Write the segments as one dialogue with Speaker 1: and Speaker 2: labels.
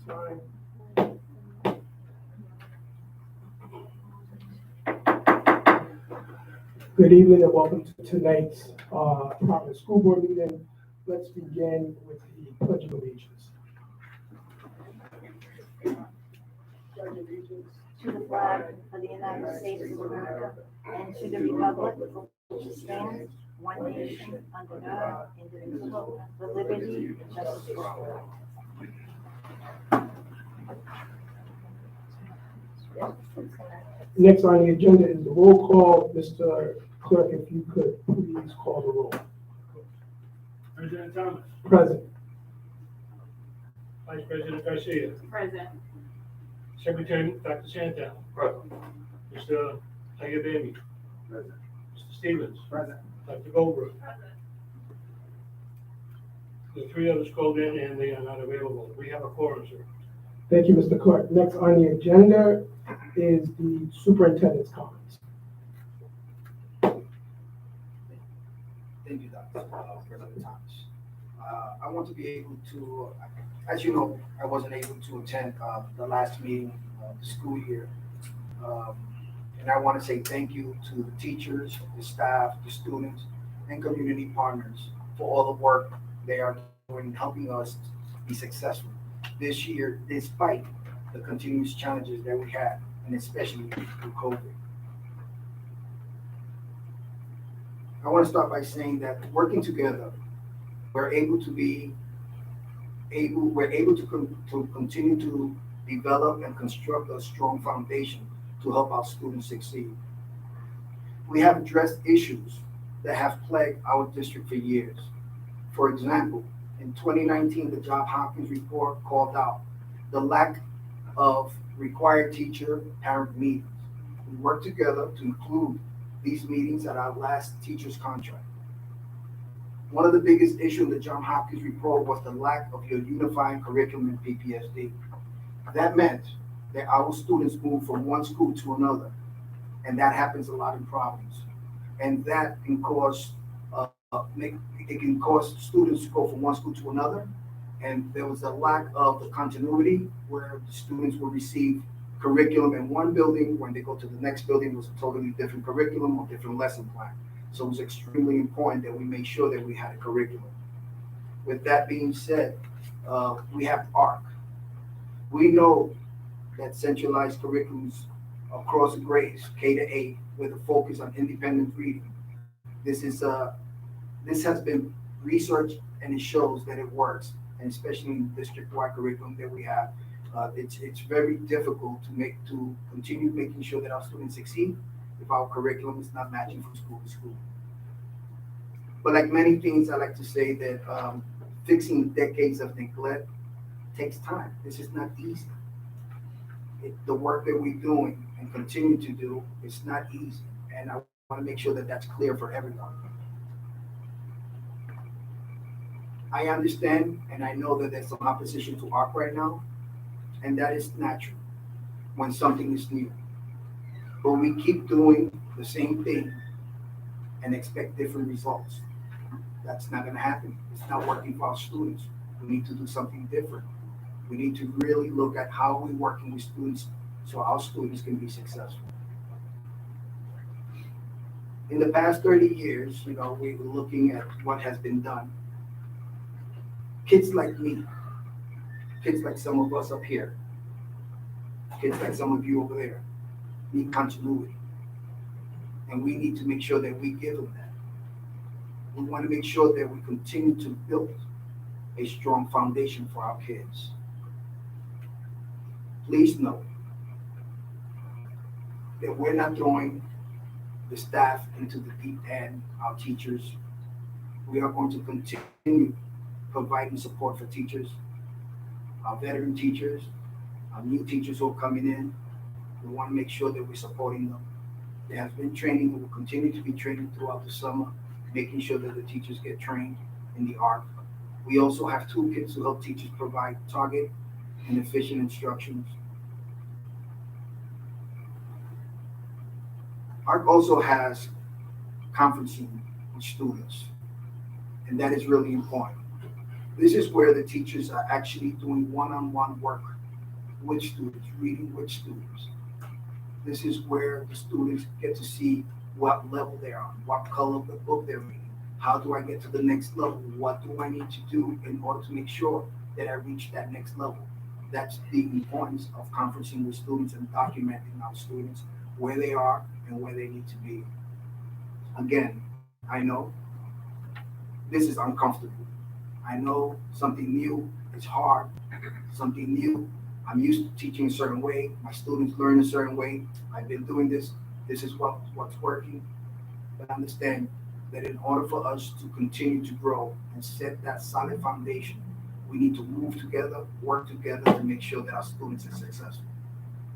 Speaker 1: time. Good evening and welcome to tonight's Providence School Board meeting. Let's begin with the Pledge of Allegiance. Pledge of Allegiance
Speaker 2: to the flag of the United States of America and to the republic for which it stands, one nation, under God, indivisible, with liberty and justice for all.
Speaker 1: Next on the agenda is the roll call. Mr. Clerk, if you could please call the roll.
Speaker 3: President Thomas.
Speaker 1: Present.
Speaker 3: Vice President Garcia.
Speaker 2: Present.
Speaker 3: Secretary Dr. Santel.
Speaker 4: Present.
Speaker 3: Mr. Ayabami.
Speaker 4: Present.
Speaker 3: Mr. Stevens.
Speaker 4: Present.
Speaker 3: Dr. Goldberg. The three others called in and they are not available. We have a quorum, sir.
Speaker 1: Thank you, Mr. Clerk. Next on the agenda is the superintendent's comments.
Speaker 4: Thank you, Dr. President Thomas. I want to be able to, as you know, I wasn't able to attend the last meeting of the school year. And I want to say thank you to the teachers, the staff, the students, and community partners for all the work they are doing, helping us be successful this year, despite the continuous challenges that we had, and especially through COVID. I want to start by saying that working together, we're able to continue to develop and construct a strong foundation to help our students succeed. We have addressed issues that have plagued our district for years. For example, in 2019, the Johns Hopkins report called out the lack of required teacher-parent meetings. We worked together to include these meetings at our last teacher's contract. One of the biggest issues in the Johns Hopkins report was the lack of your unifying curriculum in PPSD. That meant that our students moved from one school to another, and that happens a lot in Providence. And that can cause it can cause students to go from one school to another, and there was a lack of the continuity where the students will receive curriculum in one building. When they go to the next building, it was a totally different curriculum or different lesson plan. So it was extremely important that we make sure that we had a curriculum. With that being said, we have ARC. We know that centralized curriculums across grades, K to 8, with a focus on independent reading. This has been researched and it shows that it works, and especially in the district-wide curriculum that we have. It's very difficult to continue making sure that our students succeed if our curriculum is not matching from school to school. But like many things, I like to say that fixing decades of neglect takes time. This is not easy. The work that we're doing and continue to do is not easy, and I want to make sure that that's clear for everyone. I understand and I know that there's some opposition to ARC right now, and that is natural when something is new. But we keep doing the same thing and expect different results. That's not going to happen. It's not working for our students. We need to do something different. We need to really look at how we're working with students so our students can be successful. In the past 30 years, we were looking at what has been done. Kids like me, kids like some of us up here, kids like some of you over there, need continuity. And we need to make sure that we give them that. We want to make sure that we continue to build a strong foundation for our kids. Please know that we're not throwing the staff into the deep end, our teachers. We are going to continue providing support for teachers, our veteran teachers, our new teachers who are coming in. We want to make sure that we're supporting them. There has been training and will continue to be training throughout the summer, making sure that the teachers get trained in the ARC. We also have toolkits to help teachers provide target and efficient instructions. ARC also has conferencing with students, and that is really important. This is where the teachers are actually doing one-on-one work which students, reading which students. This is where the students get to see what level they're on, what color of the book they're reading. How do I get to the next level? What do I need to do in order to make sure that I reach that next level? That's the importance of conferencing with students and documenting our students where they are and where they need to be. Again, I know this is uncomfortable. I know something new is hard, something new. I'm used to teaching a certain way. My students learn a certain way. I've been doing this. This is what's working. But understand that in order for us to continue to grow and set that solid foundation, we need to move together, work together to make sure that our students are successful.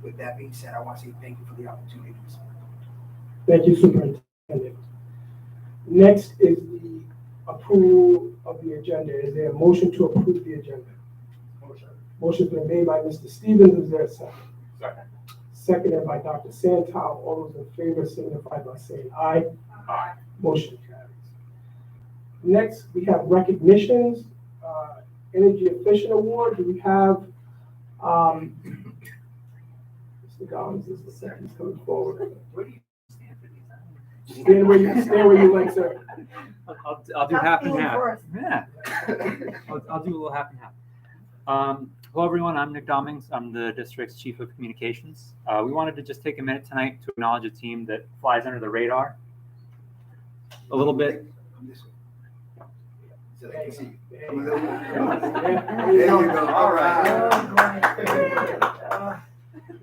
Speaker 4: With that being said, I want to say thank you for the opportunity.
Speaker 1: Thank you, Superintendent. Next is the approval of the agenda. Is there a motion to approve the agenda? Motion's been made by Mr. Stevens. Is there a second?
Speaker 5: Second.
Speaker 1: Seconded by Dr. Santel. All those in favor signify by saying aye.
Speaker 5: Aye.
Speaker 1: Motion carries. Next, we have recognitions. Energy Efficient Award. Do we have Mr. Collins is the second coming forward.
Speaker 5: Where do you stand for these?
Speaker 1: Stand where you like, sir.
Speaker 5: I'll do half and
Speaker 2: Not
Speaker 5: half.
Speaker 2: feeling
Speaker 5: Yeah. I'll do a little half and half. Hello, everyone. I'm Nick Dommings. I'm the district's Chief of Communications. We wanted to just take a minute tonight to acknowledge a team that flies under the radar a little bit.
Speaker 4: So they can see you.
Speaker 1: There you
Speaker 4: go. All right.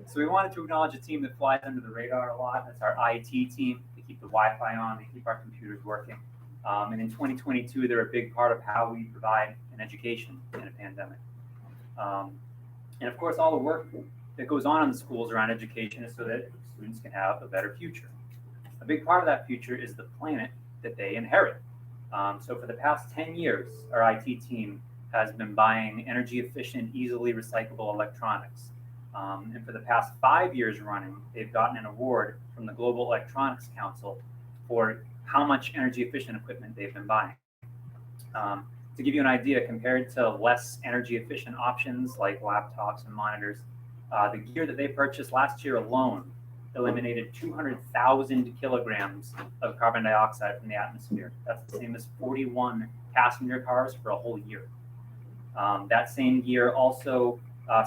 Speaker 5: So we wanted to acknowledge a team that flies under the radar a lot. That's our IT team. They keep the Wi-Fi on. They keep our computers working. And in 2022, they're a big part of how we provide an education in a pandemic. And of course, all the work that goes on in the schools around education is so that students can have a better future. A big part of that future is the planet that they inherit. So for the past 10 years, our IT team has been buying energy efficient, easily recyclable electronics. And for the past 5 years running, they've gotten an award from the Global Electronics Council for how much energy efficient equipment they've been buying. To give you an idea, compared to less energy efficient options like laptops and monitors, the gear that they purchased last year alone eliminated 200,000 kilograms of carbon dioxide from the atmosphere. That's the same as 41 passenger cars for a whole year. That same gear also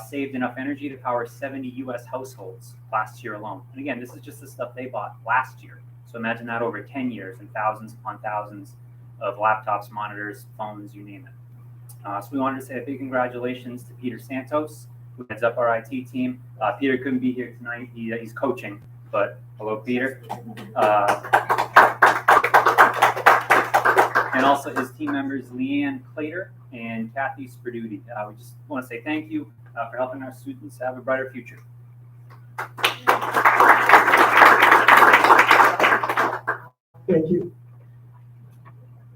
Speaker 5: saved enough energy to power 70 US households last year alone. And again, this is just the stuff they bought last year. So imagine that over 10 years and thousands upon thousands of laptops, monitors, phones, you name it. So we wanted to say a big congratulations to Peter Santos, who heads up our IT team. Peter couldn't be here tonight. He's coaching, but hello, Peter. And also his team members, Leanne Clater and Kathy Sperduti. We just want to say thank you for helping our students have a brighter future.
Speaker 1: Thank you.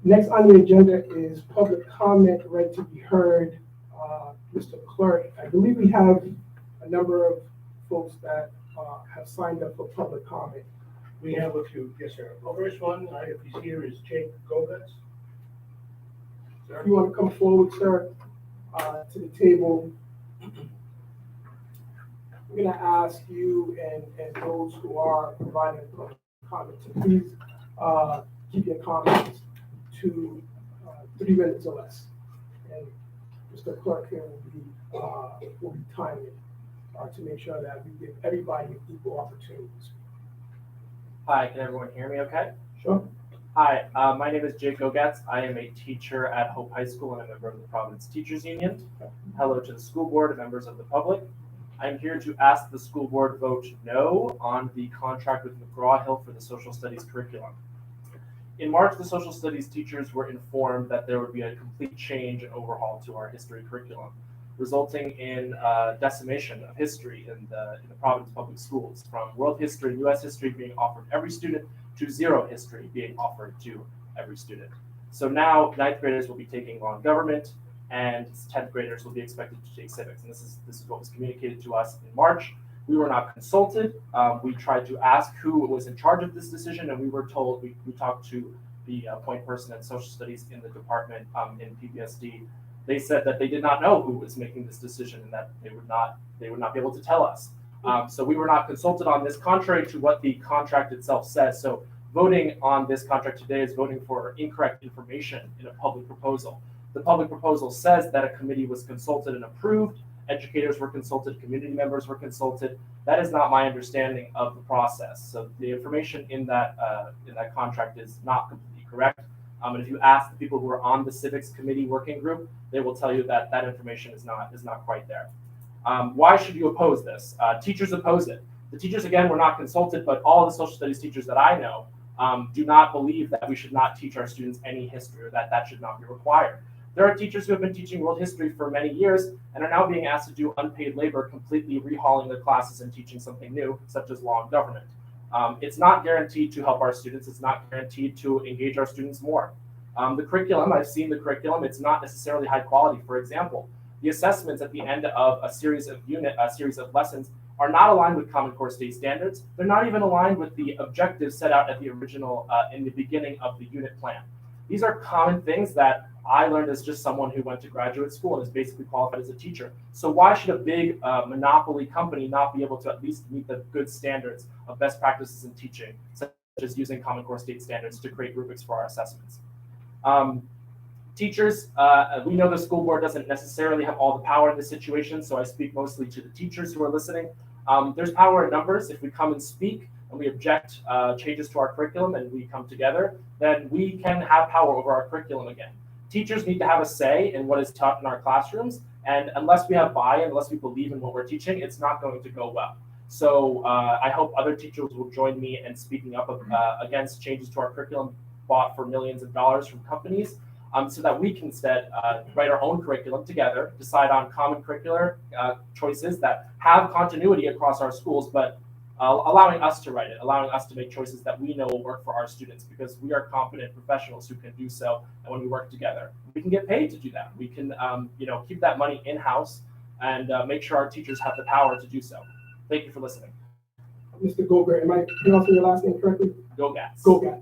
Speaker 1: Next on the agenda is public comment ready to be heard. Mr. Clerk, I believe we have a number of folks that have signed up for public comment.
Speaker 3: We have a few, yes, sir. The first one, if he's here, is Jake Govitz.
Speaker 1: If you want to come forward, sir, to the table, we're going to ask you and those who are providing public comment to please keep your comments to 3 minutes or less. And Mr. Clerk here will be timing to make sure that we give everybody equal opportunities.
Speaker 6: Hi, can everyone hear me okay?
Speaker 1: Sure.
Speaker 6: Hi, my name is Jake Gogetz. I am a teacher at Hope High School and I'm a member of the Providence Teachers Union. Hello to the school board and members of the public. I'm here to ask the school board vote no on the contract with McGraw-Hill for the social studies curriculum. In March, the social studies teachers were informed that there would be a complete change and overhaul to our history curriculum, resulting in decimation of history in the Providence public schools, from world history and US history being offered to every student to zero history being offered to every student. So now 9th graders will be taking on government and 10th graders will be expected to take civics. And this is what was communicated to us in March. We were not consulted. We tried to ask who was in charge of this decision, and we were told, we talked to the point person at social studies in the department in PBSD, They said that they did not know who was making this decision and that they would not be able to tell us. So we were not consulted on this, contrary to what the contract itself says. So voting on this contract today is voting for incorrect information in a public proposal. The public proposal says that a committee was consulted and approved, educators were consulted, community members were consulted. That is not my understanding of the process. So the information in that contract is not completely correct. And if you ask the people who are on the civics committee working group, they will tell you that that information is not quite there. Why should you oppose this? Teachers oppose it. The teachers, again, were not consulted, but all the social studies teachers that I know do not believe that we should not teach our students any history or that should not be required. There are teachers who have been teaching world history for many years and are now being asked to do unpaid labor, completely rehauling their classes and teaching something new, such as law and government. It's not guaranteed to help our students. It's not guaranteed to engage our students more. The curriculum, I've seen the curriculum, it's not necessarily high quality. For example, the assessments at the end of a series of lessons are not aligned with Common Core state standards. They're not even aligned with the objectives set out at the original, in the beginning of the unit plan. These are common things that I learned as just someone who went to graduate school and is basically qualified as a teacher. So why should a big monopoly company not be able to at least meet the good standards of best practices in teaching, such as using Common Core state standards to create rubrics for our assessments? Teachers, we know the school board doesn't necessarily have all the power in this situation, so I speak mostly to the teachers who are listening. There's power in numbers. If we come and speak and we object changes to our curriculum and we come together, then we can have power over our curriculum again. Teachers need to have a say in what is taught in our classrooms, and unless we have buy-in, unless we believe in what we're teaching, it's not going to go well. So I hope other teachers will join me in speaking up against changes to our curriculum bought for millions of dollars from companies, so that we can instead write our own curriculum together, decide on common curricular choices that have continuity across our schools, but allowing us to write it, allowing us to make choices that we know will work for our students, because we are competent professionals who can do so. And when we work together, we can get paid to do that. We can, keep that money in-house and make sure our teachers have the power to do so. Thank you for listening.
Speaker 1: Mr. Goldberg, am I pronouncing your last name correctly?
Speaker 6: Gogats.
Speaker 1: Gogats.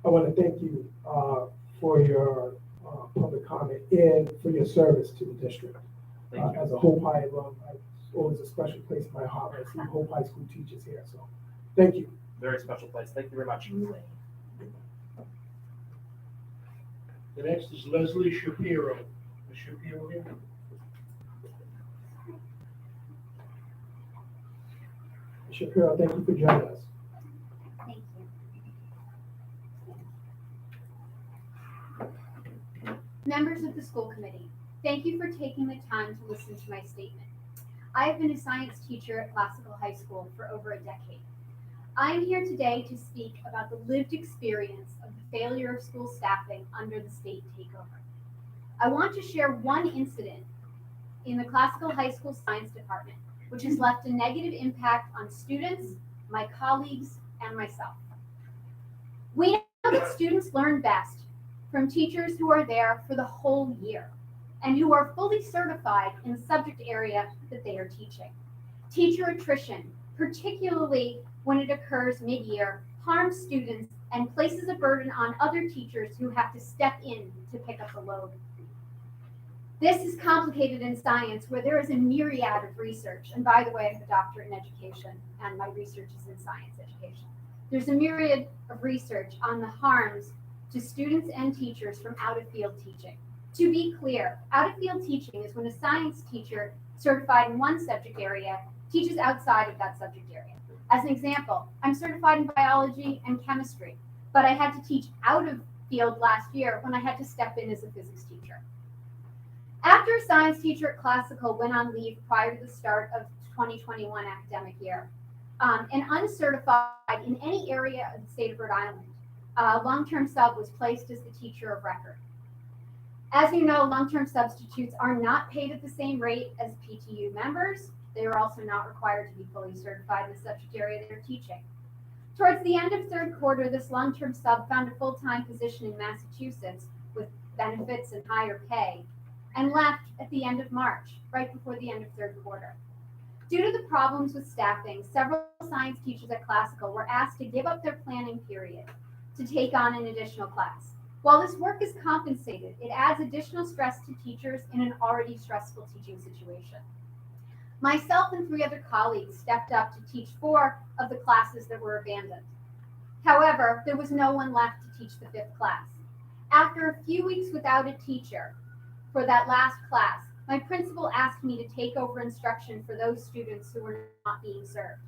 Speaker 1: I want to thank you for your public comment and for your service to the district.
Speaker 6: Thank you.
Speaker 1: As a Hope High alum, it's always a special place in my heart when I see Hope High School teachers here. So, thank you.
Speaker 6: Very special place. Thank you very much.
Speaker 3: The next is Leslie Shapiro. Is Shapiro here?
Speaker 1: Shapiro, thank you for joining us.
Speaker 2: Thank you.
Speaker 7: Members of the school committee, thank you for taking the time to listen to my statement. I have been a science teacher at Classical High School for over a decade. I am here today to speak about the lived experience of the failure of school staffing under the state takeover. I want to share one incident in the Classical High School Science Department, which has left a negative impact on students, my colleagues, and myself. We know that students learn best from teachers who are there for the whole year and who are fully certified in the subject area that they are teaching. Teacher attrition, particularly when it occurs mid-year, harms students and places a burden on other teachers who have to step in to pick up the load. This is complicated in science, where there is a myriad of research. And by the way, I have a doctorate in education, and my research is in science education. There's a myriad of research on the harms to students and teachers from out-of-field teaching. To be clear, out-of-field teaching is when a science teacher certified in one subject area teaches outside of that subject area. As an example, I'm certified in biology and chemistry, but I had to teach out-of-field last year when I had to step in as a physics teacher. After a science teacher at Classical went on leave prior to the start of 2021 academic year, and uncertified in any area of the state of Rhode Island, long-term sub was placed as the teacher of record. As you know, long-term substitutes are not paid at the same rate as PTU members. They are also not required to be fully certified in the subject area they're teaching. Towards the end of third quarter, this long-term sub found a full-time position in Massachusetts with benefits and higher pay, and left at the end of March, right before the end of third quarter. Due to the problems with staffing, several science teachers at Classical were asked to give up their planning period to take on an additional class. While this work is compensated, it adds additional stress to teachers in an already stressful teaching situation. Myself and 3 other colleagues stepped up to teach 4 of the classes that were abandoned. However, there was no one left to teach the 5th class. After a few weeks without a teacher for that last class, my principal asked me to take over instruction for those students who were not being served.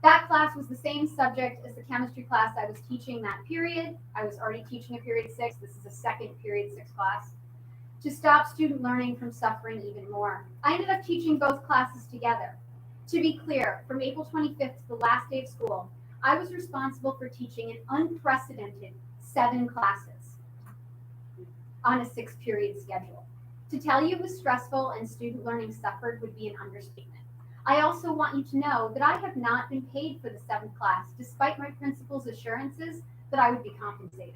Speaker 7: That class was the same subject as the chemistry class I was teaching that period. I was already teaching a period 6. This is a second period 6 class. To stop student learning from suffering even more. I ended up teaching both classes together. To be clear, from April 25th to the last day of school, I was responsible for teaching an unprecedented 7 classes on a 6-period schedule. To tell you it was stressful and student learning suffered would be an understatement. I also want you to know that I have not been paid for the 7th class, despite my principal's assurances that I would be compensated.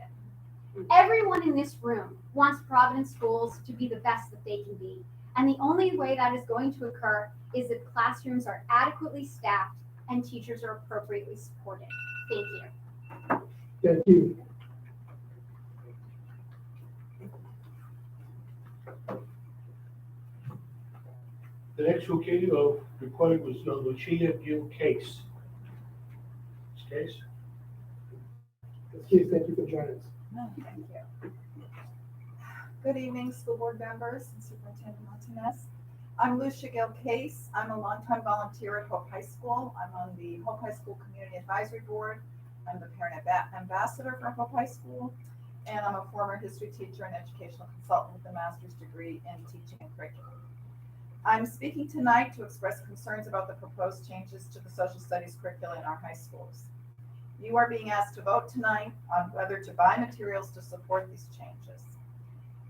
Speaker 7: Everyone in this room wants Providence schools to be the best that they can be, and the only way that is going to occur is if classrooms are adequately staffed and teachers are appropriately supported. Thank you.
Speaker 1: Thank you.
Speaker 3: The next recorded was Lucia Gill Case. This case?
Speaker 1: Ms. Keys, thank you for joining us.
Speaker 8: No, thank you. Good evening, school board members and Superintendent Martinez. I'm Lucia Gill Case. I'm a longtime volunteer at Hope High School. I'm on the Hope High School Community Advisory Board. I'm the parent ambassador for Hope High School, and I'm a former history teacher and educational consultant with a master's degree in teaching and curriculum. I'm speaking tonight to express concerns about the proposed changes to the social studies curricula in our high schools. You are being asked to vote tonight on whether to buy materials to support these changes.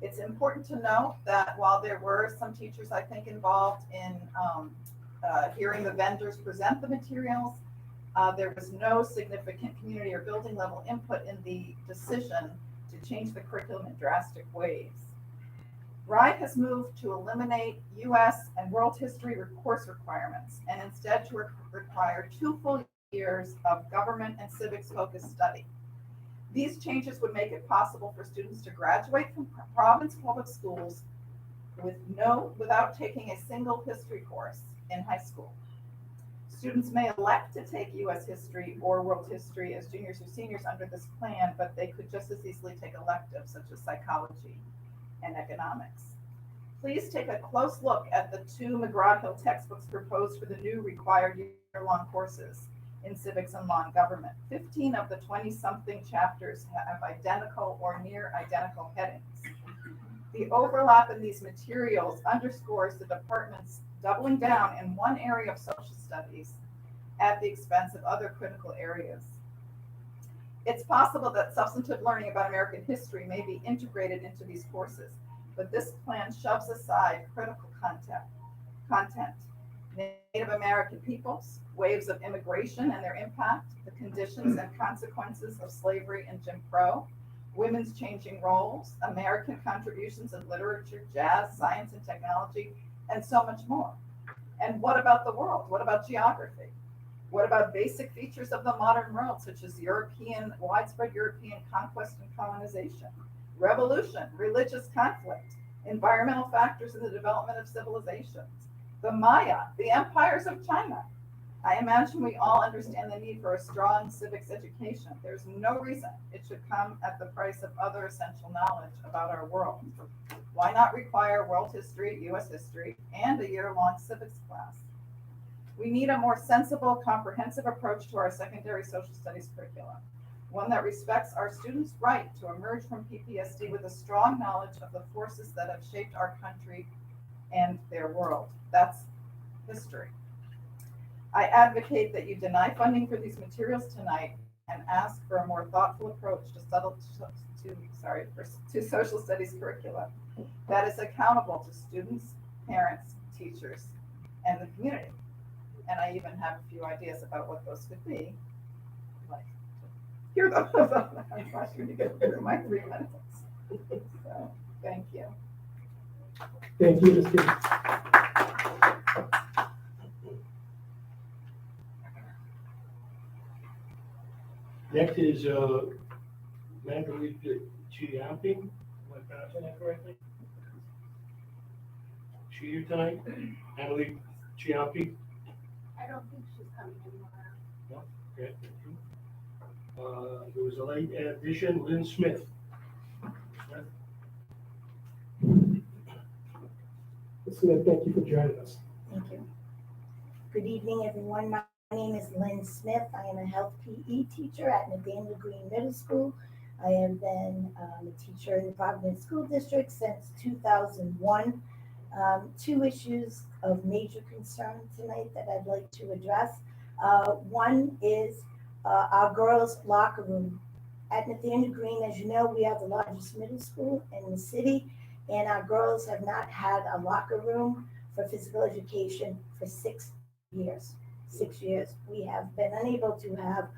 Speaker 8: It's important to note that while there were some teachers, I think, involved in hearing the vendors present the materials, there was no significant community or building level input in the decision to change the curriculum in drastic ways. RIDE has moved to eliminate U.S. and world history course requirements and instead to require 2 full years of government and civics focused study. These changes would make it possible for students to graduate from Providence public schools without taking a single history course in high school. Students may elect to take U.S. history or world history as juniors or seniors under this plan, but they could just as easily take electives such as psychology and economics. Please take a close look at the 2 McGraw-Hill textbooks proposed for the new required year-long courses in civics and law and government. 15 of the 20-something chapters have identical or near identical headings. The overlap in these materials underscores the department's doubling down in one area of social studies at the expense of other critical areas. It's possible that substantive learning about American history may be integrated into these courses, but this plan shoves aside critical content. Native American peoples, waves of immigration and their impact, the conditions and consequences of slavery and Jim Crow, women's changing roles, American contributions in literature, jazz, science, and technology, and so much more. And what about the world? What about geography? What about basic features of the modern world, such as widespread European conquest and colonization, revolution, religious conflict, environmental factors in the development of civilizations, the Maya, the empires of China? I imagine we all understand the need for a strong civics education. There's no reason it should come at the price of other essential knowledge about our world. Why not require world history, U.S. history, and a year-long civics class? We need a more sensible, comprehensive approach to our secondary social studies curriculum, one that respects our students' right to emerge from PTSD with a strong knowledge of the forces that have shaped our country and their world. That's history. I advocate that you deny funding for these materials tonight and ask for a more thoughtful approach to social studies curricula that is accountable to students, parents, teachers, and the community. And I even have a few ideas about what those could be. Like, hear those. I'm trying to get through my 3 minutes. So, thank you.
Speaker 1: Thank you, Ms. Keys.
Speaker 3: Next is Marguerite Chiampi, am I pronouncing that correctly? She here tonight? Natalie Chiampi?
Speaker 7: I don't think she's coming anymore.
Speaker 3: Okay, thank you. There was a late addition, Lynn Smith.
Speaker 1: Ms. Smith, thank you for joining us.
Speaker 9: Thank you. Good evening, everyone. My name is Lynn Smith. I am a health PE teacher at Nathaniel Green Middle School. I have been a teacher in the Providence School District since 2001. Two issues of major concern tonight that I'd like to address. One is our girls' locker room. At Nathaniel Green, as you know, we have the largest middle school in the city, and our girls have not had a locker room for physical education for 6 years. 6 years. We have been unable to have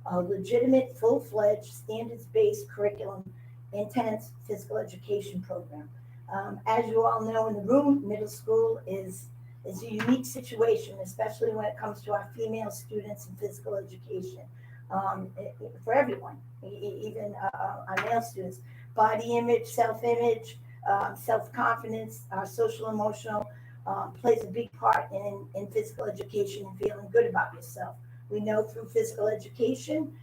Speaker 9: a legitimate, full-fledged, standards-based curriculum, intense physical education program. As you all know in the room, middle school is a unique situation, especially when it comes to our female students in physical education. For everyone, even our male students. Body image, self-image, self-confidence, social emotional plays a big part in physical education and feeling good about yourself. We know through physical education,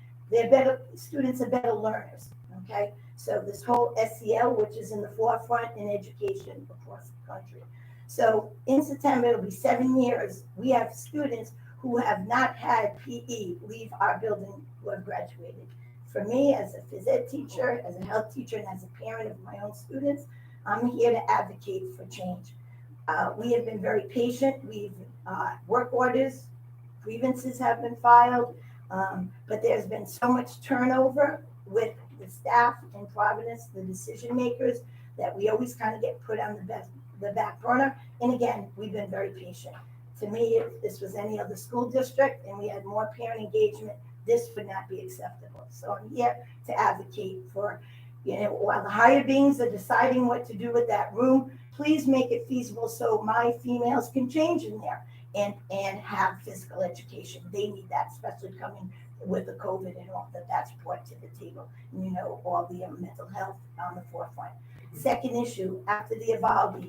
Speaker 9: students are better learners, okay? So this whole SEL, which is in the forefront in education across the country. So in September, it'll be 7 years. We have students who have not had PE leave our building who have graduated. For me, as a phys ed teacher, as a health teacher, and as a parent of my own students, I'm here to advocate for change. We have been very patient. We've work orders, grievances have been filed, but there's been so much turnover with the staff in Providence, the decision makers, that we always kind of get put on the back burner. And again, we've been very patient. To me, if this was any other school district and we had more parent engagement, this would not be acceptable. So I'm here to advocate for, while the higher beings are deciding what to do with that room, please make it feasible so my females can change in there and have physical education. They need that, especially coming with the COVID and all that's brought to the table. And all the mental health on the forefront. Second issue, after the Uvalde,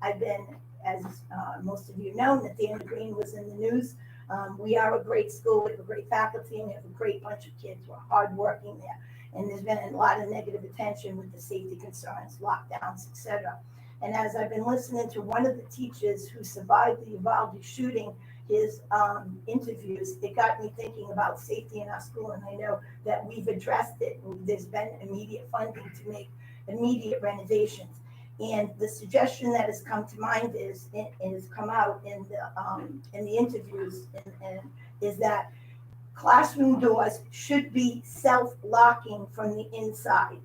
Speaker 9: I've been, as most of you know, Nathaniel Green was in the news. We are a great school with a great faculty, and we have a great bunch of kids who are hardworking there. And there's been a lot of negative attention with the safety concerns, lockdowns, etc. And as I've been listening to one of the teachers who survived the Uvalde shooting, his interviews, it got me thinking about safety in our school. And I know that we've addressed it. There's been immediate funding to make immediate renovations. And the suggestion that has come to mind is, and has come out in the interviews, and is that classroom doors should be self-locking from the inside.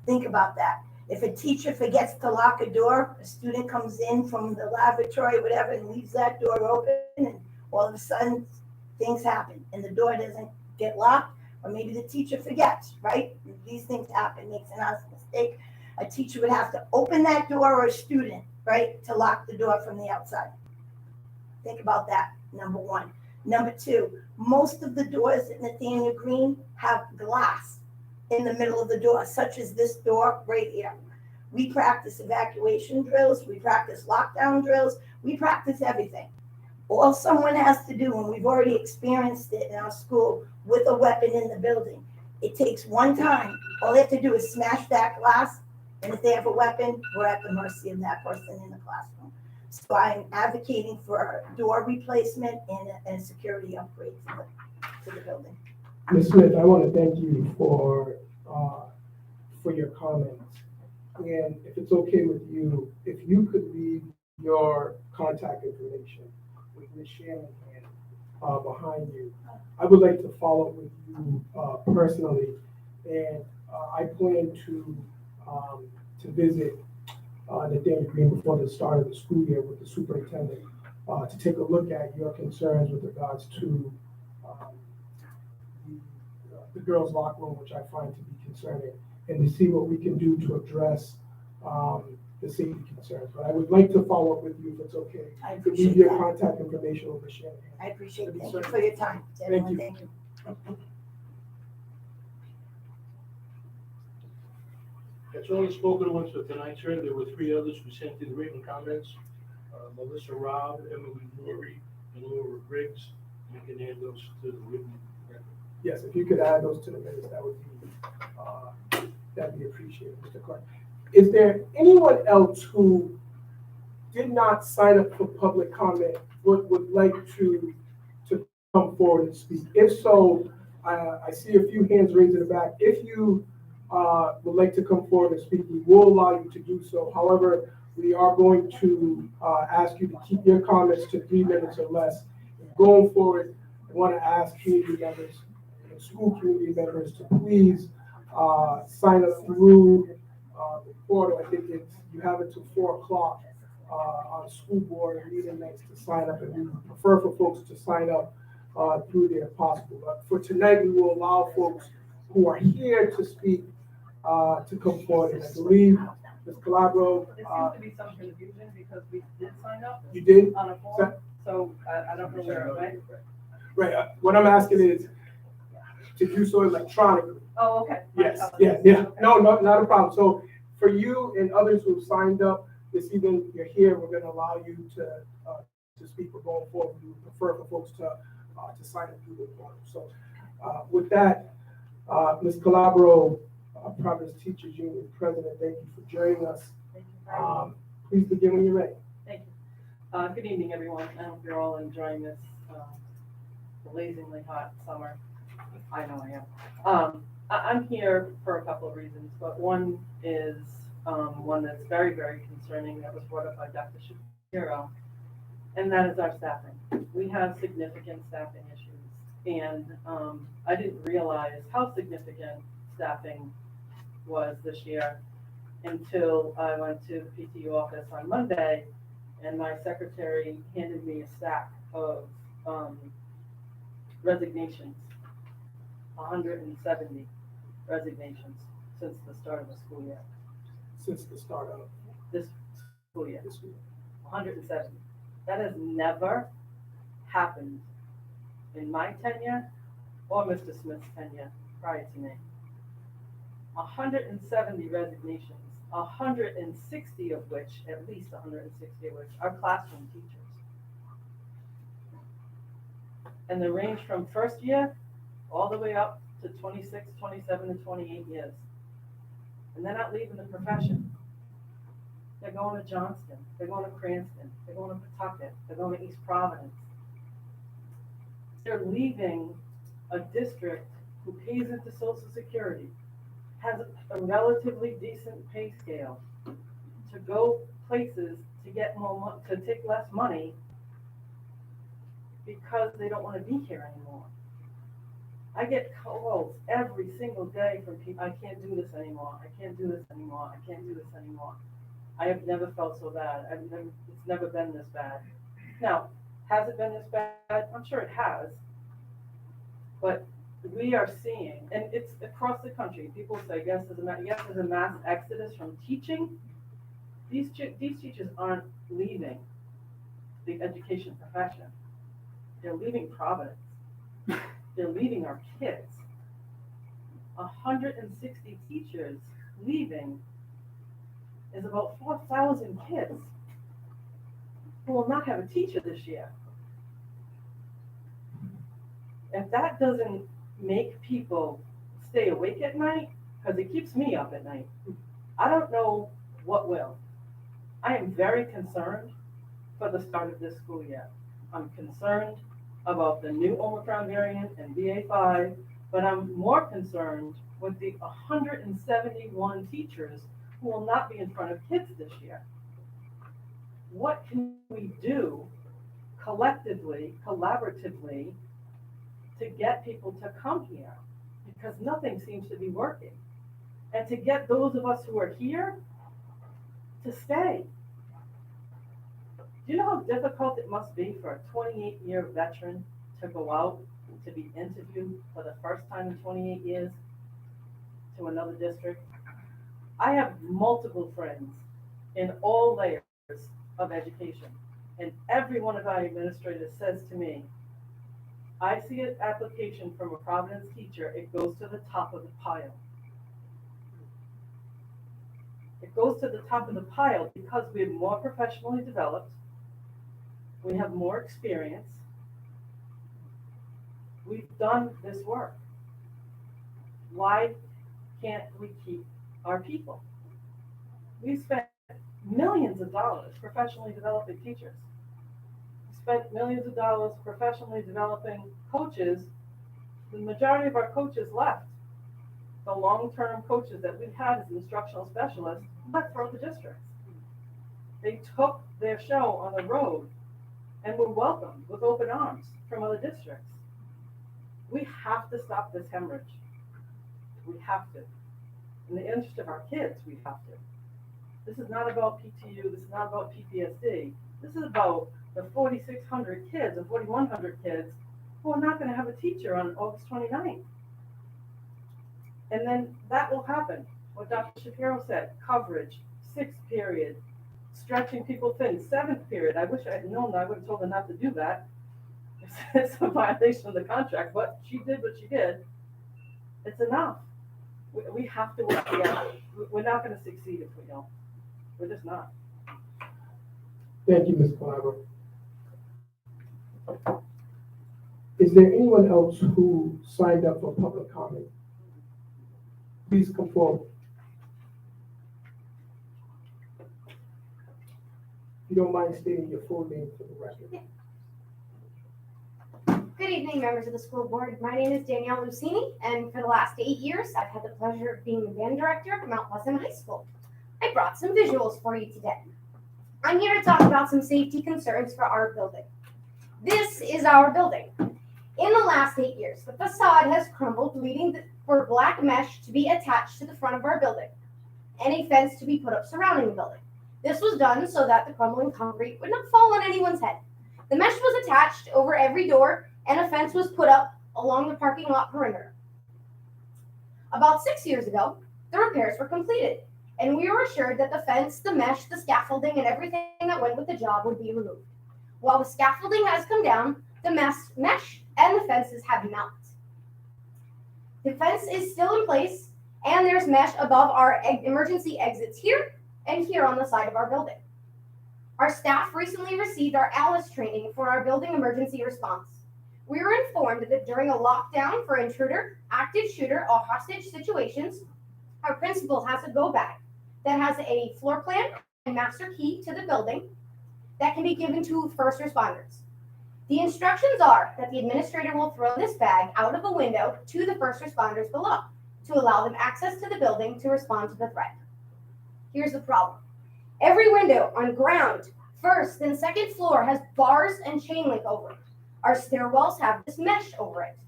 Speaker 9: Think about that. If a teacher forgets to lock a door, a student comes in from the lavatory, whatever, and leaves that door open, and all of a sudden things happen, and the door doesn't get locked, or maybe the teacher forgets, right? These things happen, makes an honest mistake. A teacher would have to open that door, or a student, right, to lock the door from the outside. Think about that, number one. Number two, most of the doors at Nathaniel Green have glass in the middle of the door, such as this door right here. We practice evacuation drills, we practice lockdown drills, we practice everything. All someone has to do, and we've already experienced it in our school with a weapon in the building, it takes one time. All they have to do is smash that glass, and if they have a weapon, we're at the mercy of that person in the classroom. So I'm advocating for door replacement and security upgrade to the building.
Speaker 1: Ms. Smith, I want to thank you for your comments. And if it's okay with you, if you could leave your contact information with Ms. Shanahan behind you, I would like to follow up with you personally. And I plan to visit Nathaniel Green before the start of the school year with the superintendent to take a look at your concerns with regards to the girls' locker room, which I find to be concerning, and to see what we can do to address the safety concerns. But I would like to follow up with you if it's okay.
Speaker 9: I
Speaker 1: To leave
Speaker 9: appreciate
Speaker 1: your
Speaker 9: that.
Speaker 1: contact information with Ms. Shanahan.
Speaker 9: I appreciate it. Thank you for your time. Everyone,
Speaker 1: you.
Speaker 9: Thank you.
Speaker 3: That's only spoken once for tonight, sir. There were 3 others who sent in written comments. Melissa Robb, Emily Lurie, and Laura Briggs. You can add those to the written record.
Speaker 1: Yes, if you could add those to the minutes, that'd be appreciated, Mr. Clark. Is there anyone else who did not sign up for public comment but would like to come forward and speak? If so, I see a few hands raised in the back. If you would like to come forward and speak, we will allow you to do so. However, we are going to ask you to keep your comments to 3 minutes or less. Going forward, I want to ask community members, school community members, to please sign up through the portal. I think you have until 4 o'clock on school board meeting nights to sign up, and we prefer for folks to sign up through there if possible. But for tonight, we will allow folks who are here to speak to come forward. And I believe Ms. Calabro.
Speaker 10: There seems to be some confusion because we did sign up
Speaker 1: You did?
Speaker 10: on a form, so I don't know where it went.
Speaker 1: Right. What I'm asking is to do so electronically.
Speaker 10: Oh, okay. My
Speaker 1: Yes,
Speaker 10: apologies.
Speaker 1: yeah.
Speaker 10: Okay.
Speaker 1: No, not a problem. So for you and others who signed up this evening, you're here, we're gonna allow you to speak. We're going forward. We would prefer for folks to sign up through the portal. So with that, Ms. Calabro, Providence Teachers Union President, thank you for joining us.
Speaker 10: Thank you very much.
Speaker 1: Please begin when you're ready.
Speaker 10: Thank you. Good evening, everyone. I hope you're all enjoying this blazingly hot summer. I know I am. I'm here for a couple of reasons, but one is one that's very, very concerning that was brought up by Dr. Shapiro, and that is our staffing. We have significant staffing issues, and I didn't realize how significant staffing was this year until I went to the PTU office on Monday, and my secretary handed me a stack of resignations, 170 resignations since the start of the school year.
Speaker 1: Since the start of
Speaker 10: This school year,
Speaker 1: this week.
Speaker 10: 170. That has never happened in my tenure or Mr. Smith's tenure prior to me. 170 resignations, 160 of which, at least 160 of which, are classroom teachers. And they range from first year all the way up to 26, 27, and 28 years. And they're not leaving the profession. They're going to Johnston, they're going to Cranston, they're going to Pawtucket, they're going to East Providence. They're leaving a district who pays into Social Security, has a relatively decent pay scale, to go places to get more, to take less money because they don't want to be here anymore. I get calls every single day from people, I can't do this anymore, I can't do this anymore, I can't do this anymore. I have never felt so bad. It's never been this bad. Now, has it been this bad? I'm sure it has. But we are seeing, and it's across the country, people say, yes, there's a mass exodus from teaching. These teachers aren't leaving the education profession. They're leaving Providence. They're leaving our kids. 160 teachers leaving is about 4,000 kids who will not have a teacher this year. If that doesn't make people stay awake at night, because it keeps me up at night, I don't know what will. I am very concerned for the start of this school year. I'm concerned about the new Omicron variant and BA5, but I'm more concerned with the 171 teachers who will not be in front of kids this year. What can we do collectively, collaboratively, to get people to come here? Because nothing seems to be working. And to get those of us who are here to stay. Do you know how difficult it must be for a 28-year veteran to go out to be interviewed for the first time in 28 years to another district? I have multiple friends in all layers of education, and every one of our administrators says to me, I see an application from a Providence teacher, it goes to the top of the pile. It goes to the top of the pile because we're more professionally developed. We have more experience. We've done this work. Why can't we keep our people? We've spent millions of dollars professionally developing teachers. We spent millions of dollars professionally developing coaches. The majority of our coaches left. The long-term coaches that we've had as instructional specialists left for other districts. They took their show on the road and were welcomed with open arms from other districts. We have to stop this hemorrhage. We have to. In the interest of our kids, we have to. This is not about PTU, this is not about PTSD. This is about the 4,600 kids and 4,100 kids who are not going to have a teacher on August 29th. And then that will happen. What Dr. Shapiro said, coverage, 6th period, stretching people thin, 7th period. I wish I had known that. I would have told her not to do that. It's a violation of the contract, but she did what she did. It's enough. We have to work together. We're not going to succeed if we don't. We're just not.
Speaker 1: Thank you, Ms. Clyber. Is there anyone else who signed up for public comment? Please come forward. If you don't mind stating your full name for the record.
Speaker 11: Good evening, members of the school board. My name is Danielle Lucini, and for the last 8 years, I've had the pleasure of being the band director at Mount Pleasant High School. I brought some visuals for you today. I'm here to talk about some safety concerns for our building. This is our building. In the last 8 years, the facade has crumbled, leading for black mesh to be attached to the front of our building and a fence to be put up surrounding the building. This was done so that the crumbling concrete would not fall on anyone's head. The mesh was attached over every door, and a fence was put up along the parking lot perimeter. About 6 years ago, the repairs were completed, and we were assured that the fence, the mesh, the scaffolding, and everything that went with the job would be removed. While the scaffolding has come down, the mesh and the fences have not. The fence is still in place, and there's mesh above our emergency exits here and here on the side of our building. Our staff recently received our ALICE training for our building emergency response. We were informed that during a lockdown for intruder, active shooter, or hostage situations, our principal has a go bag that has a floor plan and master key to the building that can be given to first responders. The instructions are that the administrator will throw this bag out of a window to the first responders below to allow them access to the building to respond to the threat. Here's the problem. Every window on ground, first and second floor has bars and chain link over it. Our stairwells have this mesh over it.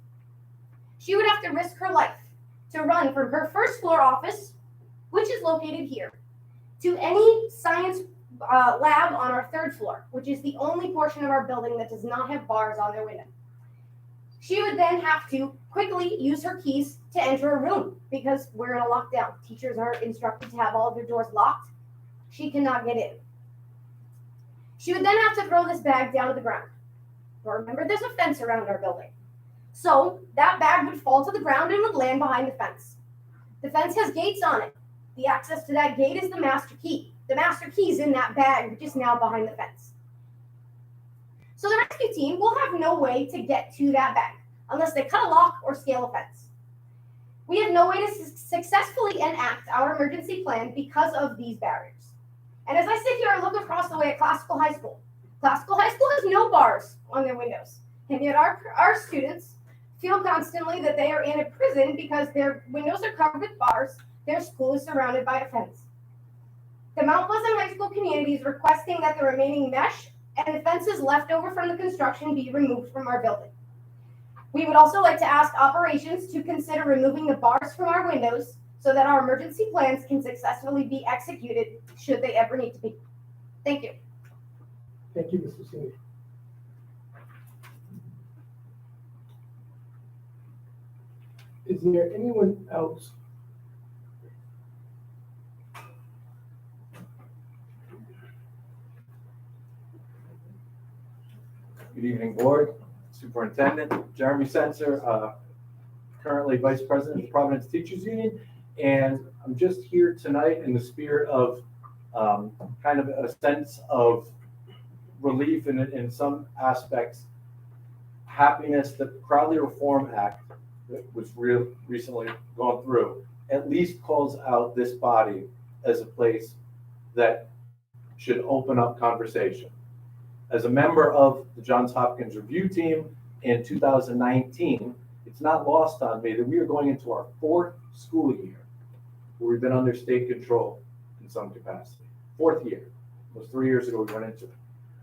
Speaker 11: She would have to risk her life to run from her first floor office, which is located here, to any science lab on our third floor, which is the only portion of our building that does not have bars on their window. She would then have to quickly use her keys to enter a room because we're in a lockdown. Teachers are instructed to have all of their doors locked. She cannot get in. She would then have to throw this bag down to the ground. But remember, there's a fence around our building. So that bag would fall to the ground and would land behind the fence. The fence has gates on it. The access to that gate is the master key. The master key is in that bag, which is now behind the fence. So the rescue team will have no way to get to that bag unless they cut a lock or scale a fence. We have no way to successfully enact our emergency plan because of these barriers. And as I sit here and look across the way at Classical High School has no bars on their windows. And yet our students feel constantly that they are in a prison because their windows are covered with bars, their school is surrounded by a fence. The Mount Pleasant High School community is requesting that the remaining mesh and the fences left over from the construction be removed from our building. We would also like to ask Operations to consider removing the bars from our windows so that our emergency plans can successfully be executed should they ever need to be. Thank you.
Speaker 1: Thank you, Mr. Senior. Is there anyone else?
Speaker 12: Good evening, board, superintendent, Jeremy Sensor, currently vice president of the Providence Teachers Union
Speaker 13: And I'm just here tonight in the spirit of kind of a sense of relief and in some aspects, happiness that the Crowley Reform Act that was recently gone through at least calls out this body as a place that should open up conversation. As a member of the Johns Hopkins review team in 2019, it's not lost on me that we are going into our 4th school year where we've been under state control in some capacity. 4th year. It was 3 years ago we went into it.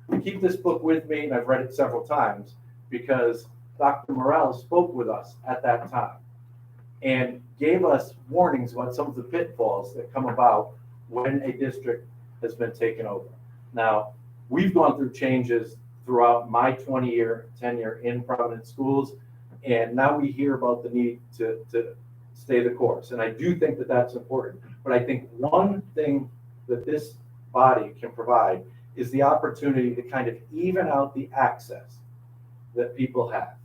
Speaker 13: I keep this book with me, and I've read it several times because Dr. Morrell spoke with us at that time and gave us warnings about some of the pitfalls that come about when a district has been taken over. Now, we've gone through changes throughout my 20-year tenure in Providence schools, and now we hear about the need to stay the course. And I do think that that's important. But I think one thing that this body can provide is the opportunity to kind of even out the access that people have.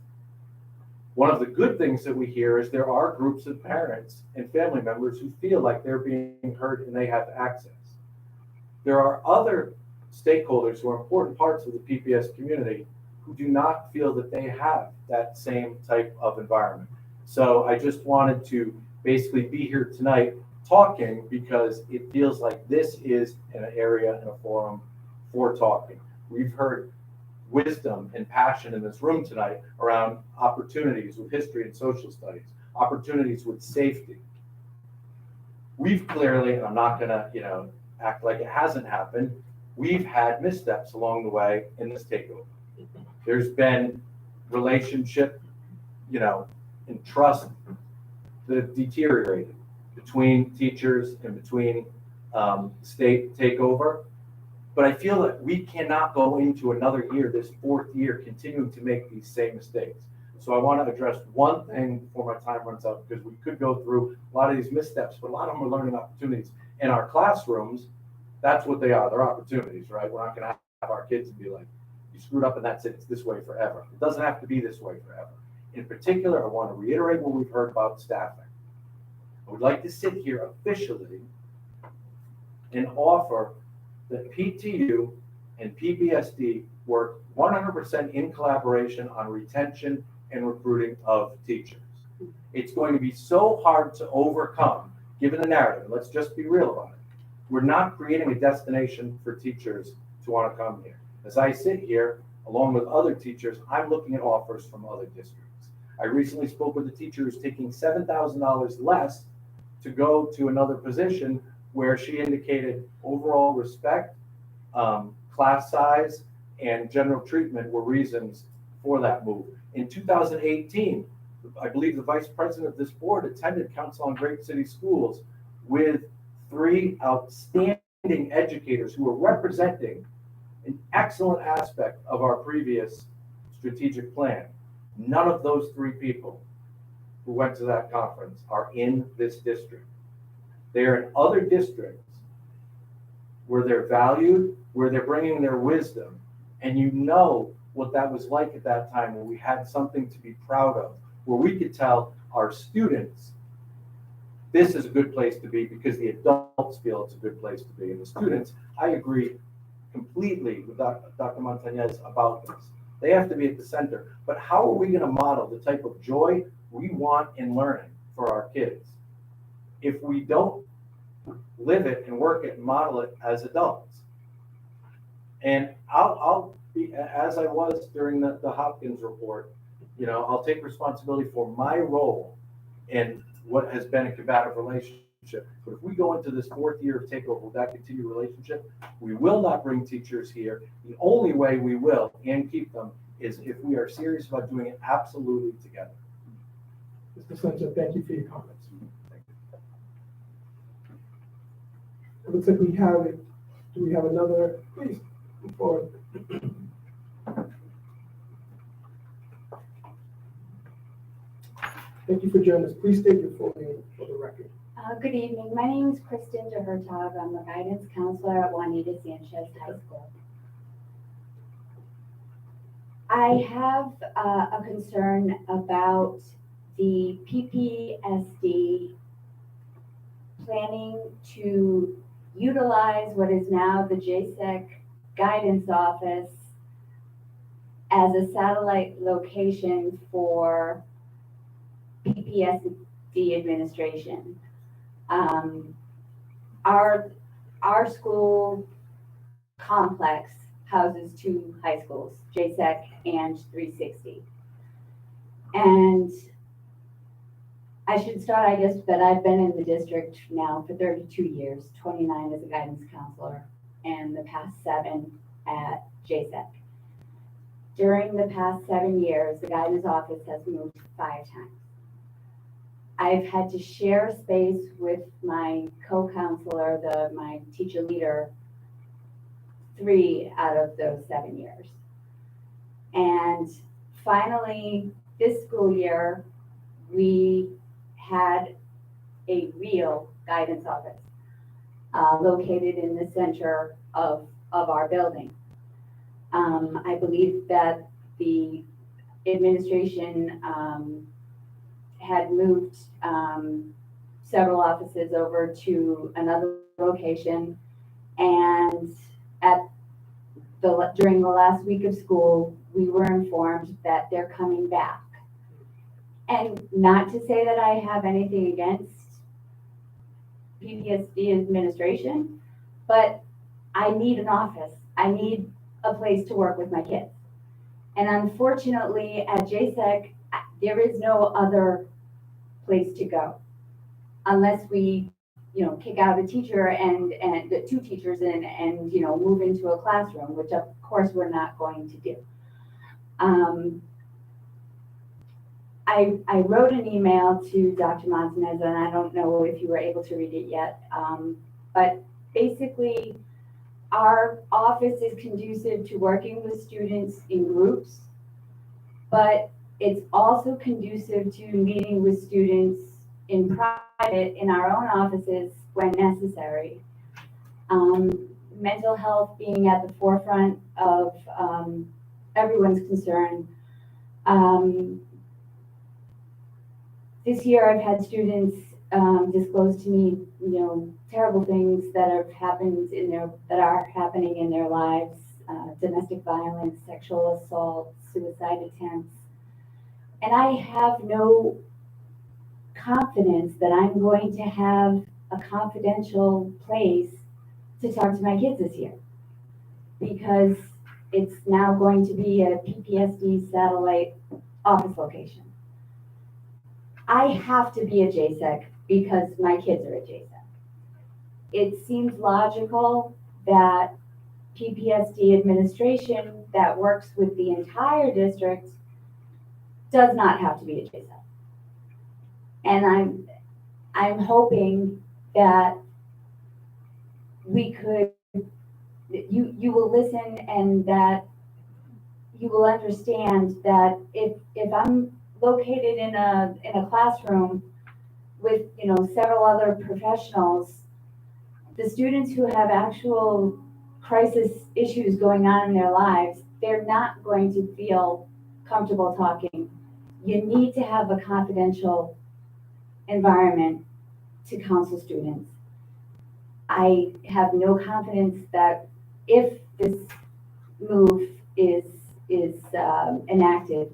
Speaker 13: One of the good things that we hear is there are groups of parents and family members who feel like they're being heard and they have access. There are other stakeholders who are important parts of the PPS community who do not feel that they have that same type of environment. So I just wanted to basically be here tonight talking because it feels like this is an area and a forum for talking. We've heard wisdom and passion in this room tonight around opportunities with history and social studies, opportunities with safety. We've clearly, and I'm not gonna, act like it hasn't happened, we've had missteps along the way in this takeover. There's been relationship, and trust that have deteriorated between teachers and between state takeover. But I feel that we cannot go into another year, this 4th year, continuing to make these same mistakes. So I want to address one thing before my time runs out, because we could go through a lot of these missteps, but a lot of them are learning opportunities. In our classrooms, that's what they are. They're opportunities, right? We're not going to have our kids and be like, you screwed up and that's it. It's this way forever. It doesn't have to be this way forever. In particular, I want to reiterate what we've heard about staffing. I would like to sit here officially and offer that PTU and PPSD work 100% in collaboration on retention and recruiting of teachers. It's going to be so hard to overcome, given the narrative. Let's just be real about it. We're not creating a destination for teachers to want to come here. As I sit here, along with other teachers, I'm looking at offers from other districts. I recently spoke with a teacher who's taking $7,000 less to go to another position where she indicated overall respect, class size, and general treatment were reasons for that move. In 2018, I believe the vice president of this board attended Council on Great City Schools with 3 outstanding educators who were representing an excellent aspect of our previous strategic plan. None of those 3 people who went to that conference are in this district. They're in other districts where they're valued, where they're bringing their wisdom. And you know what that was like at that time, when we had something to be proud of, where we could tell our students, this is a good place to be, because the adults feel it's a good place to be. And the students, I agree completely with Dr. Montañez about this. They have to be at the center. But how are we going to model the type of joy we want in learning for our kids if we don't live it and work it and model it as adults? And I'll be, as I was during the Hopkins report, I'll take responsibility for my role in what has been a combative relationship. But if we go into this 4th year of takeover with that continued relationship, we will not bring teachers here. The only way we will and keep them is if we are serious about doing it absolutely together.
Speaker 1: Mr. Spencer, thank you for your comments. It looks like we have it. Do we have another? Please, move forward. Thank you for joining us. Please state your full name for the record.
Speaker 14: Good evening. My name is Kristen DeHertog. I'm a guidance counselor at Juanita Sanchez High School. I have a concern about the PPSD planning to utilize what is now the JSEC guidance office as a satellite location for PPSD administration. Our school complex houses two high schools, JSEC and 360. And I should start, I guess, that I've been in the district now for 32 years, 29 as a guidance counselor, and the past 7 at JSEC. During the past 7 years, the guidance office has moved 5 times. I've had to share space with my co-counselor, my teacher leader, 3 out of those 7 years. And finally, this school year, we had a real guidance office located in the center of our building. I believe that the administration had moved several offices over to another location, and during the last week of school, we were informed that they're coming back. And not to say that I have anything against PPSD administration, but I need an office. I need a place to work with my kids. And unfortunately, at JSEC, there is no other place to go unless we, kick out a teacher and 2 teachers and move into a classroom, which of course we're not going to do. I wrote an email to Dr. Montanez, and I don't know if you were able to read it yet, but basically our office is conducive to working with students in groups, but it's also conducive to meeting with students in private in our own offices when necessary. Mental health being at the forefront of everyone's concern. This year I've had students disclose to me, terrible things that have happened that are happening in their lives, domestic violence, sexual assault, suicide attempts. And I have no confidence that I'm going to have a confidential place to talk to my kids this year, because it's now going to be a PPSD satellite office location. I have to be a JSEC because my kids are at JSEC. It seems logical that PPSD administration that works with the entire district does not have to be a JSEC. And I'm hoping that we could, you will listen and that you will understand that if I'm located in a classroom with several other professionals, the students who have actual crisis issues going on in their lives, they're not going to feel comfortable talking. You need to have a confidential environment to counsel students. I have no confidence that if this move is enacted,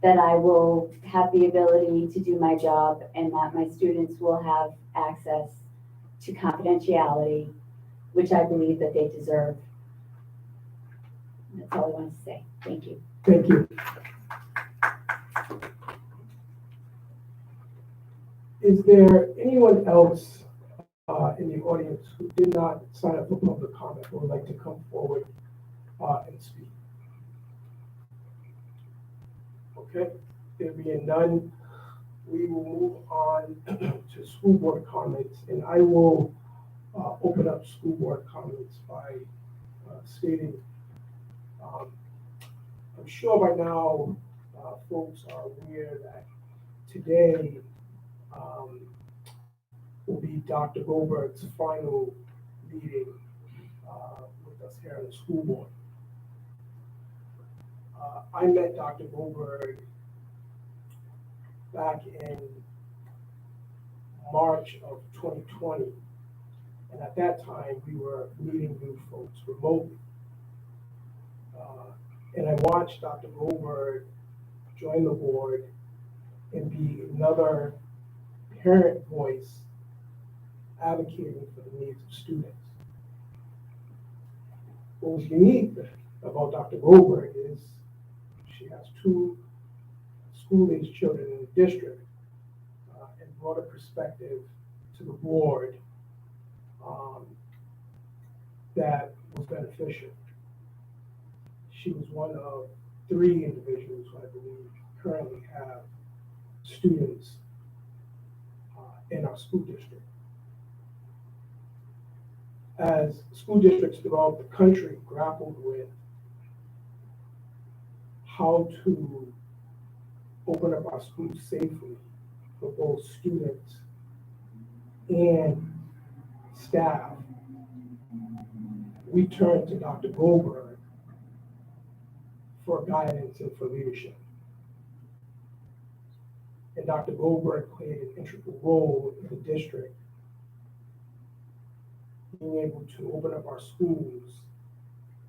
Speaker 14: that I will have the ability to do my job and that my students will have access to confidentiality, which I believe that they deserve. That's all I want to say. Thank you.
Speaker 1: Thank you. Is there anyone else in the audience who did not sign up for public comment who would like to come forward and speak? Okay, there being none, we will move on to school board comments, and I will open up school board comments by stating, I'm sure by now folks are aware that today will be Dr. Goldberg's final meeting with us here on the school board. I met Dr. Goldberg back in March of 2020. And at that time, we were meeting new folks remotely. And I watched Dr. Goldberg join the board and be another parent voice advocating for the needs of students. What was unique about Dr. Goldberg is she has 2 school-aged children in the district and brought a perspective to the board that was beneficial. She was one of 3 individuals who I believe currently have students in our school district. As school districts throughout the country grappled with how to open up our schools safely for both students and staff, we turned to Dr. Goldberg for guidance and for leadership. And Dr. Goldberg played an integral role in the district, being able to open up our schools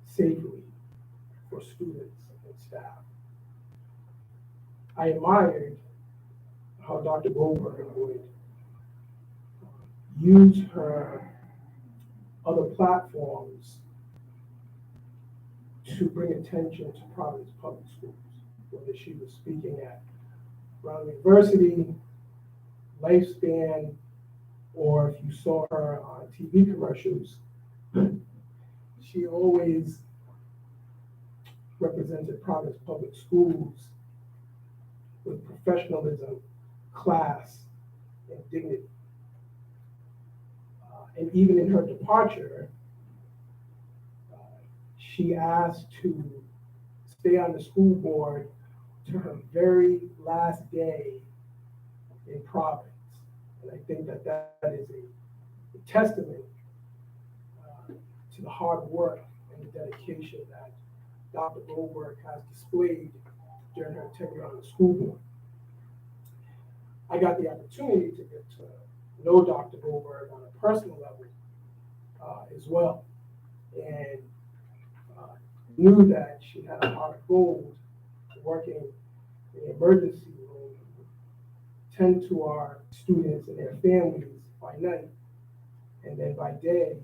Speaker 1: safely for students and staff. I admired how Dr. Goldberg would use her other platforms to bring attention to Providence Public Schools, whether she was speaking at Brown University, Lifespan, or if you saw her on TV commercials, she always represented Providence Public Schools with professionalism, class, and dignity. And even in her departure, she asked to stay on the school board to her very last day in Providence. And I think that that is a testament to the hard work and the dedication that Dr. Goldberg has displayed during her tenure on the school board. I got the opportunity to get to know Dr. Goldberg on a personal level as well, and knew that she had a heart of gold, working in the emergency room, tend to our students and their families by night, and then by day,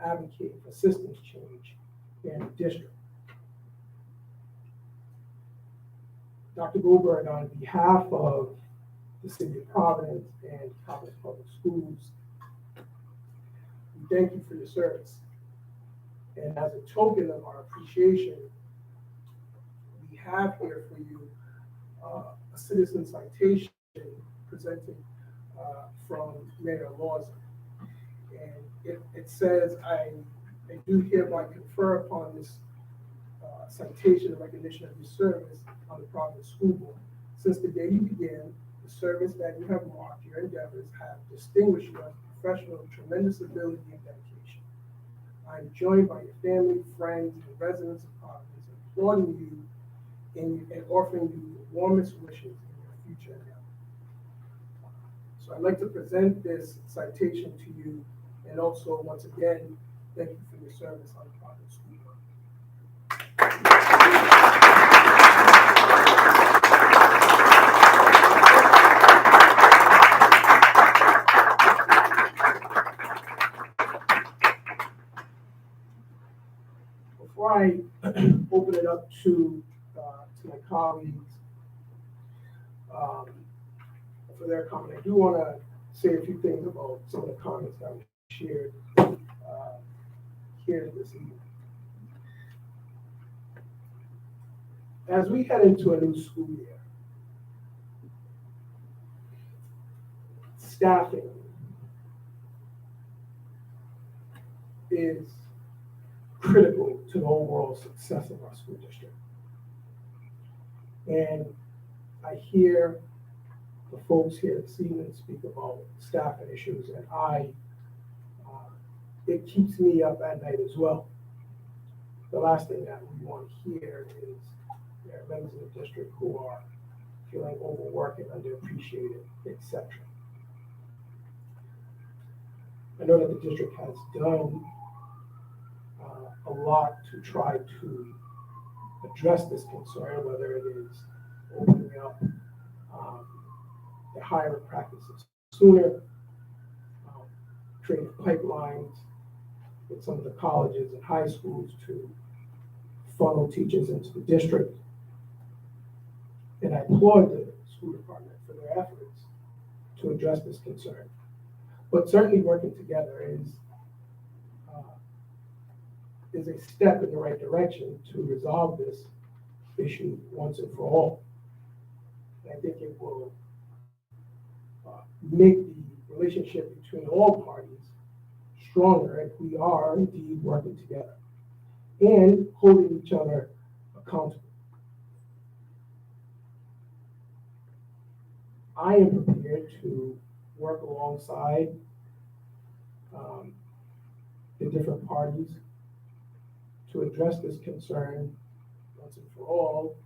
Speaker 1: advocate for systems change here in the district. Dr. Goldberg, on behalf of the city of Providence and Providence Public Schools, we thank you for your service. And as a token of our appreciation, we have here for you a citizen citation presented from Mayor Lawson. And it says, I do hereby confer upon this citation and recognition of your service on the Providence School Board. Since the day you began, the service that you have marked, your endeavors have distinguished you as a professional of tremendous ability and dedication. I am joined by your family, friends, and residents of Providence, applauding you and offering you the warmest wishes in your future endeavor. So I'd like to present this citation to you, and also, once again, thank you for your service on the Providence School Board. Before I open it up to my colleagues for their comment, I do want to say a few things about some of the comments that were shared here this evening. As we head into a new school year, staffing is critical to the overall success of our school district. And I hear the folks here this evening speak about staffing issues, and it keeps me up at night as well. The last thing that we want to hear is there are members of the district who are feeling overworked and underappreciated, etc. I know that the district has done a lot to try to address this concern, whether it is opening up the hiring practices sooner, creating pipelines with some of the colleges and high schools to funnel teachers into the district. And I applaud the school department for their efforts to address this concern. But certainly working together is a step in the right direction to resolve this issue once and for all. And I think it will make the relationship between all parties stronger if we are indeed working together and holding each other accountable. I am prepared to work alongside the different parties to address this concern once and for all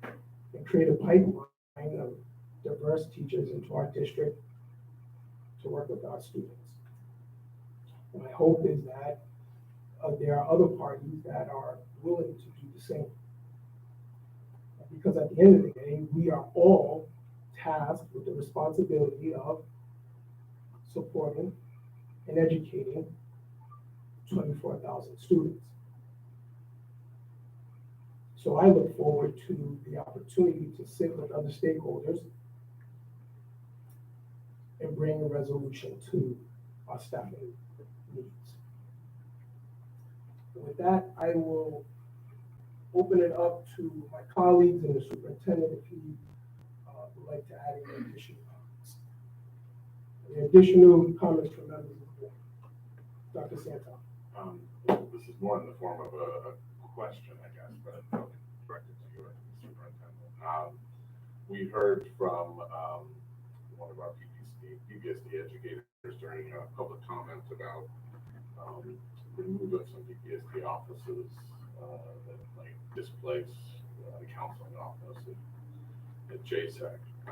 Speaker 1: and create a pipeline of diverse teachers into our district to work with our students. My hope is that there are other parties that are willing to do the same. Because at the end of the day, we are all tasked with the responsibility of supporting and educating 24,000 students. So I look forward to the opportunity to sit with other stakeholders and bring a resolution to our staffing needs. With that, I will open it up to my colleagues and the superintendent if he would like to add any additional comments. Any additional comments from members of the board? Dr. Santel.
Speaker 15: This is more in the form of a question, I guess, but I'll direct it to you, the superintendent. We heard from one of our PPSD educators during a public comment about remove of some PPSD offices that might displace the counseling office at JSEC. I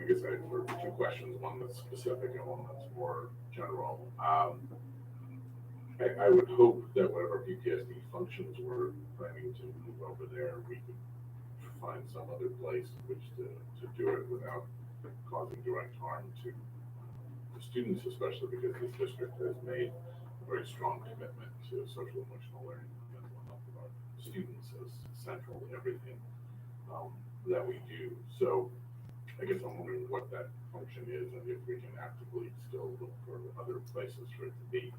Speaker 15: guess I have two questions, one that's specific and one that's more general. I would hope that whatever PTSD functions we're planning to move over there, we could find some other place in which to do it without causing direct harm to the students, especially because this district has made a very strong commitment to social emotional learning and mental health of our students as central to everything that we do. So I guess I'm wondering what that function is and if we can actively still look for other places for it to be.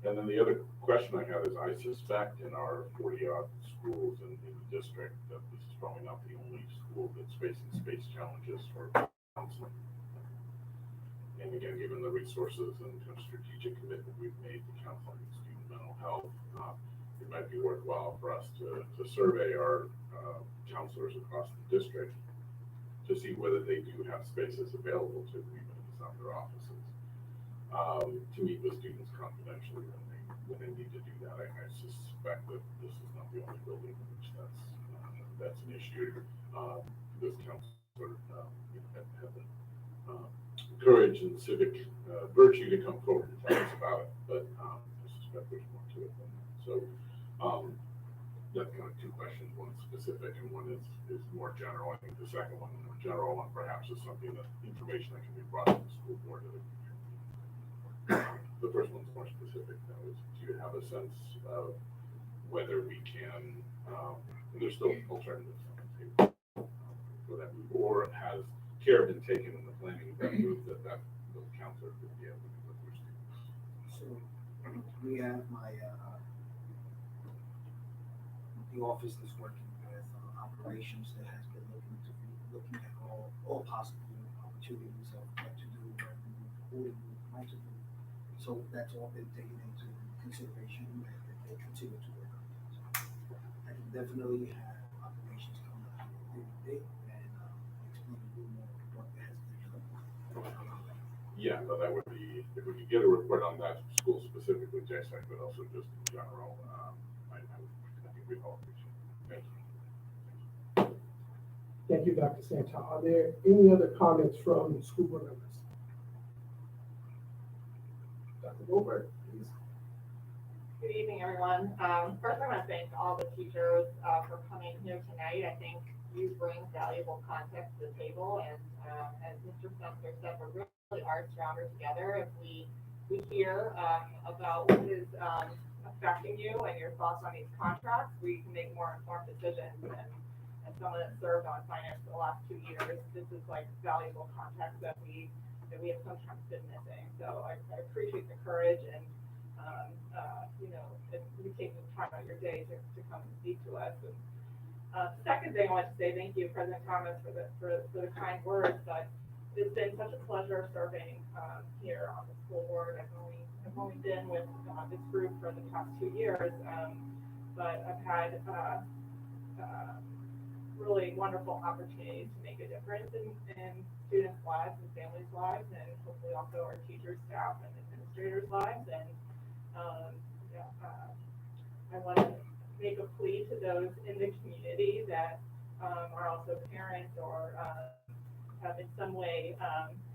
Speaker 15: And then the other question I have is, I suspect in our 40-odd schools in the district that this is probably not the only school that's facing space challenges for counseling. And again, given the resources and strategic commitment we've made to counseling and student mental health, it might be worthwhile for us to survey our counselors across the district to see whether they do have spaces available to them, even if it's not their offices, to meet with students confidentially when they need to do that. I suspect that this is not the only building in which that's an issue. This counselor had the courage and civic virtue to come forward and tell us about it, but I suspect there's more to it than that. So that's kind of two questions, one specific and one is more general. I think the second one, the more general one, perhaps is something that information that can be brought to the school board. The first one's more specific, though, is do you have a sense of whether we can, and there's still alternatives on the table for that move, or has care been taken in the planning of that move that those counselors would be able to do with their students?
Speaker 4: So we have the office that's working with operations that has been looking at all possible opportunities of what to do, where to move, who to move, when to move. So that's all been taken into consideration and they continue to work on it. So I can definitely have operations come up with a date and explain a little more what has been done.
Speaker 15: Yeah, but that would be, if we could get a report on that school specifically, JSEC, but also just in general, I think we'd all appreciate it. Thank you.
Speaker 1: Thank you, Dr. Santel. Are there any other comments from school board members? Goldberg, please.
Speaker 16: Good evening, everyone. First, I want to thank all the teachers for coming here tonight. I think you bring valuable context to the table, and as Mr. Spencer said, we really are stronger together if we hear about what is affecting you and your thoughts on these contracts. We can make more informed decisions. And as someone that served on finance for the last 2 years, this is like valuable context that we have sometimes been missing. So I appreciate the courage and if you take the time out of your day to come and speak to us. And, second thing, I want to say thank you, President Thomas, for the kind words. But it's been such a pleasure serving here on the school board. I've only been with this group for the past 2 years, but I've had really wonderful opportunities to make a difference in students' lives and families' lives, and hopefully also our teachers, staff, and administrators' lives. And I want to make a plea to those in the community that are also parents or have in some way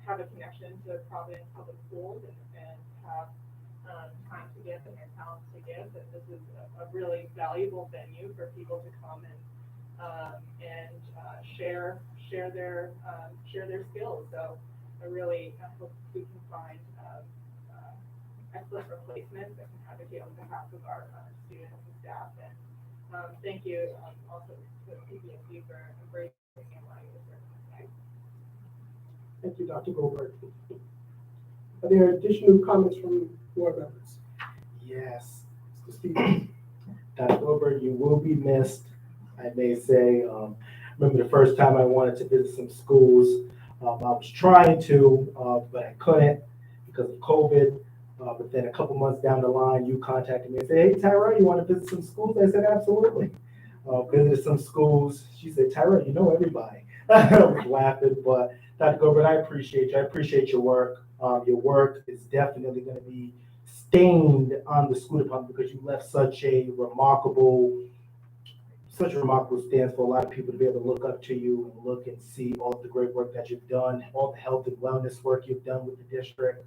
Speaker 16: have a connection to Providence Public Schools and have time to give and their talents to give. That this is a really valuable venue for people to come and share their skills. So I really hope we can find excellent replacements that can advocate on behalf of our students and staff. And thank you also to PPSC for embracing and allowing this work tonight.
Speaker 1: Thank you, Dr. Goldberg. Are there additional comments from board members?
Speaker 17: Yes.
Speaker 1: Mr. Stevens.
Speaker 17: Dr. Goldberg, you will be missed, I may say. Remember the first time I wanted to visit some schools. I was trying to, but I couldn't because of COVID. But then a couple months down the line, you contacted me and said, hey, Tyra, you want to visit some schools? I said, absolutely. Visited some schools. She said, Tyra, you know everybody. I was laughing, but Dr. Goldberg, I appreciate you. I appreciate your work. Your work is definitely going to be stained on the school department because you left such a remarkable stance for a lot of people to be able to look up to you and look and see all of the great work that you've done, all the health and wellness work you've done with the district.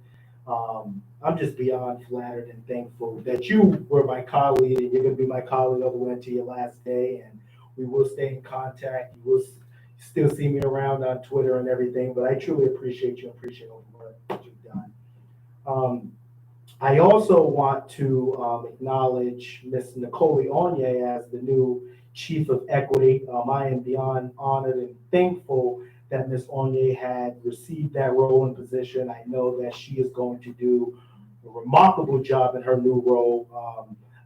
Speaker 17: I'm just beyond flattered and thankful that you were my colleague and you're going to be my colleague all the way until your last day. And we will stay in contact. You will still see me around on Twitter and everything, but I truly appreciate you and appreciate all the work that you've done. I also want to acknowledge Ms. Nicole Onye as the new Chief of Equity. I am beyond honored and thankful that Ms. Onye had received that role and position. I know that she is going to do a remarkable job in her new role.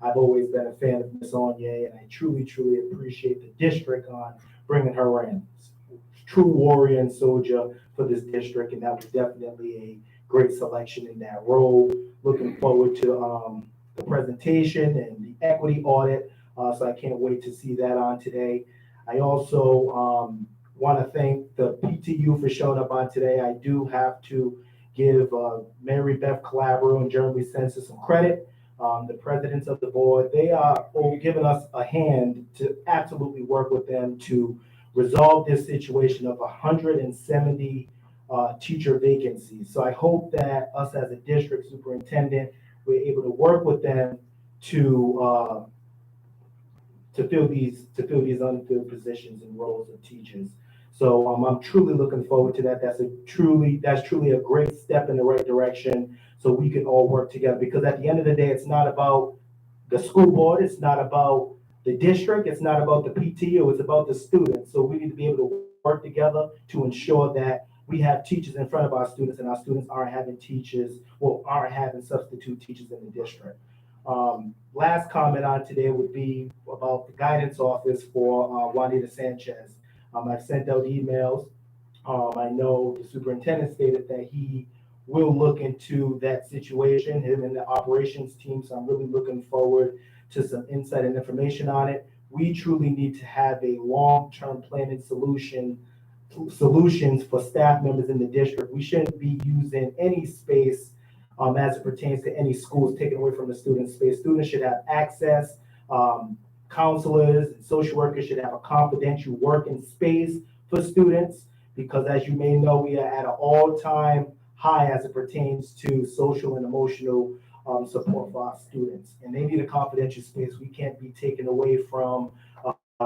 Speaker 17: I've always been a fan of Ms. Onye, and I truly, truly appreciate the district on bringing her in. True warrior and soldier for this district, and that was definitely a great selection in that role. Looking forward to the presentation and the equity audit, so I can't wait to see that on today. I also want to thank the PTU for showing up on today. I do have to give Mary Beth Calabro and Jeremy Sensa some credit. The presidents of the board, they are giving us a hand to absolutely work with them to resolve this situation of 170 teacher vacancies. So I hope that us as a district superintendent, we're able to work with them to fill these unfilled positions and roles of teachers. So I'm truly looking forward to that. That's truly a great step in the right direction so we can all work together, because at the end of the day, it's not about the school board, it's not about the district, it's not about the PTO, it's about the students. So we need to be able to work together to ensure that we have teachers in front of our students and our students aren't having substitute teachers in the district. Last comment on today would be about the guidance office for Juanita Sanchez. I've sent out emails. I know the superintendent stated that he will look into that situation, him and the operations team. So I'm really looking forward to some insight and information on it. We truly need to have a long-term planning solutions for staff members in the district. We shouldn't be using any space as it pertains to any schools taken away from the student space. Students should have access. Counselors and social workers should have a confidential working space for students, because as you may know, we are at an all-time high as it pertains to social and emotional support for our students. And they need a confidential space. We can't be taken away from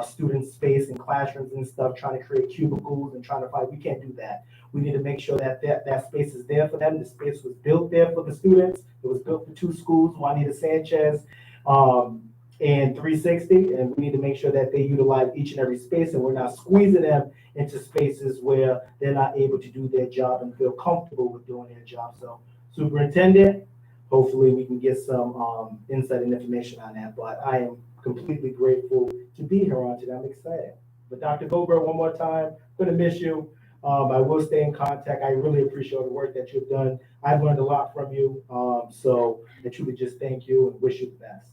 Speaker 17: student space in classrooms and stuff, trying to create cubicles and trying to fight. We can't do that. We need to make sure that that space is there for them. The space was built there for the students. It was built for two schools, Juanita Sanchez and 360, and we need to make sure that they utilize each and every space, and we're not squeezing them into spaces where they're not able to do their job and feel comfortable with doing their job. So, Superintendent, hopefully we can get some insight and information on that, but I am completely grateful to be here on today. I'm excited. But Dr. Goldberg, one more time, I'm gonna miss you. I will stay in contact. I really appreciate the work that you've done. I've learned a lot from you. So I truly just thank you and wish you the best.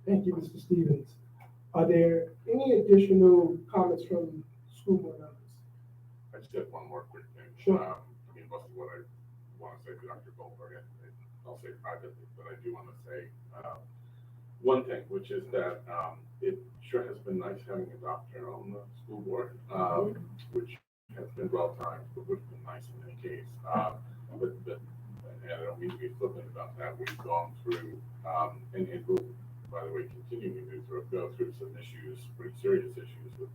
Speaker 1: Thank you, Mr. Stevens. Are there any additional comments from school board members?
Speaker 15: I just have one more quick thing.
Speaker 1: Sure.
Speaker 15: I mean, most of what I want to say to Dr. Goldberg, I'll say privately, but I do want to say one thing, which is that it sure has been nice having a doctor on the school board, which has been well timed, but would have been nice in any case. But and I don't mean to be flippant about that. We've gone through, and we'll, by the way, continuing to go through some issues, pretty serious issues with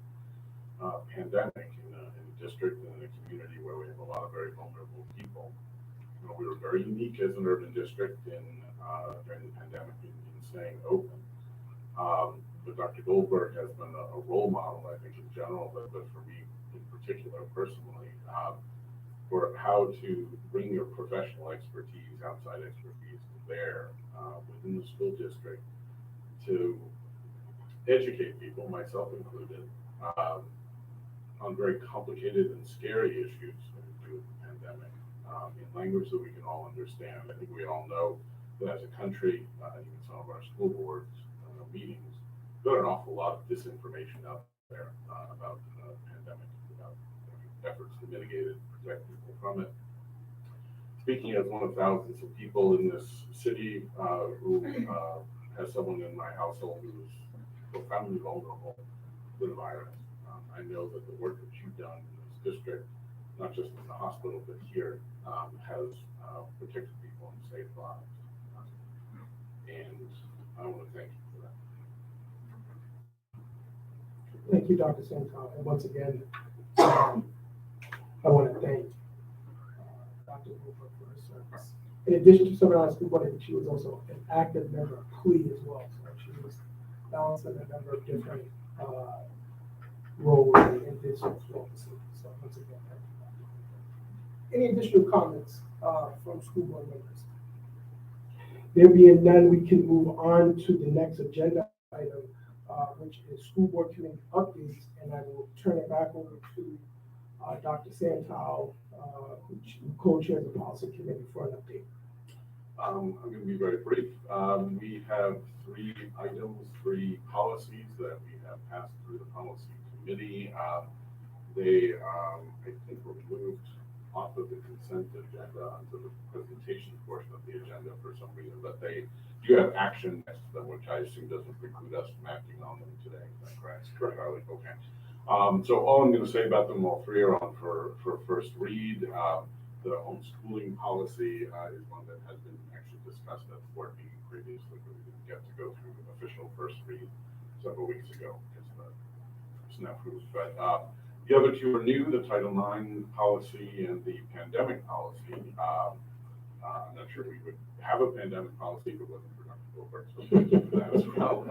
Speaker 15: pandemic in a district and in a community where we have a lot of very vulnerable people. You know, we were very unique as an urban district during the pandemic in staying open. But Dr. Goldberg has been a role model, I think, in general, but for me in particular, personally, for how to bring your professional expertise, outside expertise to bear within the school district to educate people, myself included, on very complicated and scary issues with the pandemic in language that we can all understand. I think we all know that as a country, even some of our school boards meetings, there are an awful lot of disinformation out there about the pandemic, about efforts to mitigate it, protect people from it. Speaking as one of thousands of people in this city who has someone in my household who is profoundly vulnerable to the virus, I know that the work that you've done in this district, not just in the hospital, but here, has protected people and saved lives. And I want to thank you for that.
Speaker 1: Thank you, Dr. Santel. And once again, I want to thank Dr. Goldberg for her service. In addition to serving on the school board, I think she was also an active member of PLE as well. So she was balancing a number of different roles in this as well. So once again, thank you. Any additional comments from school board members? There being none, we can move on to the next agenda item, which is school board committee updates, and I will turn it back over to Dr. Santel, who co-chairs the policy committee, for an update.
Speaker 15: I'm going to be very brief. We have three items, three policies that we have passed through the policy committee. They, I think, were moved off of the consent agenda onto the presentation portion of the agenda for some reason, but they do have action next to them, which I assume doesn't preclude us from acting on them today. Is that correct? Correct. Okay. So all I'm going to say about them, all three are on for first read. The homeschooling policy is one that has been actually discussed at the board meeting previously, but we didn't get to go through the official first read several weeks ago because it's not approved. But the other two are new, the Title IX policy and the pandemic policy. I'm not sure we would have a pandemic policy if it wasn't for Dr. Goldberg, so thank you for that as well.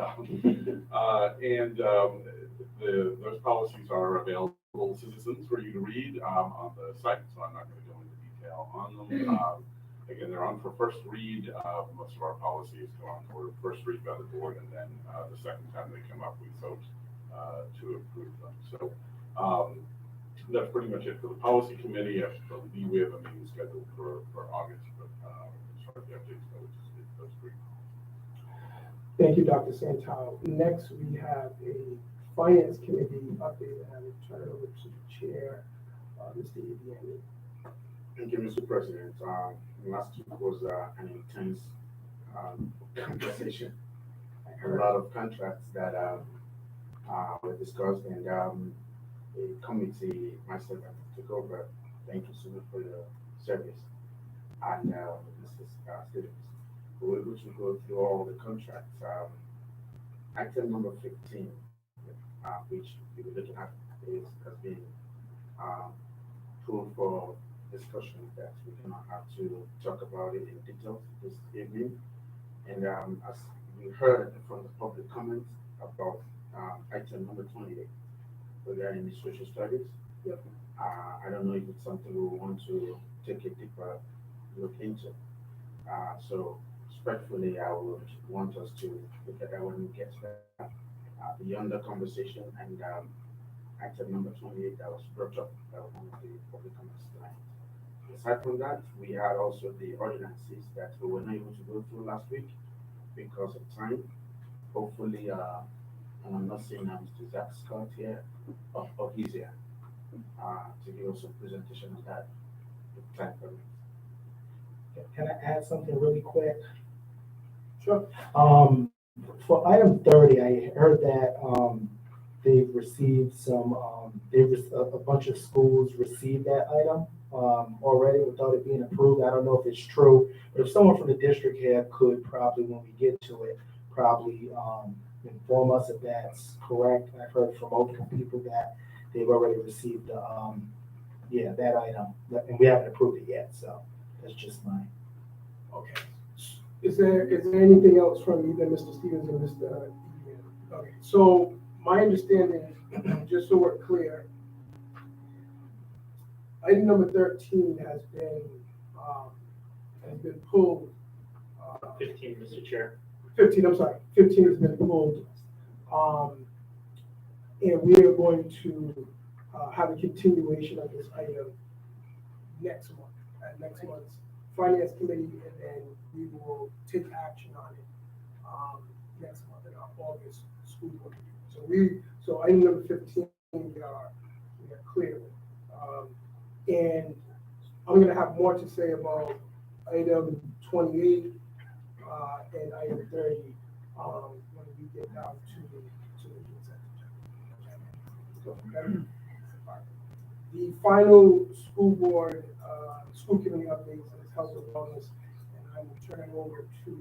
Speaker 15: Those policies are available to citizens for you to read on the site, so I'm not going to go into detail on them. Again, they're on for first read. Most of our policies go on for first read by the board, and then the second time they come up, we vote to approve them. So that's pretty much it for the policy committee. I believe we have a meeting scheduled for August, but as far as the updates go, it's those three.
Speaker 1: Thank you, Dr. Santel. Next, we have a finance committee update, and I will turn it over to the chair, Mr. Evacuation.
Speaker 18: Thank you, Mr. President. Last week was an intense conversation. I heard a lot of contracts that were discussed, and the committee, myself, took over. Thank you so much for your service. and Mrs. Stevens. We were able to go through all the contracts. Item number 15, which we were looking at, has been pulled for discussion that we cannot have to talk about it in detail this evening. And as we heard from the public comments about item number 28 regarding the social studies,
Speaker 1: Yep.
Speaker 18: I don't know if it's something we want to take a deeper look into. So respectfully, I would want us to look at that when we get to that. Beyond the conversation and item number 28 that was brought up by one of the public comments tonight. Aside from that, we had also the ordinances that we were not able to go through last week because of time. Hopefully, and I'm not seeing Mr. Zach Scott here, or he's here, to give us a presentation of that. If time permits.
Speaker 17: Can I add something really quick?
Speaker 1: Sure.
Speaker 17: For item 30, I heard that they've received some, a bunch of schools received that item already without it being approved. I don't know if it's true, but if someone from the district here could probably, when we get to it, probably inform us if that's correct. I've heard from multiple people that they've already received that item, and we haven't approved it yet, so that's just mine.
Speaker 1: Okay. Is there anything else from either Mr. Stevens or Mr. Ian? Okay, so my understanding, just so we're clear, item number 13 has been pulled.
Speaker 6: 15, Mr. Chair.
Speaker 1: 15, I'm sorry, 15 has been pulled. And we are going to have a continuation of this item next month, at next month's Finance Committee, and then we will take action on it next month in our August school board meeting. So item number 15, we are clear with. And I'm gonna have more to say about item 28 and item 30 when we get down to the consent agenda. The final school board, school committee updates is health and wellness, and I will turn it over to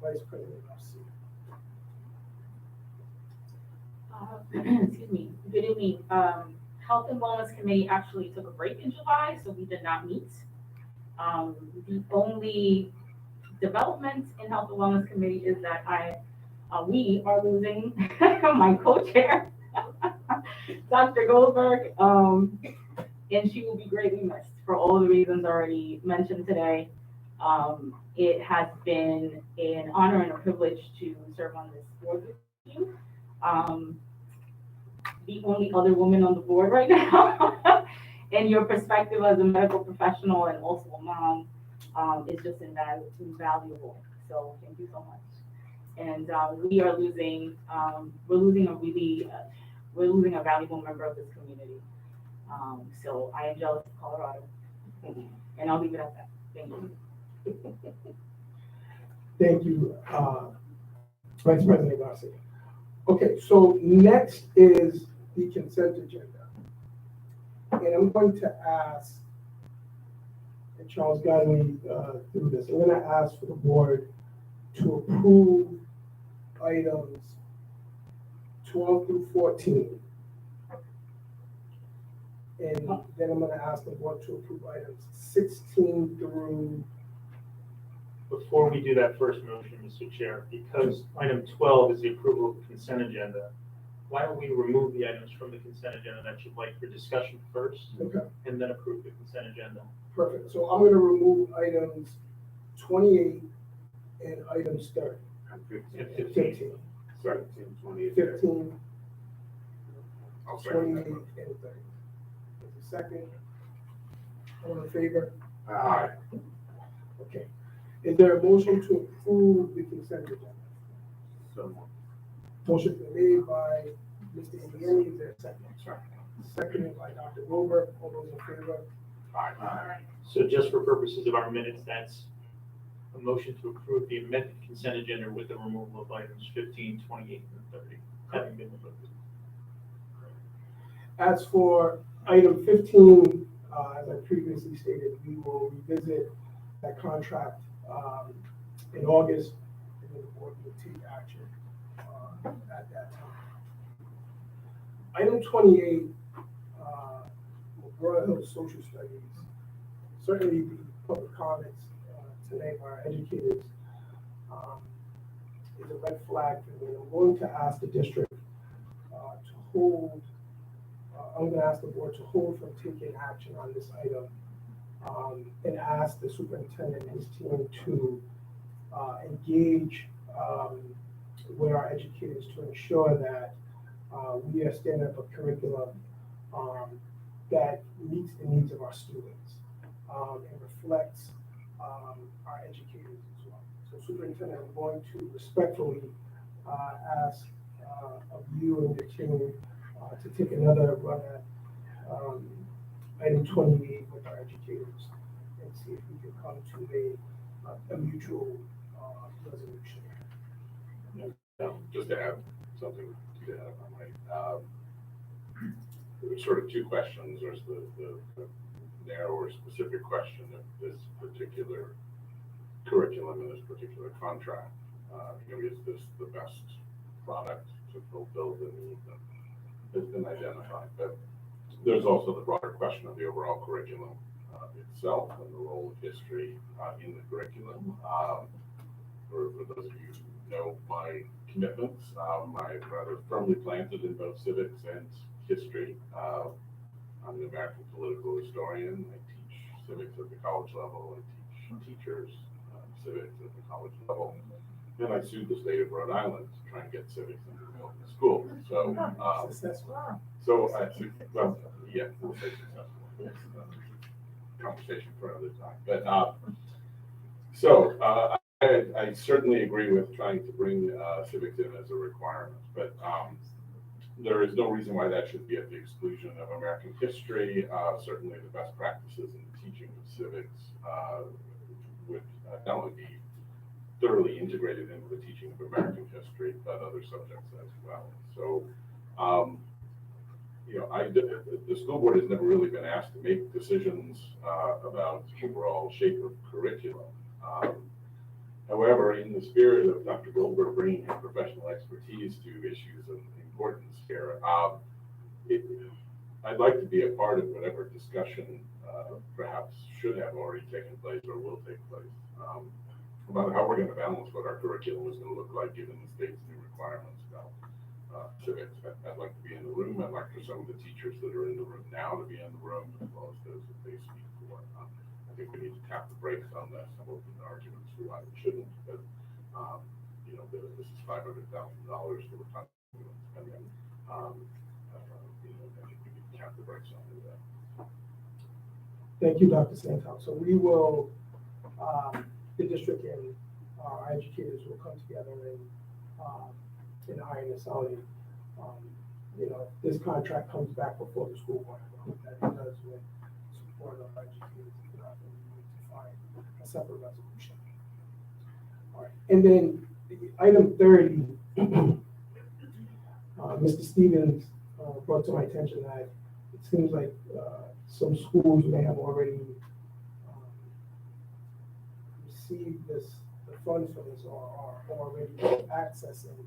Speaker 1: Vice President Garcia.
Speaker 19: Excuse me, good evening. Health and Wellness Committee actually took a break in July, so we did not meet. The only development in Health and Wellness Committee is that we are losing my co-chair, Dr. Goldberg, and she will be greatly missed for all the reasons already mentioned today. It has been an honor and a privilege to serve on this board with you. The only other woman on the board right now, and your perspective as a medical professional and also a mom is just invaluable. So thank you so much. And we are losing, we're losing a valuable member of this community. So I am jealous of Colorado, and I'll leave it at that. Thank you.
Speaker 1: Thank you, Vice President Garcia. Okay, so next is the consent agenda. And I'm going to ask, and Charles guided me through this, I'm going to ask for the board to approve items 12 through 14. And then I'm going to ask the board to approve items 16 through.
Speaker 6: Before we do that first motion, Mr. Chair, because item 12 is the approval of the consent agenda, why don't we remove the items from the consent agenda that you'd like for discussion first,
Speaker 1: Okay.
Speaker 6: and then approve the consent agenda?
Speaker 1: Perfect. So I'm going to remove items 28 and items 30.
Speaker 15: And
Speaker 1: 15.
Speaker 15: 17, 28.
Speaker 1: 15,
Speaker 15: I'll
Speaker 1: 28,
Speaker 15: second
Speaker 1: and
Speaker 15: that.
Speaker 1: 30. There's a second. All in favor?
Speaker 15: Aye.
Speaker 1: Okay. Is there a motion to approve the consent agenda?
Speaker 15: So,
Speaker 1: Motion been made by Mr. Indiani. Is there a second? Seconded by Dr. Wilbur. All those in favor?
Speaker 15: aye.
Speaker 6: So just for purposes of our minutes, that's a motion to approve the amended consent agenda with the removal of items 15, 28, and 30, having been removed.
Speaker 1: As for item 15, as I previously stated, we will revisit that contract in August, and then the board will take action at that time. Item 28, Royal Hill Social Studies. Certainly the public comments today by our educators is a red flag for me. I'm going to ask the district to hold, I'm going to ask the board to hold from taking action on this item and ask the superintendent and his team to engage with our educators to ensure that we are standing up a curriculum that meets the needs of our students and reflects our educators as well. So superintendent, I'm going to respectfully ask of you and your team to take another run at item 28 with our educators and see if we can come to a mutual resolution.
Speaker 15: Just to add something to that, if I might. There's sort of two questions. There's the narrower specific question of this particular curriculum and this particular contract. Is this the best product to fulfill the need that has been identified? But there's also the broader question of the overall curriculum itself and the role of history in the curriculum. For those of you who know my commitments, I'm rather firmly planted in both civics and history. I'm an American political historian. I teach civics at the college level. I teach teachers civics at the college level. And I sued the state of Rhode Island to try and get civics into the public school. So, well, yeah, we'll say successful. Conversation for another time. But I certainly agree with trying to bring civics in as a requirement, but there is no reason why that should be at the exclusion of American history. Certainly the best practices in the teaching of civics would not only be thoroughly integrated into the teaching of American history, but other subjects as well. So, the school board has never really been asked to make decisions about overall shape of curriculum. However, in the spirit of Dr. Goldberg bringing his professional expertise to issues of importance here, I'd like to be a part of whatever discussion perhaps should have already taken place or will take place about how we're going to balance what our curriculum is going to look like given the state's new requirements about civics. I'd like to be in the room. I'd like for some of the teachers that are in the room now to be in the room as well as those that they speak for. I think we need to tap the brakes on that. Some open arguments for why we shouldn't, but this is $500,000 that we're talking about spending. I think we need to tap the brakes on that.
Speaker 1: Thank you, Dr. Santos. So we will, the district and our educators will come together and iron this out. This contract comes back before the school board. I hope that it does with support of our educators. If not, then we need to find a separate resolution. All right, and then item 30, Mr. Stevens brought to my attention that it seems like some schools may have already received the funds for this or are already accessing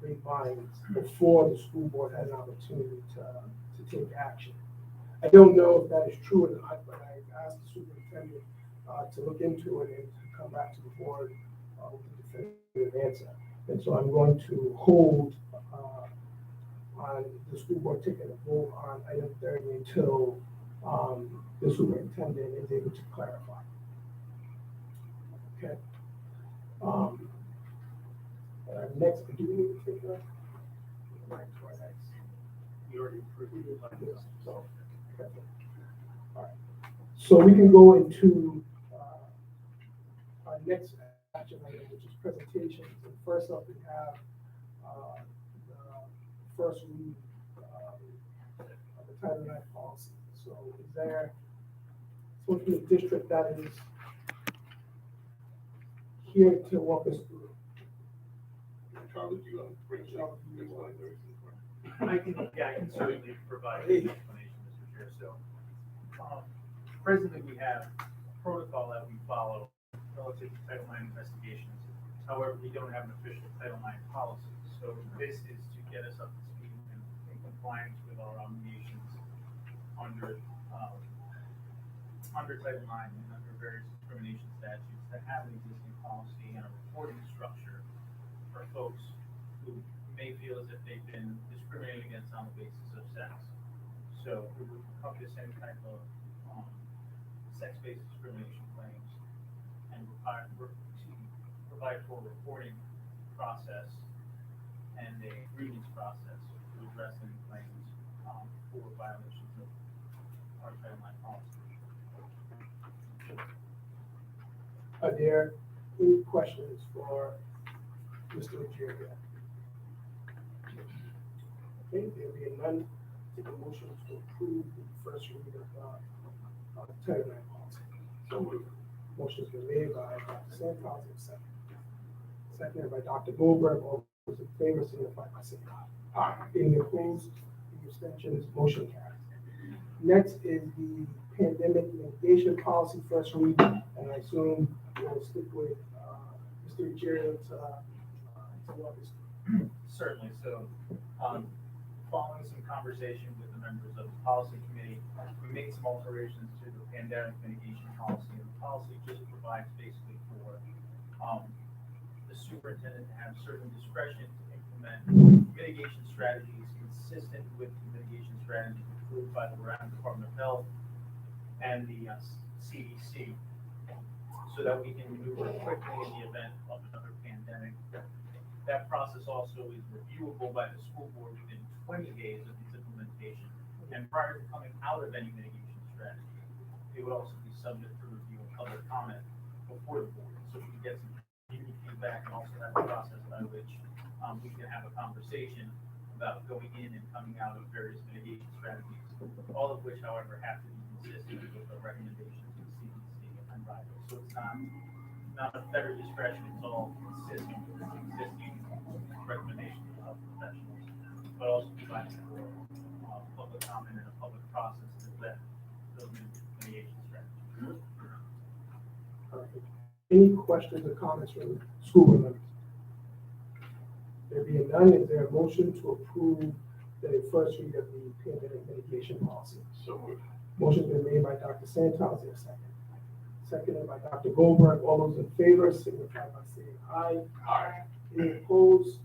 Speaker 1: grapevines before the school board had an opportunity to take action. I don't know if that is true or not, but I asked the superintendent to look into it and to come back to the board with a definitive answer. And so I'm going to hold on the school board taking a vote on item 30 until the superintendent is able to clarify. Okay. Next, do we need to take that? You already approved it like this. So, okay. All right. So we can go into our next action item, which is presentations. And first up, we have the first read of the Title IX policy. So is there someone from the district that is here to walk us through?
Speaker 15: Charlie, do you want to bring it up?
Speaker 20: I can certainly provide an explanation, Mr. Chair. So Presently, we have a protocol that we follow relative to Title IX investigations. However, we don't have an official Title IX policy. So this is to get us up to speed and in compliance with our obligations under Title IX and under various discrimination statutes that have an existing policy and a reporting structure for folks who may feel as if they've been discriminated against on the basis of sex. So it would encompass any type of sex-based discrimination claims and provide for a reporting process and a grievance process to address any claims for violations of our Title IX policy.
Speaker 1: Are there any questions for Mr. Jerry? Okay, there being none, take a motion to approve the first reading of Title IX policy.
Speaker 15: So moved.
Speaker 1: Motion's been made by Dr. Santos, seconded by Dr. Goldberg. All those in favor signify by saying aye. Aye. Any opposed? Any abstentions? Motion carries. Next is the pandemic mitigation policy first reading, and I assume we'll stick with Mr. Jerry to walk us through.
Speaker 20: Certainly. So, following some conversation with the members of the policy committee, we made some alterations to the pandemic mitigation policy. And the policy just provides basically for the superintendent to have certain discretion to implement mitigation strategies consistent with the mitigation strategies approved by the Rhode Island Department of Health and the CDC, so that we can maneuver quickly in the event of another pandemic. That process also is reviewable by the school board within 20 days of its implementation. And prior to coming out of any mitigation strategy, it would also be subject to review and public comment before the board. So we can get some unique feedback and also have a process by which we can have a conversation about going in and coming out of various mitigation strategies, all of which, however, have to be consistent with the recommendations of the CDC and RIDO. So it's not a federal discretion, it's all consistent with the existing recommendations of health professionals, but also providing for public comment and a public process to vet those mitigation strategies.
Speaker 1: Perfect. Any questions or comments from school board members? There being none, is there a motion to approve the first read of the pandemic mitigation policy?
Speaker 15: So moved.
Speaker 1: Motion's been made by Dr. Santos, is there a second? Seconded by Dr. Goldberg. All those in favor signify by saying aye.
Speaker 15: Aye.
Speaker 1: Any opposed?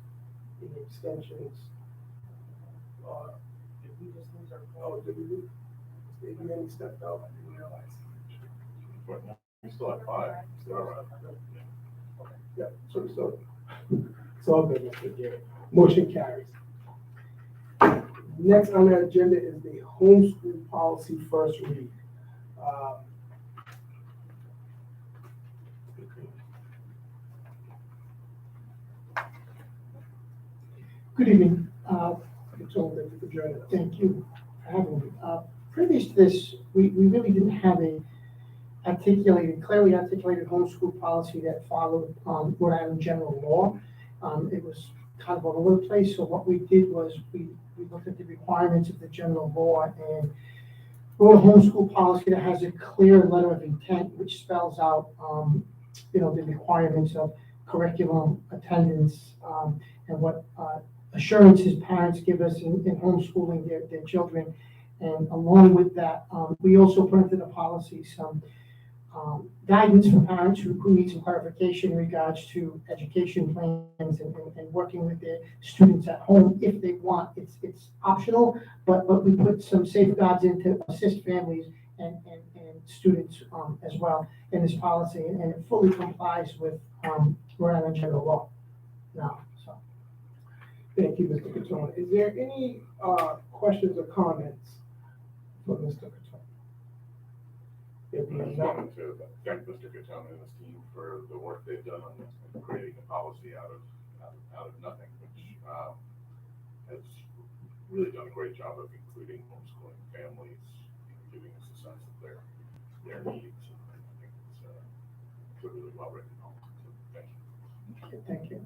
Speaker 1: Any abstentions?
Speaker 20: Did we just lose our
Speaker 1: Did we lose? Mr. Igman stepped out, I didn't realize.
Speaker 15: But no, we still have five. Still all right.
Speaker 1: Yeah, so it's all good, Mr. Gary. Motion carries. Next on the agenda is the homeschool policy first read.
Speaker 21: Good evening.
Speaker 1: Thank you
Speaker 21: for having me. Previous to this, we really didn't have a clearly articulated homeschool policy that followed Rhode Island general law. It was kind of all over the place. So what we did was we looked at the requirements of the general law and wrote a homeschool policy that has a clear letter of intent, which spells out, the requirements of curriculum, attendance, and what assurances parents give us in homeschooling their children. And along with that, we also put into the policy some guidance for parents who need some clarification in regards to education plans and working with their students at home if they want. It's optional, but we put some safeguards in to assist families and students as well in this policy, and it fully complies with Rhode Island general law now. So,
Speaker 1: thank you, Mr. Catone. Is there any questions or comments for Mr. Catone?
Speaker 15: I just wanted to thank Mr. Catone and his team for the work they've done on this and creating a policy out of nothing, which has really done a great job of including homeschooling families, giving us a sense of their needs. And I think it's a really well written policy. So thank you.
Speaker 1: Thank you.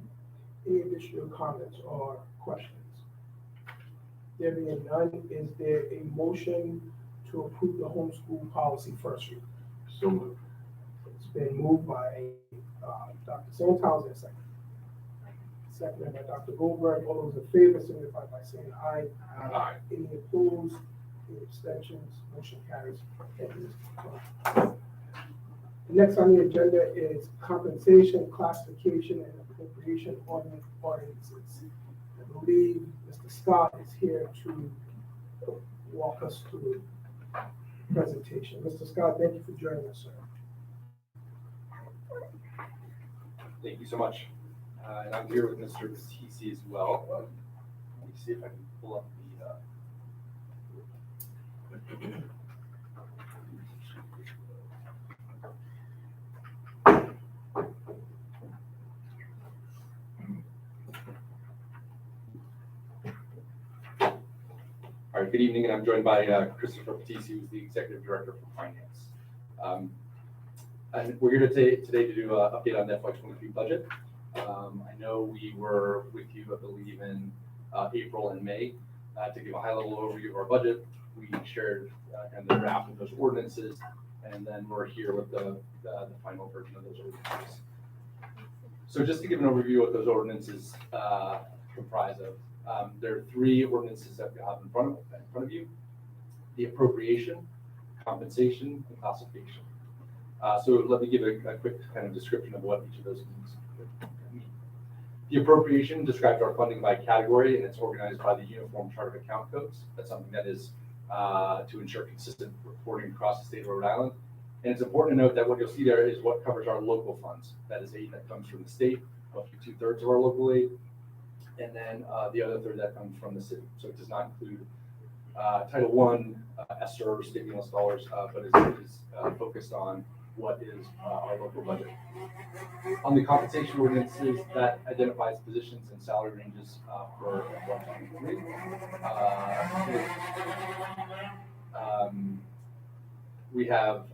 Speaker 1: Any additional comments or questions? There being none, is there a motion to approve the homeschool policy first read.
Speaker 15: So moved.
Speaker 1: It's been moved by Dr. Santos, and seconded by Dr. Goldberg. All those in favor signify by saying aye.
Speaker 15: Aye.
Speaker 1: Any opposed? Any abstentions? Motion carries. Thank you, Mr. Clark. Next on the agenda is compensation, classification, and appropriation ordinances. I believe Mr. Scott is here to walk us through the presentation. Mr. Scott, thank you for joining us, sir.
Speaker 5: Thank you so much. And I'm here with Mr. Batisi as well. Let me see if I can pull up the. All right, good evening, and I'm joined by Christopher Batisi, who's the Executive Director for Finance. And we're here today to do an update on the FY23 budget. I know we were with you, I believe, in April and May to give a high-level overview of our budget. We shared kind of the draft of those ordinances, and then we're here with the final version of those ordinances. So just to give an overview of what those ordinances comprise of, there are three ordinances that we have in front of you: the appropriation, compensation, and classification. So let me give a quick kind of description of what each of those means. The appropriation describes our funding by category, and it's organized by the Uniform Chart of Account Codes. That's something that is to ensure consistent reporting across the state of Rhode Island. And it's important to note that what you'll see there is what covers our local funds. That is aid that comes from the state, roughly 2/3 of our local aid, and then the other third that comes from the city. So it does not include Title I, ESSER, stimulus dollars, but is focused on what is our local budget. On the compensation ordinances, that identifies positions and salary ranges for FY23. We have,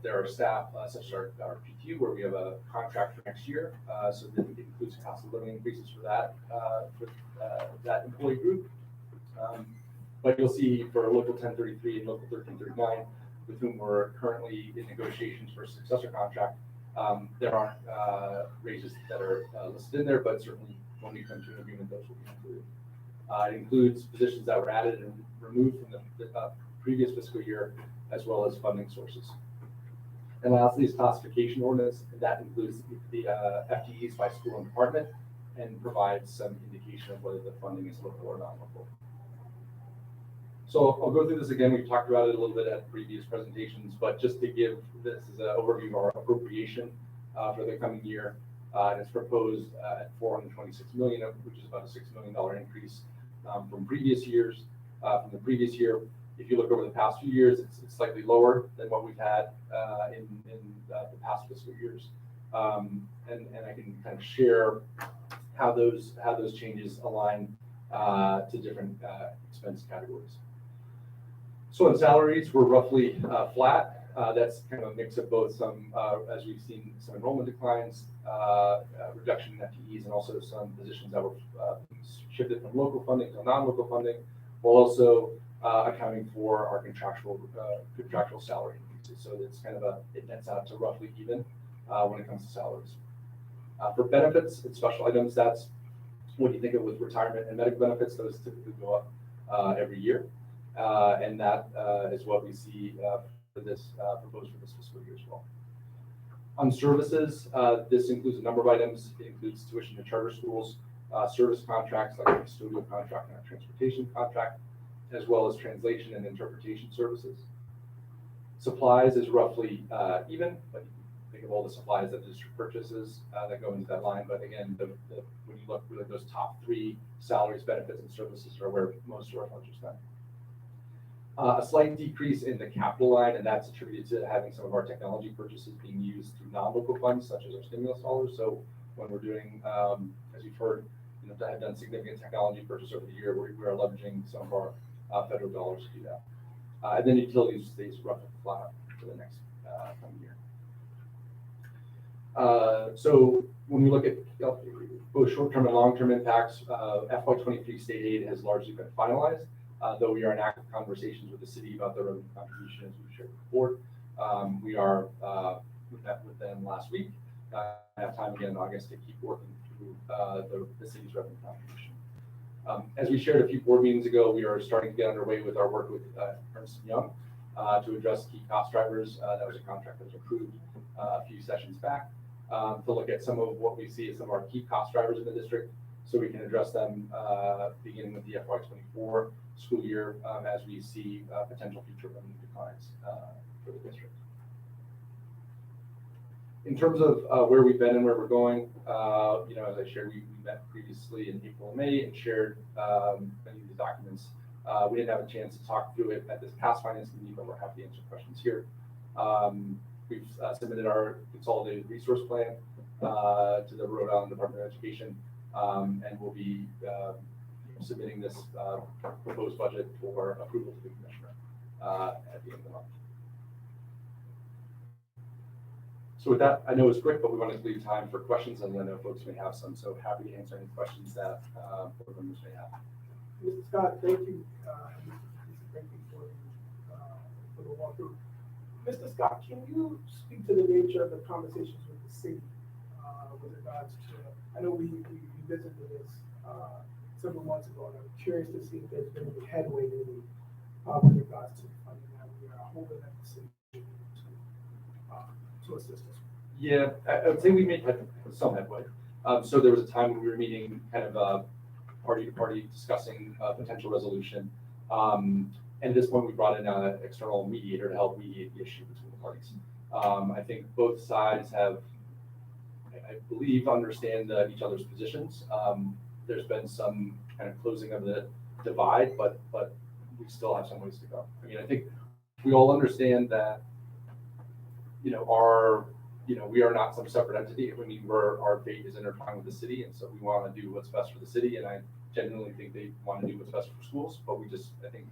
Speaker 5: there are staff such as our PQ, where we have a contract for next year, so that includes cost of living increases for that employee group. But you'll see for local 1033 and local 1339, with whom we're currently in negotiations for a successor contract, there aren't raises that are listed in there, but certainly when we come to an agreement, those will be included. It includes positions that were added and removed from the previous fiscal year, as well as funding sources. And lastly is classification ordinance, and that includes the FTEs by school and department, and provides some indication of whether the funding is local or non-local. So I'll go through this again. We've talked about it a little bit at previous presentations, but just to give this as an overview of our appropriation for the coming year, and it's proposed at $426 million, which is about a $6 million increase from previous years. From the previous year, if you look over the past few years, it's slightly lower than what we've had in the past fiscal years. And I can kind of share how those changes align to different expense categories. So in salaries, we're roughly flat. That's kind of a mix of both some, as we've seen, some enrollment declines, reduction in FTEs, and also some positions that were shifted from local funding to non-local funding, while also accounting for our contractual salary increases. So it's kind of it nets out to roughly even when it comes to salaries. For benefits and special items, that's what you think of with retirement and medical benefits. Those typically go up every year. And that is what we see for this proposed for this fiscal year as well. On services, this includes a number of items. It includes tuition to charter schools, service contracts like a custodial contract and a transportation contract, as well as translation and interpretation services. Supplies is roughly even, but you can think of all the supplies that the district purchases that go into that line. But again, when you look really, those top three, salaries, benefits, and services, are where most of our funds are spent. A slight decrease in the capital line, and that's attributed to having some of our technology purchases being used through non-local funds, such as our stimulus dollars. So when we're doing, as you've heard, have done significant technology purchase over the year, we are leveraging some of our federal dollars to do that. And then utilities stays roughly flat for the next coming year. So when we look at both short-term and long-term impacts, FY23 state aid has largely been finalized. though we are in active conversations with the city about the revenue contribution, as we shared with the board. We are, we met with them last week. I have time again in August to keep working through the city's revenue contribution. As we shared a few board meetings ago, we are starting to get underway with our work with Ernst & Young to address key cost drivers. That was a contract that was approved a few sessions back to look at some of what we see as some of our key cost drivers in the district, so we can address them beginning with the FY24 school year as we see potential future revenue declines for the district. In terms of where we've been and where we're going, as I shared, we met previously in April and May and shared many of these documents. We didn't have a chance to talk through it at this past finance meeting, but we're happy to answer questions here. We've submitted our consolidated resource plan to the Rhode Island Department of Education, and we'll be submitting this proposed budget for approval to the commissioner at the end of the month. So with that, I know it's quick, but we wanted to leave time for questions, and I know folks may have some, so happy to answer any questions that board members may have.
Speaker 1: Mr. Scott, thank you. Thank you for the walkthrough. Mr. Scott, can you speak to the nature of the conversations with the city with regards to, I know we visited this several months ago, and I'm curious to see if there's been any headway with regards to funding that we are holding at the city to assist us.
Speaker 5: Yeah, I would say we made some headway. So there was a time when we were meeting kind of party to party discussing potential resolution. And at this point, we brought in an external mediator to help mediate the issue between the parties. I think both sides have, I believe, understand each other's positions. There's been some kind of closing of the divide, but we still have some ways to go. I mean, I think we all understand that, we are not some separate entity. I mean, our fate is intertwined with the city, and so we want to do what's best for the city. And I genuinely think they want to do what's best for schools, but we just, I think,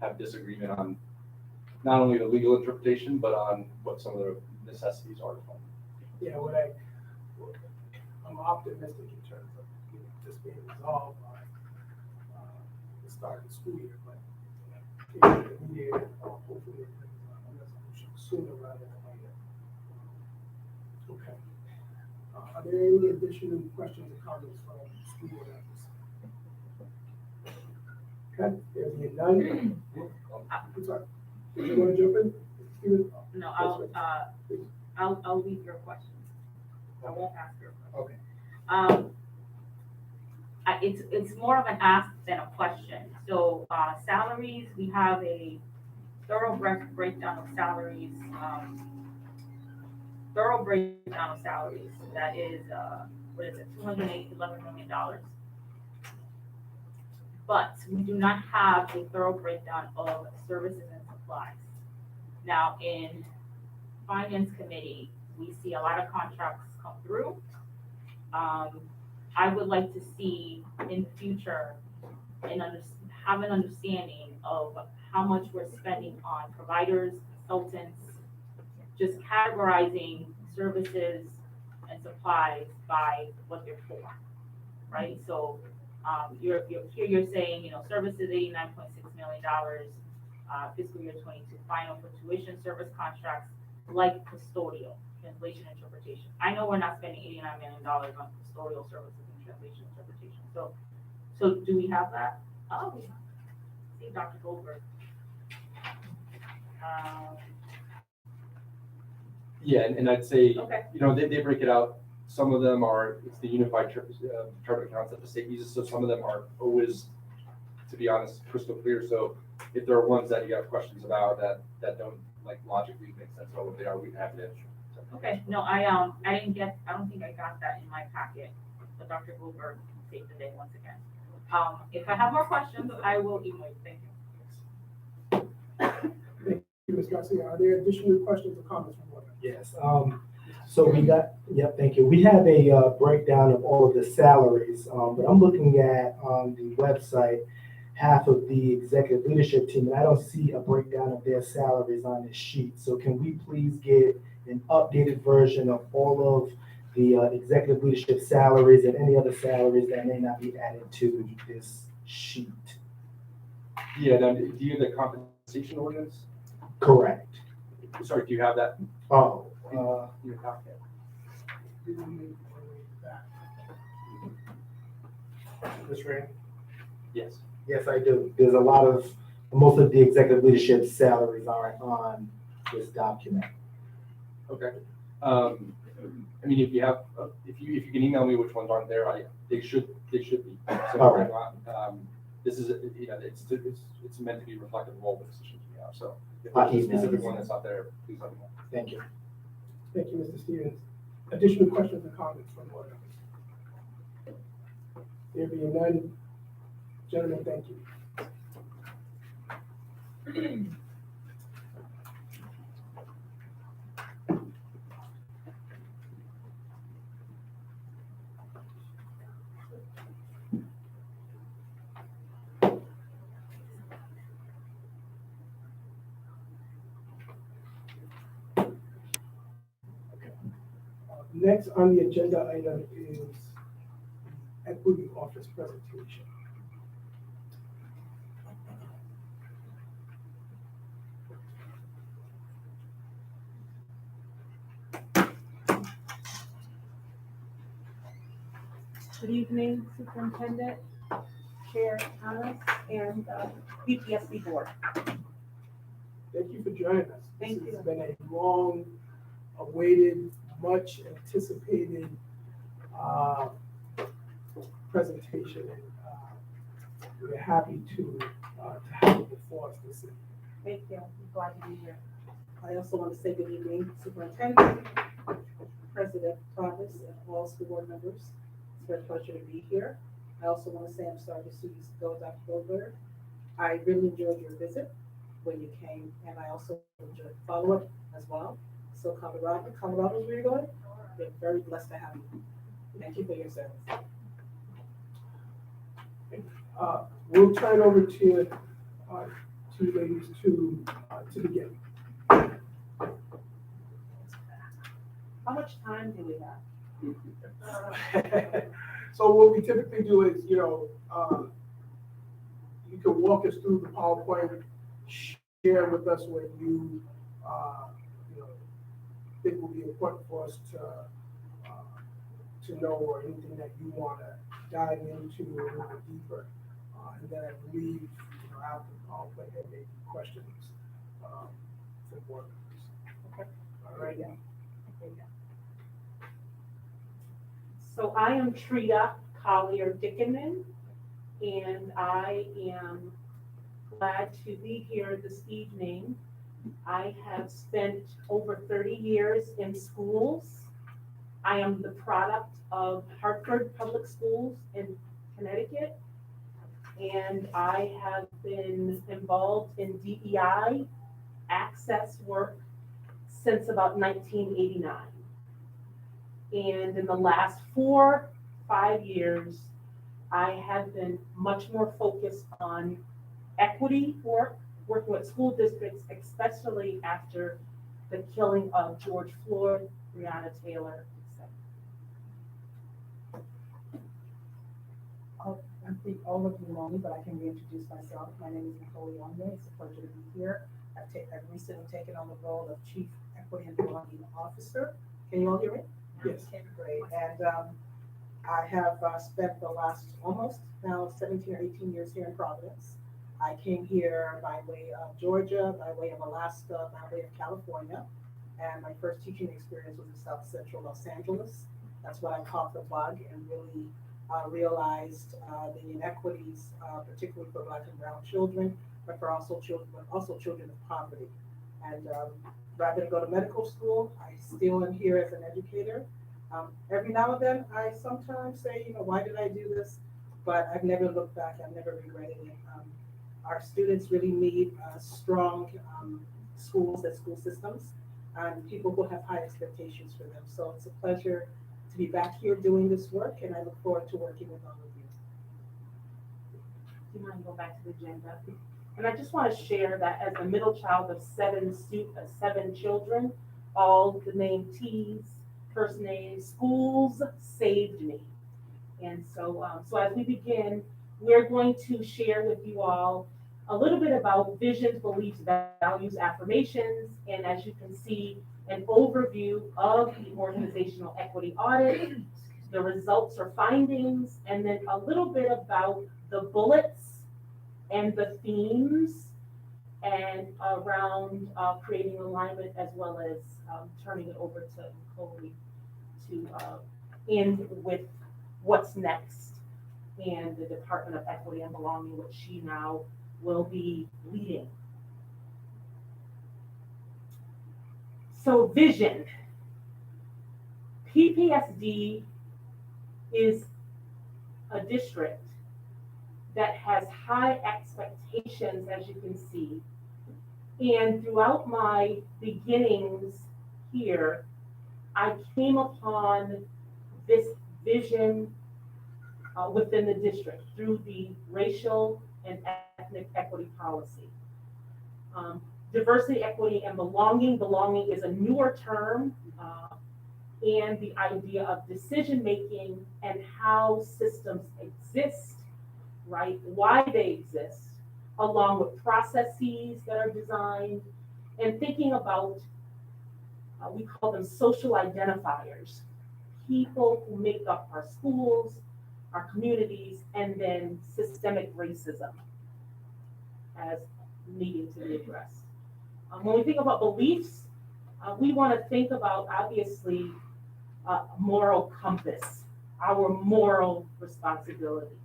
Speaker 5: have disagreement on not only the legal interpretation, but on what some of the necessities are to fund.
Speaker 1: Yeah, I'm optimistic in terms of this being resolved by the start of the school year, but the mediator hopefully a resolution sooner rather than later. Okay. Are there any additional questions or comments from school board members? Okay, there's none. I'm sorry. Did you want to jump in?
Speaker 19: No, I'll leave your questions. I won't ask your question.
Speaker 1: Okay.
Speaker 19: It's more of an ask than a question. So salaries, we have a thorough breakdown of salaries. That is, what is it, $211 million. But we do not have a thorough breakdown of services and supplies. Now, in Finance Committee, we see a lot of contracts come through. I would like to see in the future and have an understanding of how much we're spending on providers, consultants, just categorizing services and supplies by what they're for, right? So you're saying, services $89.6 million, fiscal year 22, final for tuition service contracts like custodial, translation interpretation. I know we're not spending $89 million on custodial services and translation interpretation. So do we have that? Oh, yeah. See Dr. Goldberg.
Speaker 5: Yeah, and I'd say,
Speaker 19: Okay.
Speaker 5: They break it out. Some of them are, it's the Unified Chart of Accounts that the state uses, so some of them are always, to be honest, crystal clear. So if there are ones that you have questions about that don't logically make sense about what they are, we have to answer.
Speaker 19: Okay, no, I don't think I got that in my packet, but Dr. Goldberg saved the day once again. If I have more questions, I will email you. Thank you.
Speaker 1: Thank you, Ms. Garcia. Are there additional questions or comments from board members?
Speaker 17: Yes. So thank you. We have a breakdown of all of the salaries, but I'm looking at on the website half of the executive leadership team, and I don't see a breakdown of their salaries on this sheet. So can we please get an updated version of all of the executive leadership salaries and any other salaries that may not be added to this sheet?
Speaker 5: Yeah, now, do you have the compensation ordinance?
Speaker 17: Correct.
Speaker 5: Sorry, do you have that?
Speaker 17: Oh,
Speaker 5: in your packet?
Speaker 1: Ms. Rain?
Speaker 5: Yes.
Speaker 17: yes, I do. There's a lot of, most of the executive leadership salaries are on this document.
Speaker 5: Okay. I mean, if you have, if you can email me which ones aren't there, they should be. So,
Speaker 17: All right.
Speaker 5: This is, it's meant to be reflective of all the decisions we have, so if
Speaker 17: I'll
Speaker 5: there's a
Speaker 17: email
Speaker 5: specific
Speaker 17: you.
Speaker 5: one that's not there, please let me know.
Speaker 17: Thank you.
Speaker 1: Thank you, Mr. Stevens. Additional questions or comments from board members? There being none, gentlemen, thank you. Next on the agenda item is equity office presentation.
Speaker 2: Good evening, Superintendent, Chair Thomas, and PTSD Board.
Speaker 1: Thank you for joining us.
Speaker 2: Thank
Speaker 1: This
Speaker 2: you.
Speaker 1: has been a long awaited, much anticipated presentation. And we're happy to have it before us this evening.
Speaker 2: Thank you. I'm glad to be here. I also want to say good evening, Superintendent, President Thomas, and all school board members. It's a great pleasure to be here. I also want to say I'm sorry to see you go, Dr. Goldberg. I really enjoyed your visit when you came, and I also enjoyed follow-up as well. So Colorado is where you're going? We're very blessed to have you. Thank you for your service.
Speaker 1: We'll turn over to two ladies to begin.
Speaker 2: How much time do we have?
Speaker 1: So what we typically do is, you can walk us through the PowerPoint, share with us what you think will be important for us to know, or anything that you want to dive into a little bit deeper. And then I believe, after the PowerPoint, there may be questions for board members.
Speaker 2: Okay.
Speaker 1: All right.
Speaker 2: Yeah. So I am Trita Collier-Dickinman, and I am glad to be here this evening. I have spent over 30 years in schools. I am the product of Hartford Public Schools in Connecticut, and I have been involved in DEI access work since about 1989. And in the last 4-5 years, I have been much more focused on equity work, working with school districts, especially after the killing of George Floyd, Breonna Taylor, etc.
Speaker 22: I think all of you know me, but I can reintroduce myself. My name is Nicole Youngman. It's a pleasure to be here. I've recently taken on the role of Chief Equity and Belonging Officer. Can you all hear me?
Speaker 1: Yes.
Speaker 22: Okay, great. And I have spent the last almost now 17 or 18 years here in Providence. I came here by way of Georgia, by way of Alaska, by way of California. And my first teaching experience was in South Central Los Angeles. That's when I caught the bug and really realized the inequities, particularly for Black and brown children, but also children of poverty. And rather than go to medical school, I still am here as an educator. Every now and then, I sometimes say, why did I do this? But I've never looked back. I've never regretted it. Our students really need strong schools and school systems, and people who have high expectations for them. So it's a pleasure to be back here doing this work, and I look forward to working with all of you.
Speaker 2: Do you mind to go back to the agenda? And I just want to share that as a middle child of seven children, all the name T's, first names, schools saved me. And so, so as we begin, we're going to share with you all a little bit about visions, beliefs, values, affirmations, and as you can see, an overview of the organizational equity audit, the results or findings, and then a little bit about the bullets and the themes and around creating alignment, as well as turning it over to Chloe to end with what's next and the Department of Equity and Belonging, which she now will be leading. So vision. PPSD is a district that has high expectations, as you can see. And throughout my beginnings here, I came upon this vision within the district through the racial and ethnic equity policy. Diversity, equity, and belonging. Belonging is a newer term, and the idea of decision-making and how systems exist, right? Why they exist, along with processes that are designed, and thinking about, we call them social identifiers, people who make up our schools, our communities, and then systemic racism as needing to be addressed. When we think about beliefs, we want to think about, obviously, moral compass, our moral responsibility,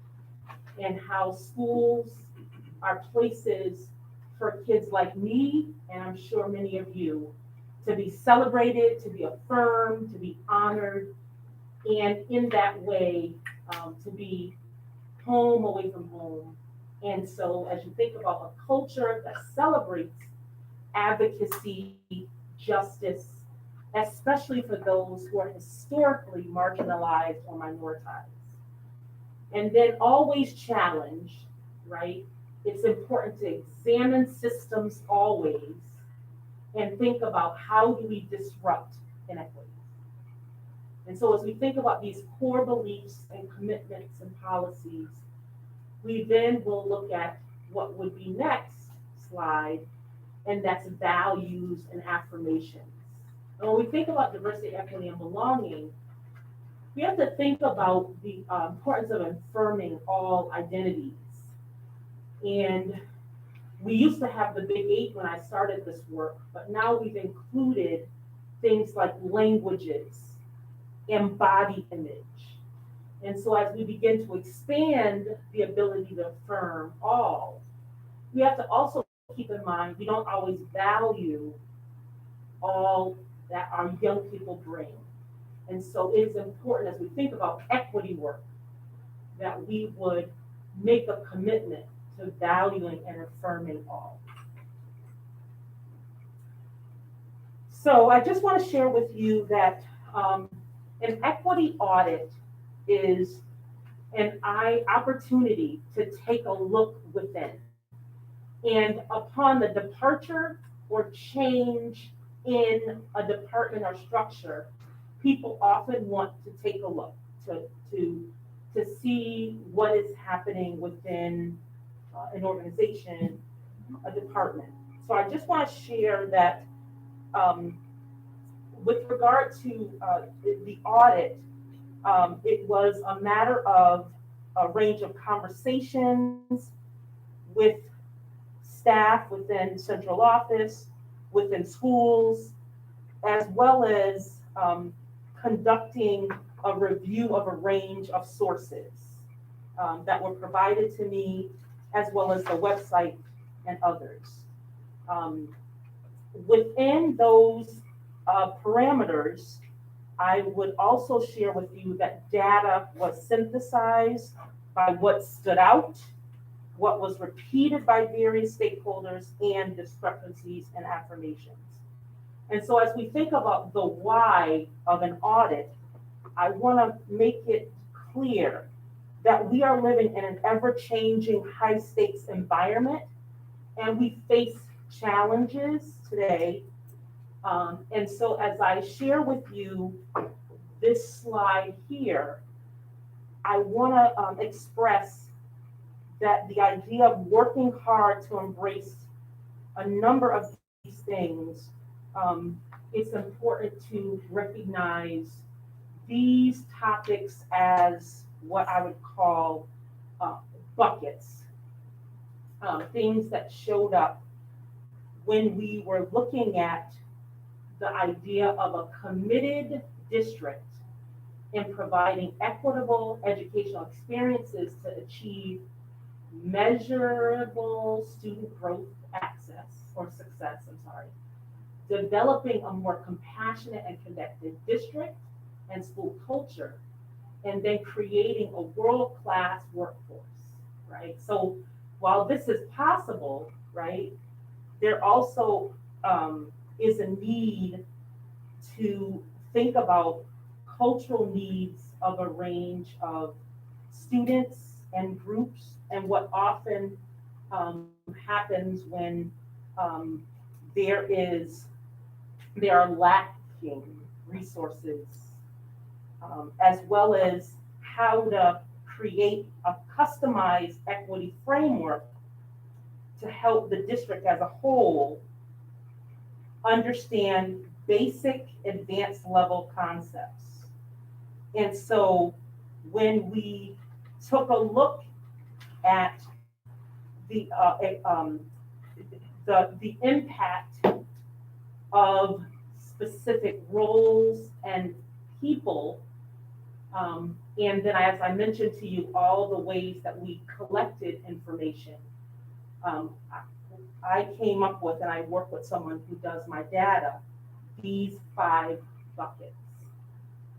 Speaker 2: and how schools are places for kids like me, and I'm sure many of you, to be celebrated, to be affirmed, to be honored, and in that way, to be home away from home. And so as you think about a culture that celebrates advocacy, justice, especially for those who are historically marginalized or minoritized. And then always challenge, right? It's important to examine systems always and think about how do we disrupt inequity. And so as we think about these core beliefs and commitments and policies, we then will look at what would be next slide, and that's values and affirmations. And when we think about diversity, equity, and belonging, we have to think about the importance of affirming all identities. And we used to have the big 8 when I started this work, but now we've included things like languages and body image. And so as we begin to expand the ability to affirm all, we have to also keep in mind we don't always value all that our young people bring. And so it is important as we think about equity work that we would make a commitment to valuing and affirming all. So I just want to share with you that an equity audit is an opportunity to take a look within. And upon the departure or change in a department or structure, people often want to take a look to see what is happening within an organization, a department. So I just want to share that with regard to the audit, it was a matter of a range of conversations with staff within central office, within schools, as well as conducting a review of a range of sources that were provided to me, as well as the website and others. Within those parameters, I would also share with you that data was synthesized by what stood out, what was repeated by various stakeholders, and discrepancies and affirmations. And so as we think about the why of an audit, I want to make it clear that we are living in an ever-changing high-stakes environment, and we face challenges today. And so as I share with you this slide here, I want to express that the idea of working hard to embrace a number of these things, it's important to recognize these topics as what I would call buckets, things that showed up when we were looking at the idea of a committed district in providing equitable educational experiences to achieve measurable student growth success, developing a more compassionate and connected district and school culture, and then creating a world-class workforce, right? So while this is possible, right, there also is a need to think about cultural needs of a range of students and groups, and what often happens when there are lacking resources, as well as how to create a customized equity framework to help the district as a whole understand basic advanced level concepts. And so when we took a look at the impact of specific roles and people, and then as I mentioned to you, all the ways that we collected information, I came up with, and I work with someone who does my data, these 5 buckets.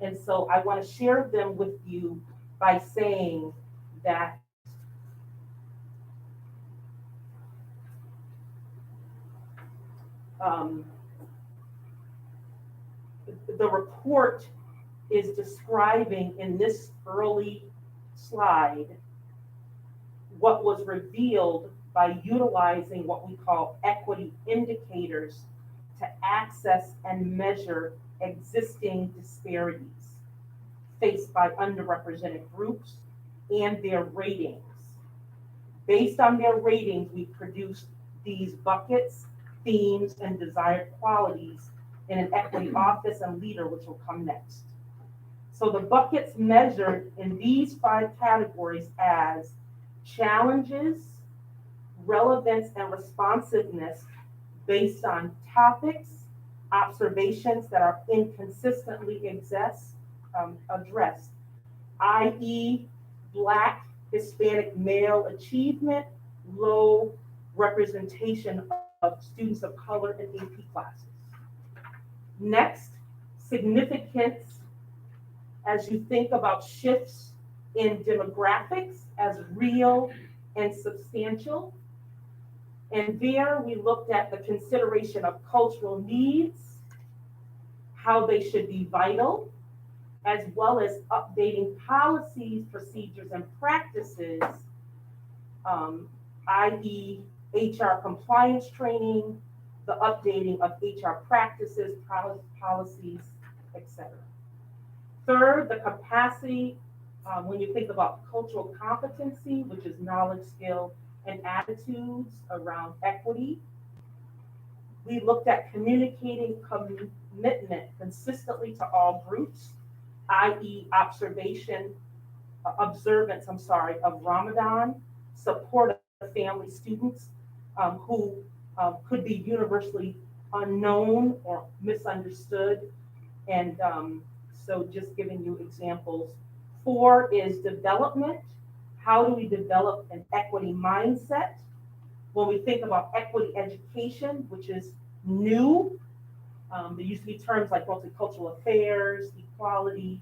Speaker 2: And so I want to share them with you by saying that the report is describing in this early slide what was revealed by utilizing what we call equity indicators to access and measure existing disparities faced by underrepresented groups and their ratings. Based on their ratings, we produced these buckets, themes, and desired qualities in an equity office and leader, which will come next. So the buckets measured in these 5 categories as challenges, relevance, and responsiveness based on topics, observations that are inconsistently addressed, i.e. Black, Hispanic male achievement, low representation of students of color in AP classes. Next, significance as you think about shifts in demographics as real and substantial. And there we looked at the consideration of cultural needs, how they should be vital, as well as updating policies, procedures, and practices, i.e. HR compliance training, the updating of HR practices, policies, etc. Third, the capacity, when you think about cultural competency, which is knowledge, skill, and attitudes around equity. We looked at communicating commitment consistently to all groups, i.e. observance of Ramadan, support of family students who could be universally unknown or misunderstood. And so just giving you examples. 4 is development. How do we develop an equity mindset? When we think about equity education, which is new, there used to be terms like multicultural affairs, equality.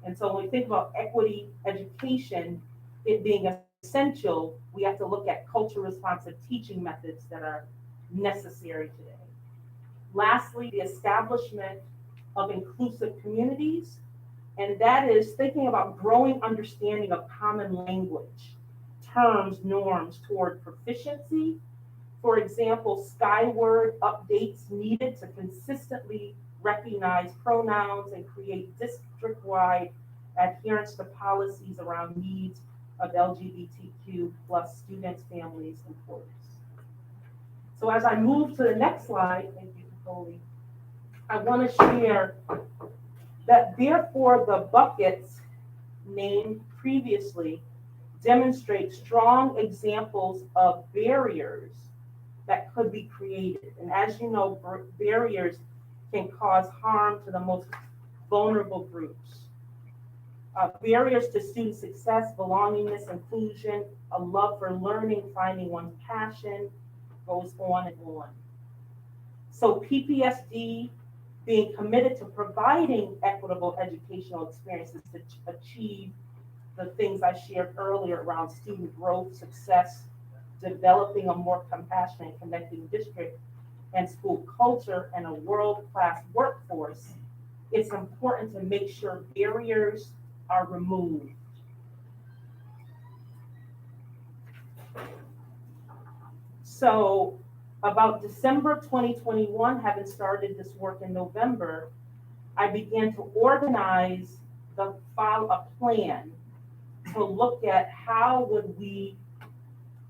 Speaker 2: And so when we think about equity education, it being essential, we have to look at culture responsive teaching methods that are necessary today. Lastly, the establishment of inclusive communities, and that is thinking about growing understanding of common language, terms, norms toward proficiency. For example, Skyward updates needed to consistently recognize pronouns and create district-wide adherence to policies around needs of LGBTQ plus students, families, employees. So as I move to the next slide, thank you, Nicole, I want to share that therefore the buckets named previously demonstrate strong examples of barriers that could be created. And as you know, barriers can cause harm to the most vulnerable groups. Barriers to student success, belongingness, inclusion, a love for learning, finding one's passion, goes on and on. So PPSD being committed to providing equitable educational experiences to achieve the things I shared earlier around student growth, success, developing a more compassionate and connecting district and school culture and a world-class workforce, it's important to make sure barriers are removed. So about December 2021, having started this work in November, I began to organize a plan to look at how would we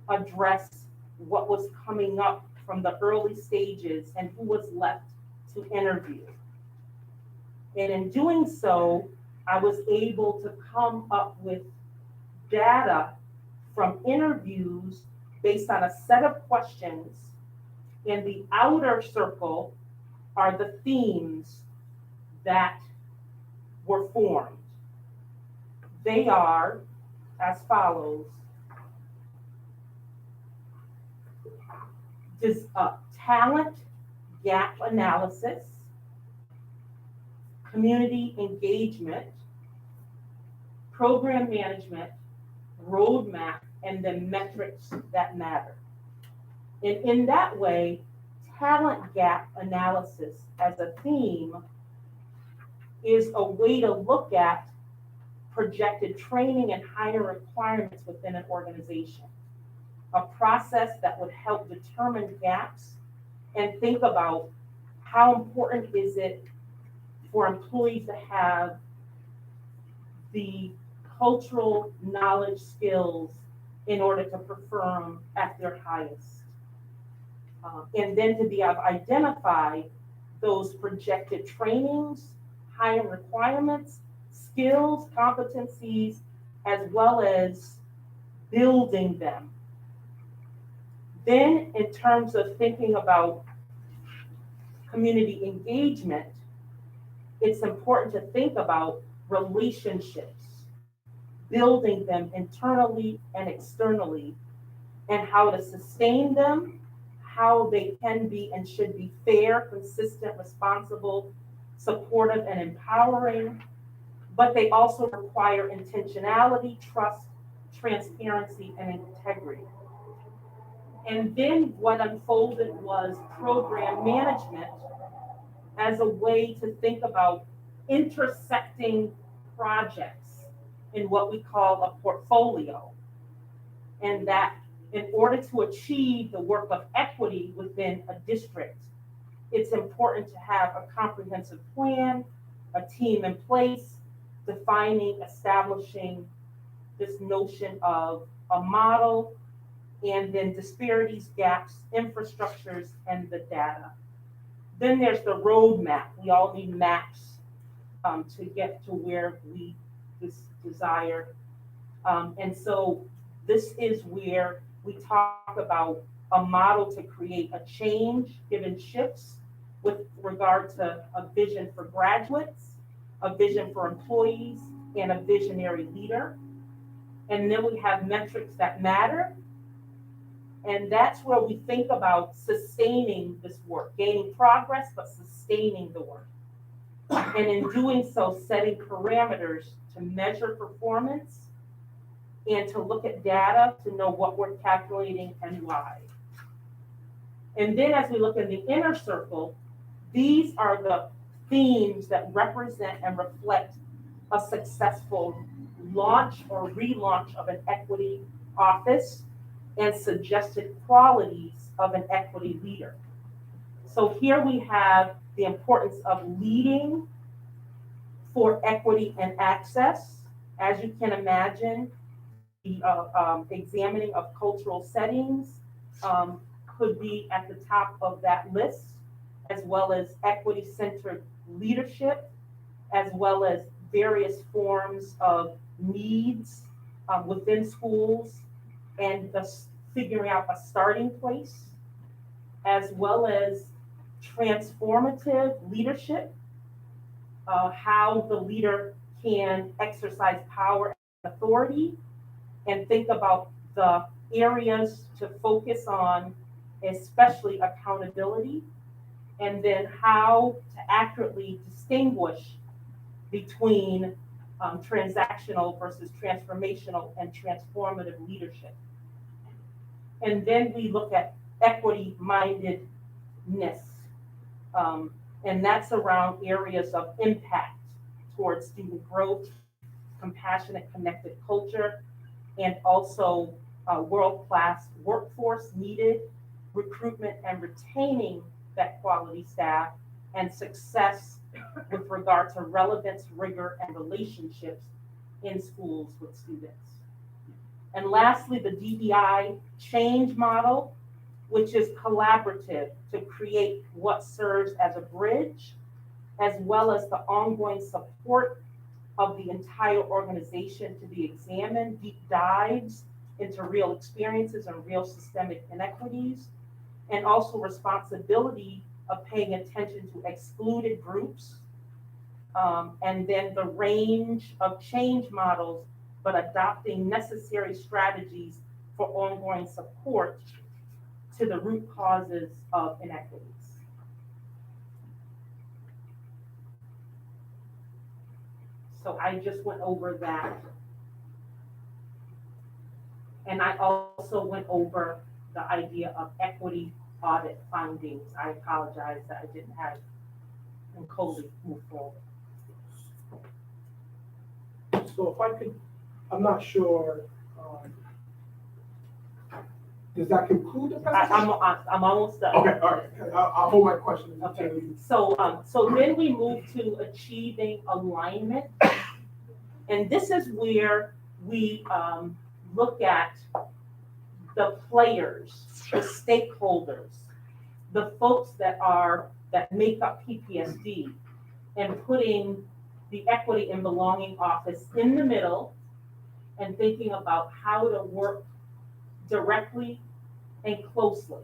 Speaker 2: address what was coming up from the early stages and who was left to interview. And in doing so, I was able to come up with data from interviews based on a set of questions. In the outer circle are the themes that were formed. They are as follows. Talent gap analysis, community engagement, program management, roadmap, and the metrics that matter. And in that way, talent gap analysis as a theme is a way to look at projected training and hiring requirements within an organization. A process that would help determine gaps and think about how important is it for employees to have the cultural knowledge skills in order to perform at their highest. And then to be able to identify those projected trainings, hiring requirements, skills, competencies, as well as building them. Then in terms of thinking about community engagement, it's important to think about relationships, building them internally and externally, and how to sustain them, how they can be and should be fair, consistent, responsible, supportive, and empowering, but they also require intentionality, trust, transparency, and integrity. And then what unfolded was program management as a way to think about intersecting projects in what we call a portfolio. And that in order to achieve the work of equity within a district, it's important to have a comprehensive plan, a team in place, defining, establishing this notion of a model, and then disparities, gaps, infrastructures, and the data. Then there's the roadmap. We all need maps to get to where we desire. And so this is where we talk about a model to create a change given shifts with regard to a vision for graduates, a vision for employees, and a visionary leader. And then we have metrics that matter. And that's where we think about sustaining this work, gaining progress, but sustaining the work. And in doing so, setting parameters to measure performance and to look at data to know what we're calculating and why. And then as we look in the inner circle, these are the themes that represent and reflect a successful launch or relaunch of an equity office and suggested qualities of an equity leader. So here we have the importance of leading for equity and access. As you can imagine, examining of cultural settings could be at the top of that list, as well as equity-centered leadership, as well as various forms of needs within schools, and figuring out a starting place, as well as transformative leadership, how the leader can exercise power and authority, and think about the areas to focus on, especially accountability, and then how to accurately distinguish between transactional versus transformational and transformative leadership. And then we look at equity-mindedness, and that's around areas of impact towards student growth, compassionate, connected culture, and also world-class workforce needed, recruitment and retaining that quality staff, and success with regard to relevance, rigor, and relationships in schools with students. And lastly, the DEI change model, which is collaborative to create what serves as a bridge, as well as the ongoing support of the entire organization to be examined, deep dives into real experiences and real systemic inequities, and also responsibility of paying attention to excluded groups, and then the range of change models, but adopting necessary strategies for ongoing support to the root causes of inequities. So I just went over that. And I also went over the idea of equity audit findings. I apologize that I didn't have Nicole move forward.
Speaker 1: So if I could, I'm not sure, does that conclude the presentation?
Speaker 2: I'm almost done.
Speaker 1: Okay, all right, I'll hold my questions until you.
Speaker 2: So then we move to achieving alignment. And this is where we look at the players, the stakeholders, the folks that make up PPSD, and putting the Equity and Belonging Office in the middle and thinking about how to work directly and closely.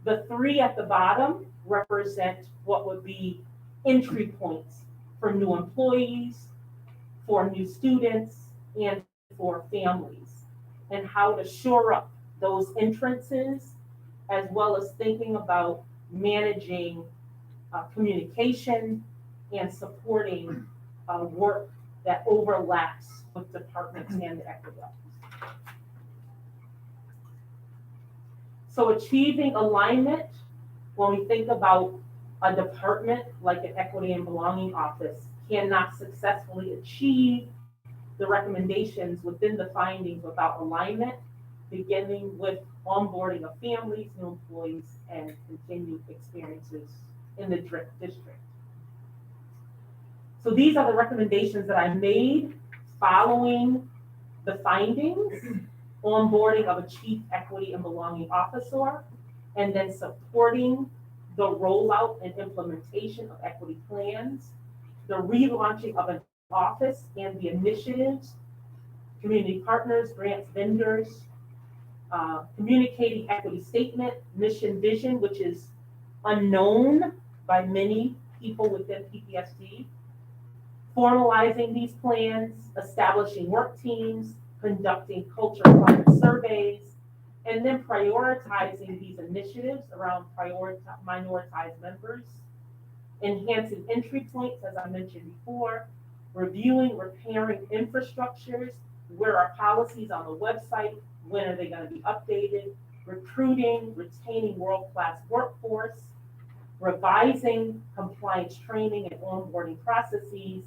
Speaker 2: The three at the bottom represent what would be entry points for new employees, for new students, and for families, and how to shore up those entrances, as well as thinking about managing communication and supporting work that overlaps with departments and the equity office. So achieving alignment, when we think about a department like an Equity and Belonging Office, cannot successfully achieve the recommendations within the findings without alignment, beginning with onboarding of families, new employees, and continued experiences in the district. So these are the recommendations that I made following the findings: onboarding of a Chief Equity and Belonging Officer, and then supporting the rollout and implementation of equity plans, the relaunching of an office and the initiatives, community partners, grants, vendors, communicating equity statement, mission, vision, which is unknown by many people within PPSD, formalizing these plans, establishing work teams, conducting culture climate surveys, and then prioritizing these initiatives around minoritized members, enhancing entry points, as I mentioned before, reviewing, repairing infrastructures, where are policies on the website, when are they going to be updated, recruiting, retaining world-class workforce, revising compliance training and onboarding processes,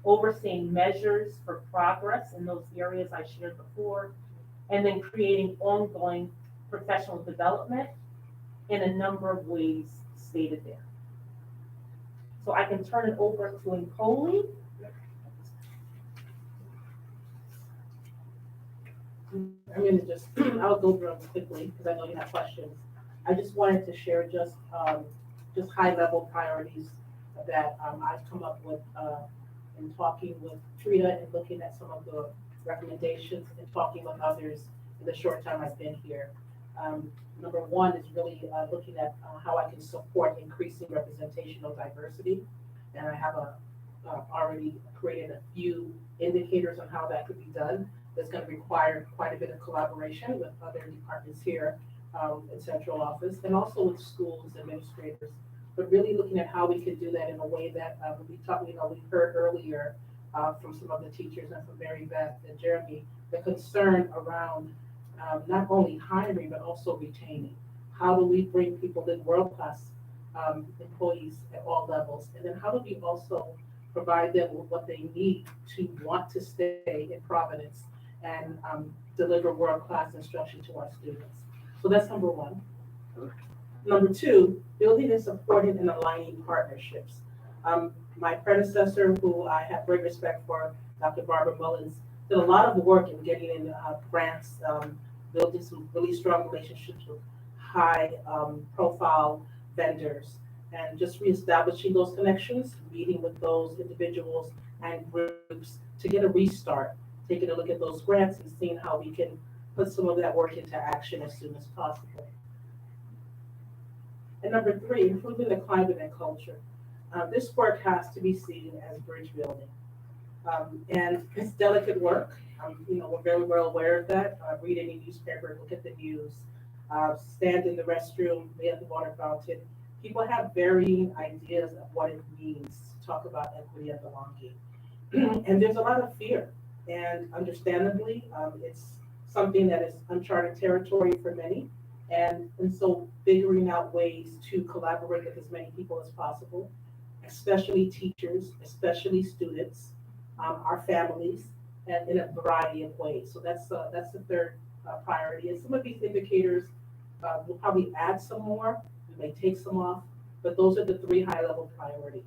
Speaker 2: overseeing measures for progress in those areas I shared before, and then creating ongoing professional development in a number of ways stated there. So I can turn it over to Nkoli.
Speaker 22: I'm gonna just, I'll go through them quickly, because I know you have questions. I just wanted to share just high-level priorities that, I've come up with, in talking with Trina and looking at some of the recommendations and talking with others in the short time I've been here. Number one is really, looking at, how I can support increasing representational diversity. And I have already created a few indicators on how that could be done. That's going to require quite a bit of collaboration with other departments here in central office, and also with schools, administrators, but really looking at how we can do that in a way that we heard earlier from some of the teachers and from Mary Beth and Jeremy, the concern around not only hiring, but also retaining. How do we bring people in, world-class employees at all levels? And then how do we also provide them with what they need to want to stay in Providence and deliver world-class instruction to our students? So that's number one. Number two, building and supporting and aligning partnerships. My predecessor, who I have great respect for, Dr. Barbara Mullins, did a lot of work in getting in grants, building some really strong relationships with high profile vendors, and just reestablishing those connections, meeting with those individuals and groups to get a restart, taking a look at those grants and seeing how we can put some of that work into action as soon as possible. And number three, improving the climate and culture. This work has to be seen as bridge building. And it's delicate work. We're very well aware of that. Read any newspaper, look at the news, stand in the restroom, lay at the water fountain. People have varying ideas of what it means to talk about equity and belonging. And there's a lot of fear. And understandably, it's something that is uncharted territory for many. And so figuring out ways to collaborate with as many people as possible, especially teachers, especially students, our families, and in a variety of ways. So that's the third priority. And some of these indicators will probably add some more. We may take some off, but those are the three high-level priorities.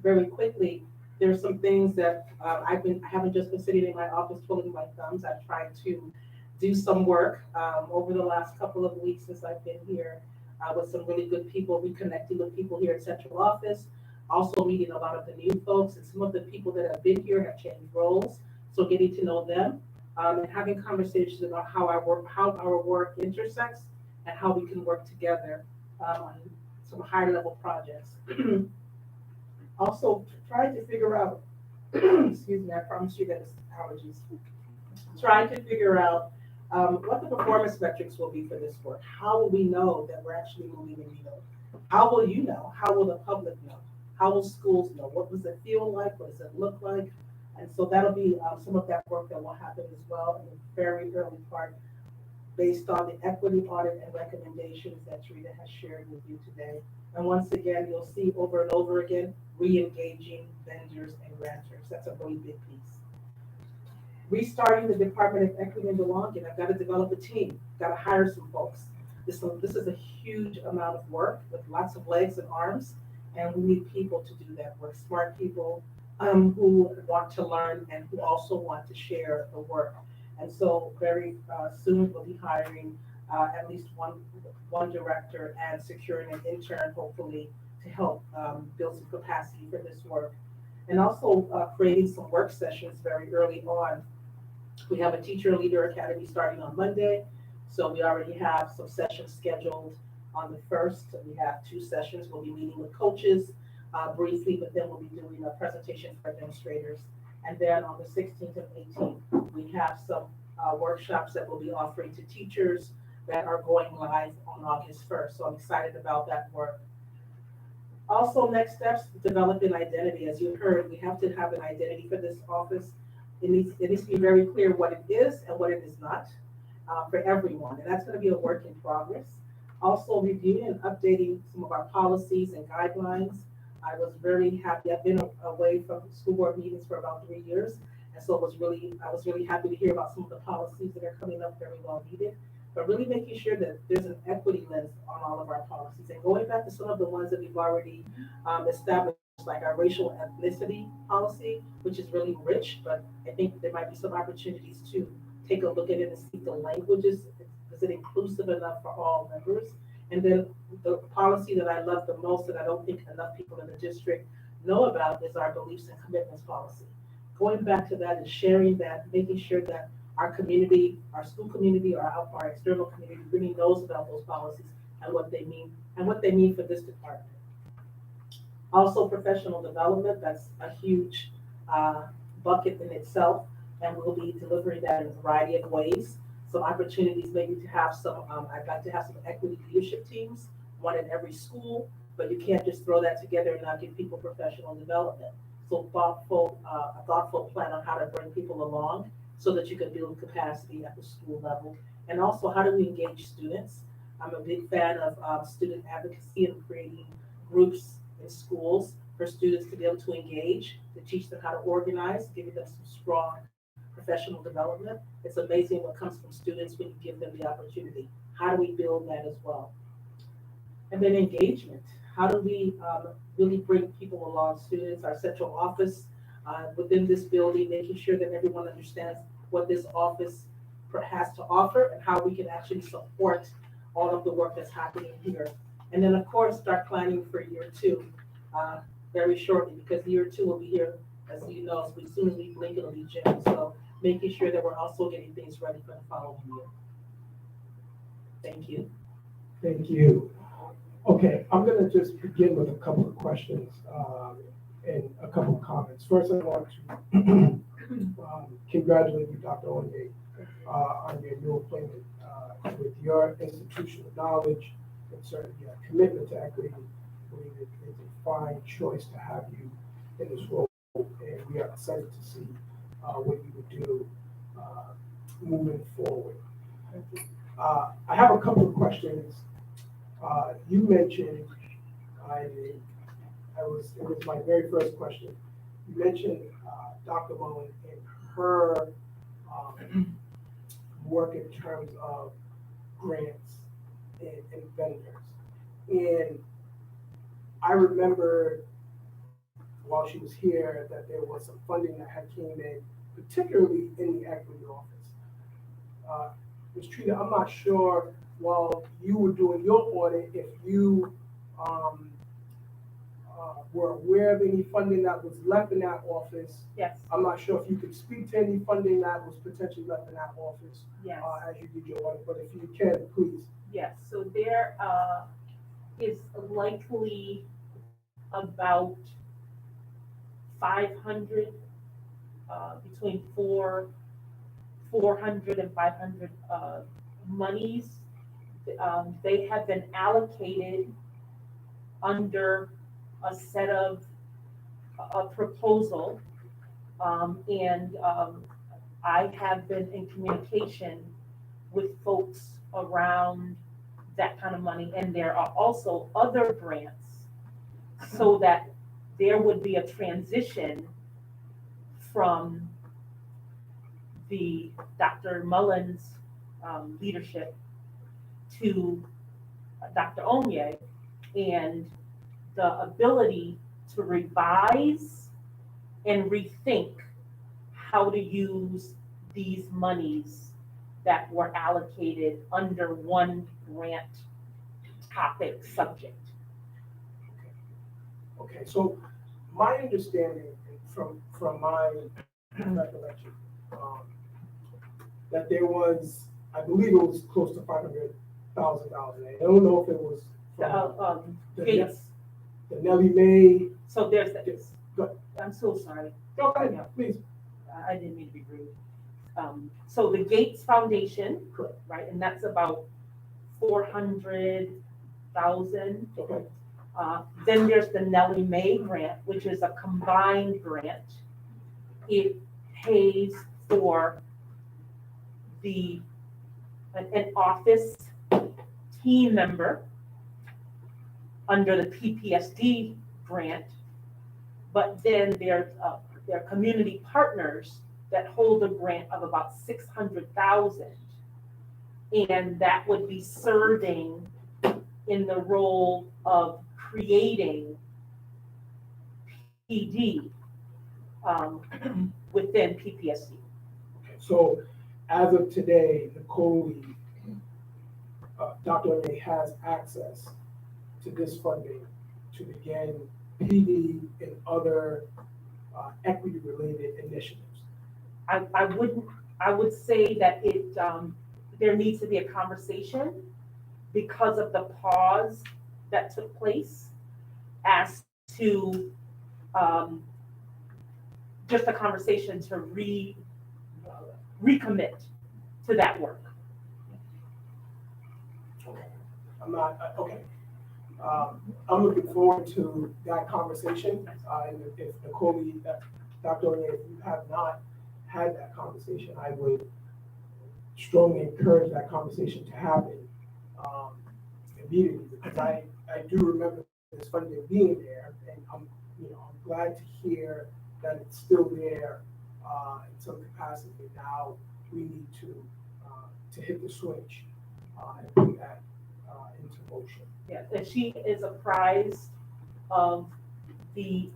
Speaker 22: Very quickly, there are some things that I haven't just been sitting in my office twiddling my thumbs. I've tried to do some work over the last couple of weeks since I've been here with some really good people, reconnecting with people here at central office, also meeting a lot of the new folks, and some of the people that have been here have changed roles, so getting to know them and having conversations about how our work intersects and how we can work together on some higher level projects. Also trying to figure out, excuse me, I promise you that it's allergies. Trying to figure out what the performance metrics will be for this work. How will we know that we're actually moving the needle? How will you know? How will the public know? How will schools know? What does it feel like? What does it look like? And so that'll be some of that work that will happen as well in a very early part, based on the equity audit and recommendations that Trina has shared with you today. And once again, you'll see over and over again, re-engaging vendors and grantors. That's a really big piece. Restarting the Department of Equity and Belonging. I've got to develop a team, got to hire some folks. This is a huge amount of work with lots of legs and arms, and we need people to do that work, smart people who want to learn and who also want to share the work. And so very soon we'll be hiring at least one director and securing an intern, hopefully, to help build some capacity for this work. And also creating some work sessions very early on. We have a Teacher Leader Academy starting on Monday. So we already have some sessions scheduled on the 1st. We have 2 sessions. We'll be meeting with coaches briefly, but then we'll be doing a presentation for administrators. And then on the 16th and 18th, we have some workshops that we'll be offering to teachers that are going live on August 1st. So I'm excited about that work. Also, next steps, developing identity. As you heard, we have to have an identity for this office. It needs to be very clear what it is and what it is not for everyone. And that's going to be a work in progress. Also, reviewing and updating some of our policies and guidelines. I was very happy. I've been away from school board meetings for about 3 years. And so I was really happy to hear about some of the policies that are coming up, very well needed. But really making sure that there's an equity lens on all of our policies. And going back to some of the ones that we've already established, like our racial ethnicity policy, which is really rich, but I think there might be some opportunities to take a look at it and see if the language is it inclusive enough for all members? And then the policy that I love the most that I don't think enough people in the district know about is our beliefs and commitments policy. Going back to that and sharing that, making sure that our community, our school community, our external community really knows about those policies and what they mean for this department. Also, professional development, that's a huge bucket in itself, and we'll be delivering that in a variety of ways. Some opportunities maybe to have some, I'd like to have some equity leadership teams, one in every school, but you can't just throw that together and not give people professional development. So a thoughtful plan on how to bring people along so that you can build capacity at the school level. And also, how do we engage students? I'm a big fan of student advocacy and creating groups in schools for students to be able to engage, to teach them how to organize, giving them some strong professional development. It's amazing what comes from students when you give them the opportunity. How do we build that as well? And then engagement. How do we really bring people along, students, our central office within this building, making sure that everyone understands what this office has to offer and how we can actually support all of the work that's happening here. And then, of course, start planning for year two very shortly, because year two will be here, as you know, as soon as we blink, it'll be June. So making sure that we're also getting things ready for the following year. Thank you.
Speaker 1: Thank you. Okay, I'm gonna just begin with a couple of questions and a couple of comments. First, I want to congratulate you, Dr. Onye, on your new appointment with your institutional knowledge and certainly your commitment to equity. I believe it's a fine choice to have you in this role, and we are excited to see what you would do moving forward. I have a couple of questions. You mentioned, it was my very first question. You mentioned Dr. Mullen and her work in terms of grants and vendors. And I remember while she was here that there was some funding that had came in, particularly in the equity office. Ms. Trina, I'm not sure while you were doing your audit, if you were aware of any funding that was left in that office.
Speaker 2: Yes.
Speaker 1: I'm not sure if you could speak to any funding that was potentially left in that office.
Speaker 2: Yes.
Speaker 1: As you did your audit, but if you can, please.
Speaker 2: Yes, so there is likely about 500, between 400 and 500 monies. They have been allocated under a set of a proposal, and I have been in communication with folks around that kind of money, and there are also other grants, so that there would be a transition from the Dr. Mullen's leadership to Dr. Onye, and the ability to revise and rethink how to use these monies that were allocated under one grant topic subject.
Speaker 1: Okay, so my understanding from my recollection, that there was, I believe it was close to $500,000. I don't know if it was
Speaker 2: The Gates.
Speaker 1: The Nellie Mae.
Speaker 2: So there's this.
Speaker 1: Go.
Speaker 2: I'm so sorry.
Speaker 1: Go ahead, please.
Speaker 2: I didn't mean to be rude. So the Gates Foundation, right, and that's about 400,000.
Speaker 1: Okay.
Speaker 2: Then there's the Nellie Mae grant, which is a combined grant. It pays for an office team member under the PPSD grant, but then there are community partners that hold a grant of about 600,000, and that would be serving in the role of creating PD within PPSD.
Speaker 1: Okay, so as of today, Nicole, Dr. Onye has access to this funding to begin PD and other equity-related initiatives.
Speaker 2: I would say that there needs to be a conversation because of the pause that took place as to just a conversation to recommit to that work.
Speaker 1: I'm not, okay. I'm looking forward to that conversation. And if Nicole, Dr. Onye, if you have not had that conversation, I would strongly encourage that conversation to happen immediately, because I do remember this funding being there, and I'm glad to hear that it's still there in some capacity. Now we need to hit the switch and put that into motion.
Speaker 2: Yeah, and she is apprised of the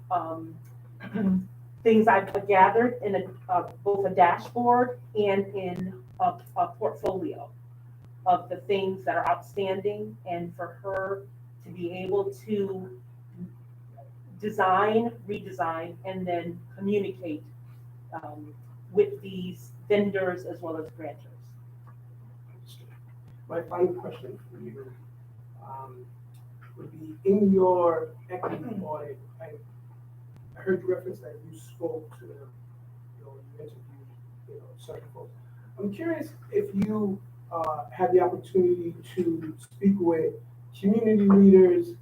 Speaker 2: things I've gathered in both a dashboard and in a portfolio of the things that are outstanding, and for her to be able to design, redesign, and then communicate with these vendors as well as grantors.
Speaker 1: My final question for you would be, in your equity audit, I heard you reference that you spoke to you interviewed certain folks. I'm curious if you had the opportunity to speak with community leaders,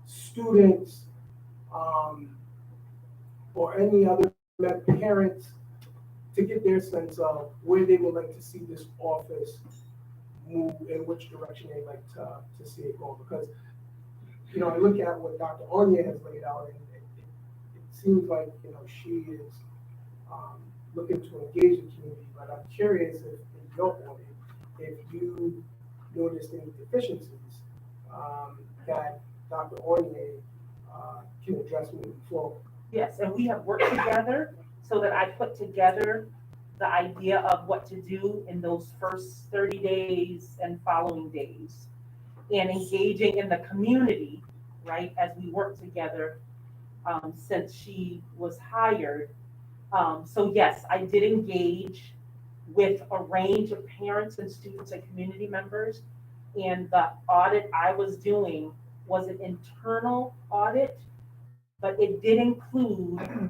Speaker 1: students, or any other parents to get their sense of where they would like to see this office move, in which direction they'd like to see it go. Because, I look at what Dr. Onye has laid out, and it seems like, she is looking to engage the community. But I'm curious if in your audit, if you noticed any deficiencies that Dr. Onye can address moving forward.
Speaker 2: Yes, and we have worked together so that I put together the idea of what to do in those first 30 days and following days, and engaging in the community, right, as we work together since she was hired. So yes, I did engage with a range of parents and students and community members, and the audit I was doing was an internal audit, but it did include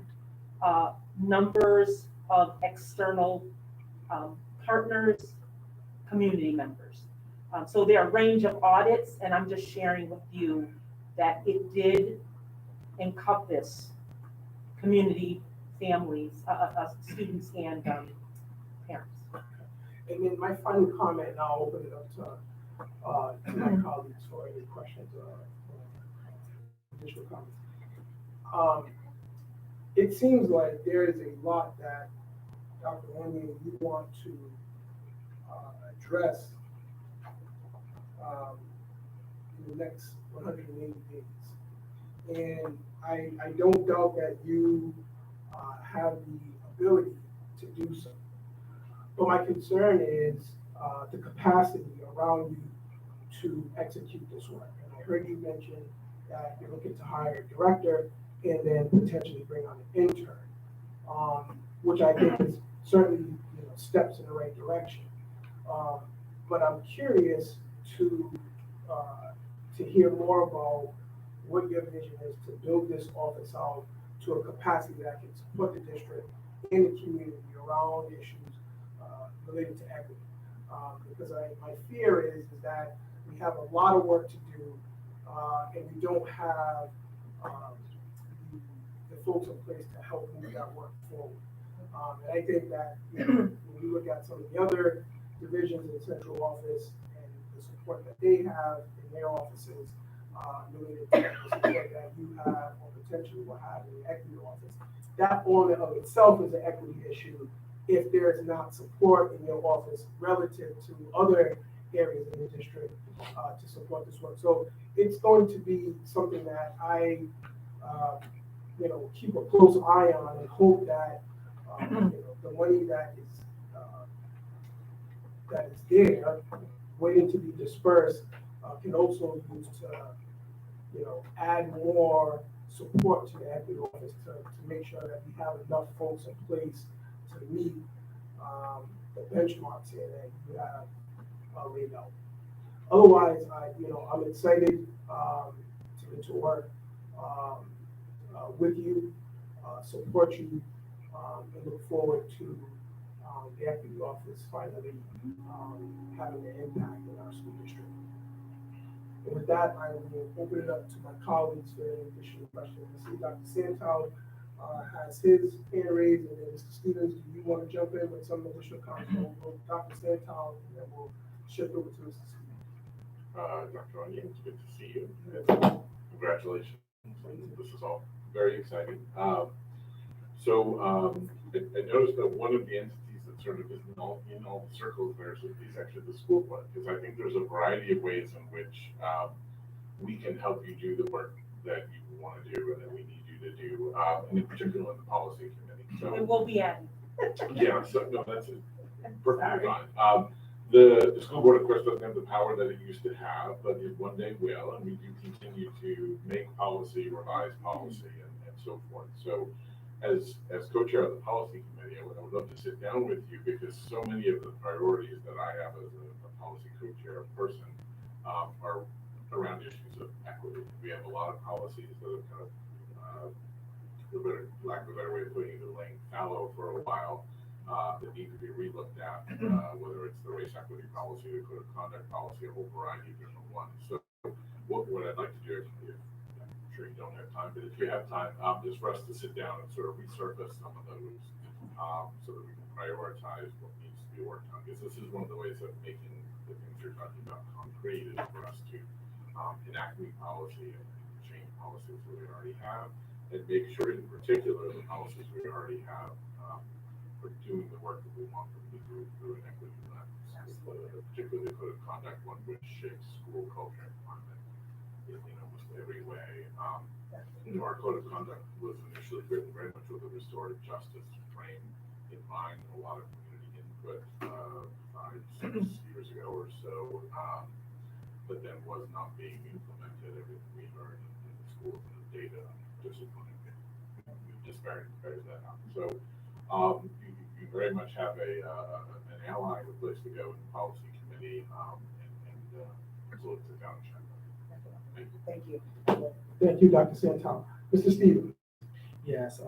Speaker 2: numbers of external partners, community members. So there are a range of audits, and I'm just sharing with you that it did encompass community, families, students, and parents.
Speaker 1: And then my final comment, and I'll open it up to my colleagues for any questions or additional comments. It seems like there is a lot that Dr. Onye, you want to address in the next 180 days. And I don't doubt that you have the ability to do so. But my concern is the capacity around you to execute this work. And I heard you mention that you're looking to hire a director and then potentially bring on an intern, which I think is certainly steps in the right direction. But I'm curious to hear more about what your vision is to build this office out to a capacity that can support the district and the community around issues related to equity. Because my fear is that we have a lot of work to do, and we don't have the folks in place to help move that work forward. And I think that when we look at some of the other divisions in the central office and the support that they have in their offices, related to the support that you have or potentially will have in the equity office, that on and of itself is an equity issue if there is not support in your office relative to other areas in the district to support this work. So it's going to be something that I keep a close eye on and hope that the money that is that is there, waiting to be dispersed, can also use to, add more support to the equity office to make sure that we have enough folks in place to meet the benchmarks here that you have laid out. Otherwise, I'm excited to get to work with you, support you, and look forward to the equity office finally having an impact in our school district. And with that, I will open it up to my colleagues for any additional questions. I see Dr. Santel has his hand raised, and then Mr. Stevens, do you want to jump in with some additional comments? We'll Dr. Santel, and then we'll shift over to Mr. Stevens.
Speaker 15: Dr. Onion, it's good to see you. Congratulations. This is all very exciting. I noticed that one of the entities that sort of is in all the circles there is actually the school board, because I think there's a variety of ways in which we can help you do the work that you want to do and that we need you to do, and in particular in the policy committee. So
Speaker 2: It will be added.
Speaker 15: yeah, so no, that's perfectly fine. The school board, of course, doesn't have the power that it used to have, but it one day will, and we do continue to make policy, revise policy, and so forth. So as co-chair of the policy committee, I would love to sit down with you, because so many of the priorities that I have as a policy co-chair person are around issues of equity. We have a lot of policies that are kind of, for lack of a better way of putting it, laying fallow for a while, that need to be relooked at, whether it's the race equity policy, the code of conduct policy, a whole variety of different ones. So what I'd like to do, if I'm sure you don't have time, but if you have time, is for us to sit down and sort of resurface some of those, so that we can prioritize what needs to be worked on. Because this is one of the ways of making the things you're talking about concrete, is for us to enact new policy and change policies that we already have, and make sure, in particular, the policies we already have for doing the work that we want them to do through an equity lens, particularly the code of conduct, one which shapes school culture and climate in almost every way. Our code of conduct was initially written very much with a restorative justice frame in mind, a lot of community input 5-6 years ago or so, but then was not being implemented. Everything we learned in the schools and the data discipline just bears that out. So you very much have an ally, a place to go in the policy committee, and so let's sit down and chat. Thank you.
Speaker 22: Thank you.
Speaker 1: Thank you, Dr. Santel. Mr. Stevens.
Speaker 17: Yes,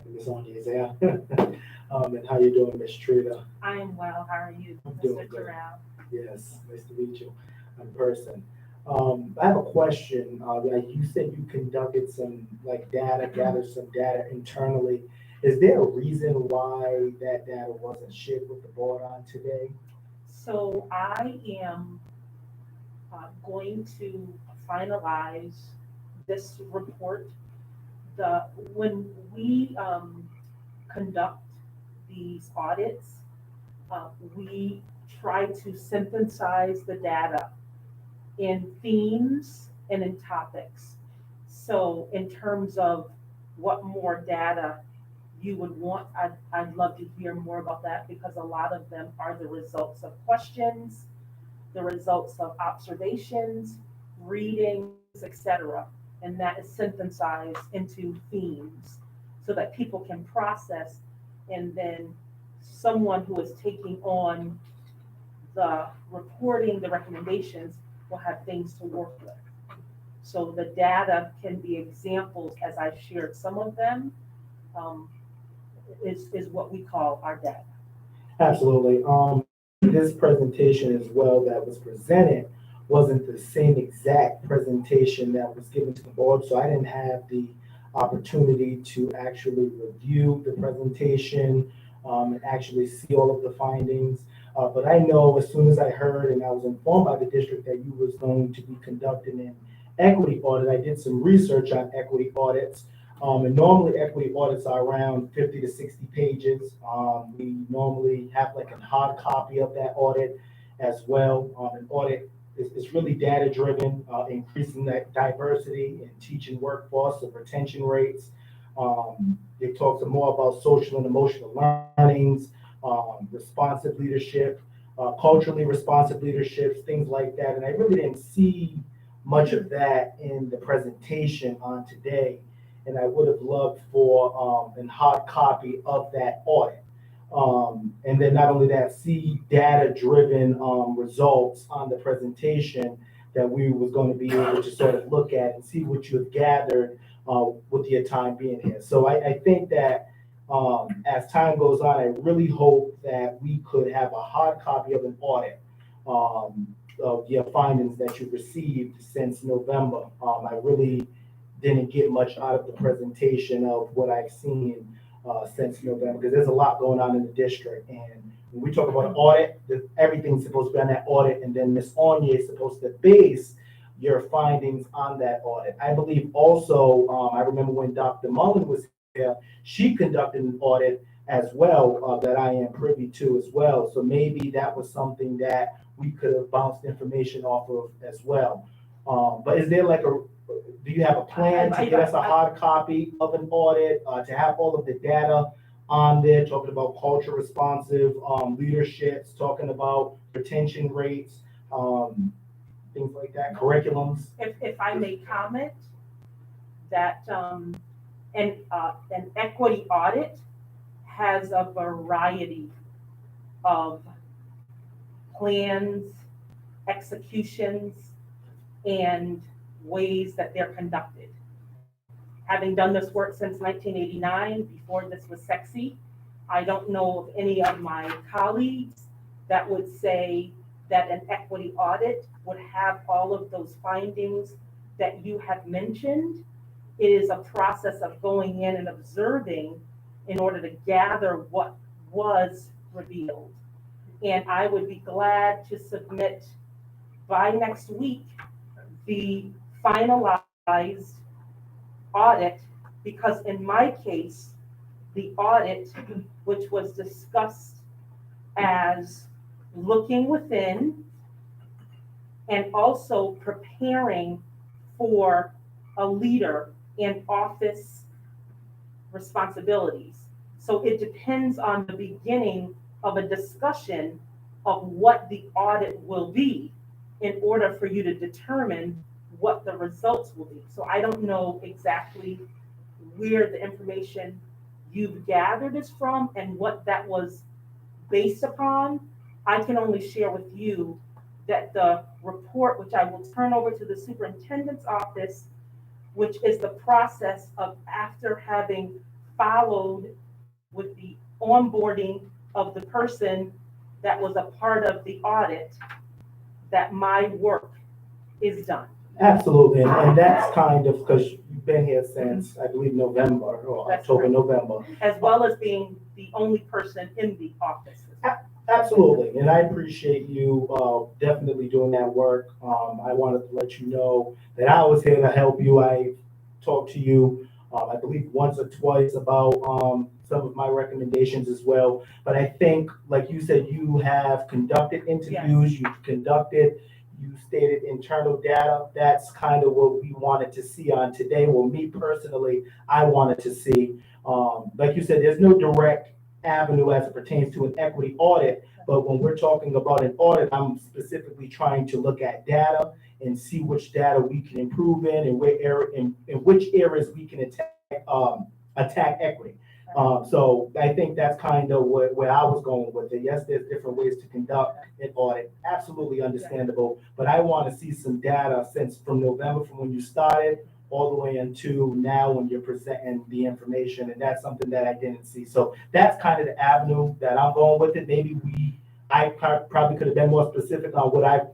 Speaker 17: Ms. Onion is there. And how you doing, Ms. Trita?
Speaker 2: I am well. How are you,
Speaker 17: I'm doing
Speaker 2: Mr.
Speaker 17: good.
Speaker 2: Terrell?
Speaker 17: Yes, nice to meet you in person. I have a question. You said you conducted some gathered some data internally. Is there a reason why that data wasn't shared with the board on today?
Speaker 2: So I am going to finalize this report. When we conduct these audits, we try to synthesize the data in themes and in topics. So in terms of what more data you would want, I'd love to hear more about that, because a lot of them are the results of questions, the results of observations, readings, etc. And that is synthesized into themes so that people can process, and then someone who is taking on the reporting, the recommendations, will have things to work with. So the data can be examples, as I've shared some of them, is what we call our data.
Speaker 17: Absolutely. This presentation as well that was presented wasn't the same exact presentation that was given to the board, so I didn't have the opportunity to actually review the presentation and actually see all of the findings. But I know as soon as I heard and I was informed by the district that you was going to be conducting an equity audit, I did some research on equity audits. And normally equity audits are around 50 to 60 pages. We normally have like a hard copy of that audit as well. An audit is really data driven, increasing that diversity in teaching workforce and retention rates. It talks more about social and emotional learnings, responsive leadership, culturally responsive leaderships, things like that. And I really didn't see much of that in the presentation on today. And I would have loved for a hard copy of that audit. And then not only that, see data-driven results on the presentation that we was going to be able to sort of look at and see what you have gathered with your time being here. So I think that as time goes on, I really hope that we could have a hard copy of an audit of your findings that you've received since November. I really didn't get much out of the presentation of what I've seen since November, because there's a lot going on in the district. And when we talk about an audit, everything's supposed to be on that audit, and then Ms. Anya is supposed to base your findings on that audit. I believe also, I remember when Dr. Mullen was here, she conducted an audit as well that I am privy to as well. So maybe that was something that we could have bounced information off of as well. But is there like do you have a plan to get us a hard copy of an audit, to have all of the data on there, talking about culture responsive leaderships, talking about retention rates, things like that, curriculums?
Speaker 2: If I may comment, that an equity audit has a variety of plans, executions, and ways that they're conducted. Having done this work since 1989, before this was sexy, I don't know of any of my colleagues that would say that an equity audit would have all of those findings that you have mentioned. It is a process of going in and observing in order to gather what was revealed. And I would be glad to submit by next week the finalized audit, because in my case, the audit, which was discussed as looking within and also preparing for a leader in office responsibilities. So it depends on the beginning of a discussion of what the audit will be in order for you to determine what the results will be. So I don't know exactly where the information you've gathered is from and what that was based upon. I can only share with you that the report, which I will turn over to the superintendent's office, which is the process of after having followed with the onboarding of the person that was a part of the audit, that my work is done.
Speaker 17: Absolutely, and that's kind of, because you've been here since, I believe, November or
Speaker 2: That's
Speaker 17: October,
Speaker 2: correct.
Speaker 17: November.
Speaker 2: As well as being the only person in the office.
Speaker 17: Absolutely, and I appreciate you definitely doing that work. I wanted to let you know that I was here to help you. I talked to you, I believe, once or twice about some of my recommendations as well. But I think, like you said, you have conducted interviews, you stated internal data. That's kind of what we wanted to see on today. Well, me personally, I wanted to see, like you said, there's no direct avenue as it pertains to an equity audit, but when we're talking about an audit, I'm specifically trying to look at data and see which data we can improve in and in which areas we can attack equity. So I think that's kind of where I was going with it. Yes, there's different ways to conduct an audit, absolutely understandable, but I want to see some data since from November, from when you started, all the way into now when you're presenting the information, and that's something that I didn't see. So that's kind of the avenue that I'm going with it. Maybe I probably could have been more specific on what I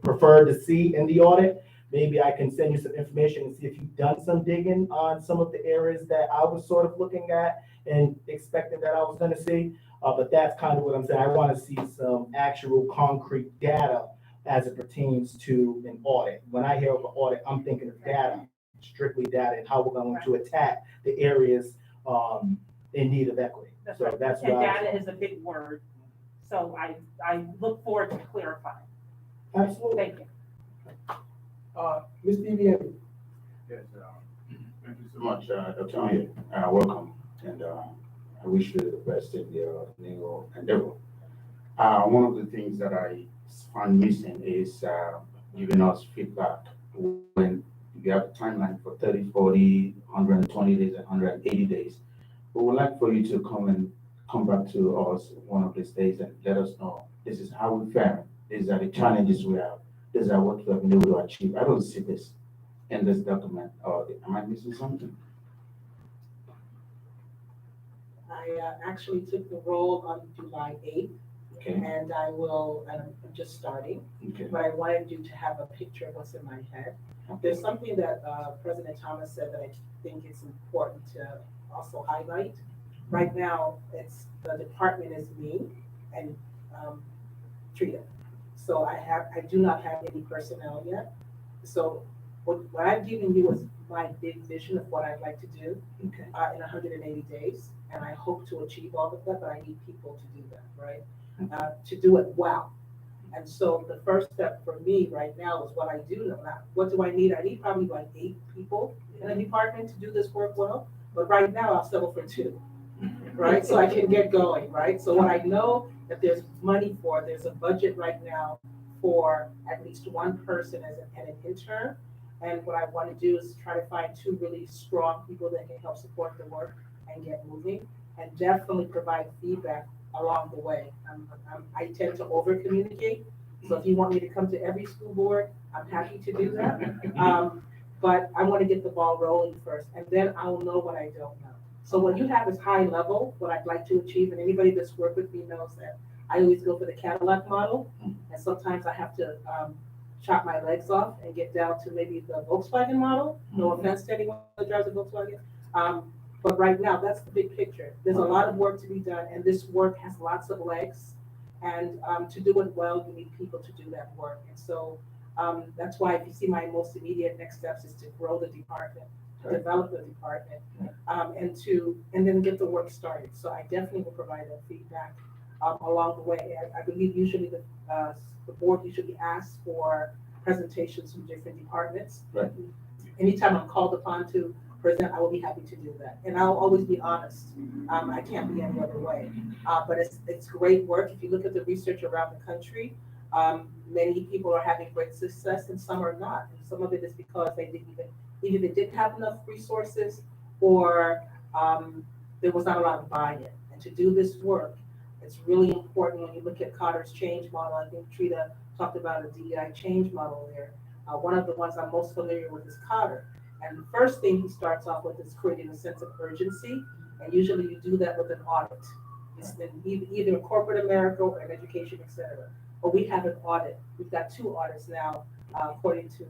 Speaker 17: prefer to see in the audit. Maybe I can send you some information and see if you've done some digging on some of the areas that I was sort of looking at and expecting that I was going to see. But that's kind of what I'm saying. I want to see some actual concrete data as it pertains to an audit. When I hear of an audit, I'm thinking of data, strictly data, and how we're going to attack the areas in need of equity.
Speaker 2: That's
Speaker 17: So
Speaker 2: right.
Speaker 17: that's
Speaker 2: And
Speaker 17: why
Speaker 2: data is a big word. So I look forward to clarifying.
Speaker 17: Absolutely.
Speaker 2: Thank you.
Speaker 1: Ms. DeVian.
Speaker 18: Yes, thank you so much, Dr. Anya. Welcome, and I wish you the best in your new endeavor. One of the things that I find missing is giving us feedback when you have a timeline for 30, 40, 120 days, and 180 days. We would like for you to come back to us one of these days and let us know this is how we fare. These are the challenges we have. These are what we have been able to achieve. I don't see this in this document. Or am I missing something?
Speaker 22: I actually took the role on July 8th,
Speaker 18: Okay.
Speaker 22: and I'm just starting,
Speaker 18: Okay.
Speaker 22: but I wanted you to have a picture of what's in my head. There's something that President Thomas said that I think is important to also highlight. Right now, the department is me and Trita. So I do not have any personnel yet. So what I'm giving you is my big vision of what I'd like to do in 180 days. And I hope to achieve all of that, but I need people to do that, right? To do it well. And so the first step for me right now is what I do know. Now, what do I need? I need probably like 8 people in a department to do this work well. But right now I'll settle for 2, right? So I can get going, right? So what I know that there's money for, there's a budget right now for at least 1 person as an intern. And what I want to do is try to find 2 really strong people that can help support the work and get moving, and definitely provide feedback along the way. I tend to over communicate, so if you want me to come to every school board, I'm happy to do that. But I want to get the ball rolling first, and then I'll know what I don't know. So what you have is high level, what I'd like to achieve, and anybody that's worked with me knows that I always go for the Cadillac model, and sometimes I have to chop my legs off and get down to maybe the Volkswagen model. No offense to anyone that drives a Volkswagen. But right now, that's the big picture. There's a lot of work to be done, and this work has lots of legs. And to do it well, you need people to do that work. And so that's why if you see my most immediate next steps is to grow the department, to develop the department, and then get the work started. So I definitely will provide that feedback along the way. I believe usually the board usually asks for presentations from different departments.
Speaker 18: Right.
Speaker 22: Anytime I'm called upon to present, I will be happy to do that. And I'll always be honest. I can't be any other way. But it's great work. If you look at the research around the country, many people are having great success and some are not. And some of it is because either they didn't have enough resources or there was not a lot of buy-in. And to do this work, it's really important when you look at Cotter's change model. I think Trita talked about a DEI change model there. One of the ones I'm most familiar with is Cotter. And the first thing he starts off with is creating a sense of urgency. And usually you do that with an audit. It's been either in corporate America or in education, et cetera. But we have an audit. We've got 2 audits now, according to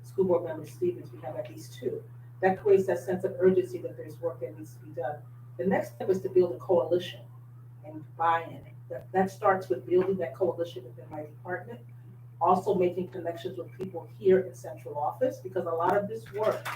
Speaker 22: school board member Stevens, we have at least 2. That creates that sense of urgency that there's work that needs to be done. The next step is to build a coalition and buy-in. That starts with building that coalition within my department. Also making connections with people here in central office, because a lot of this work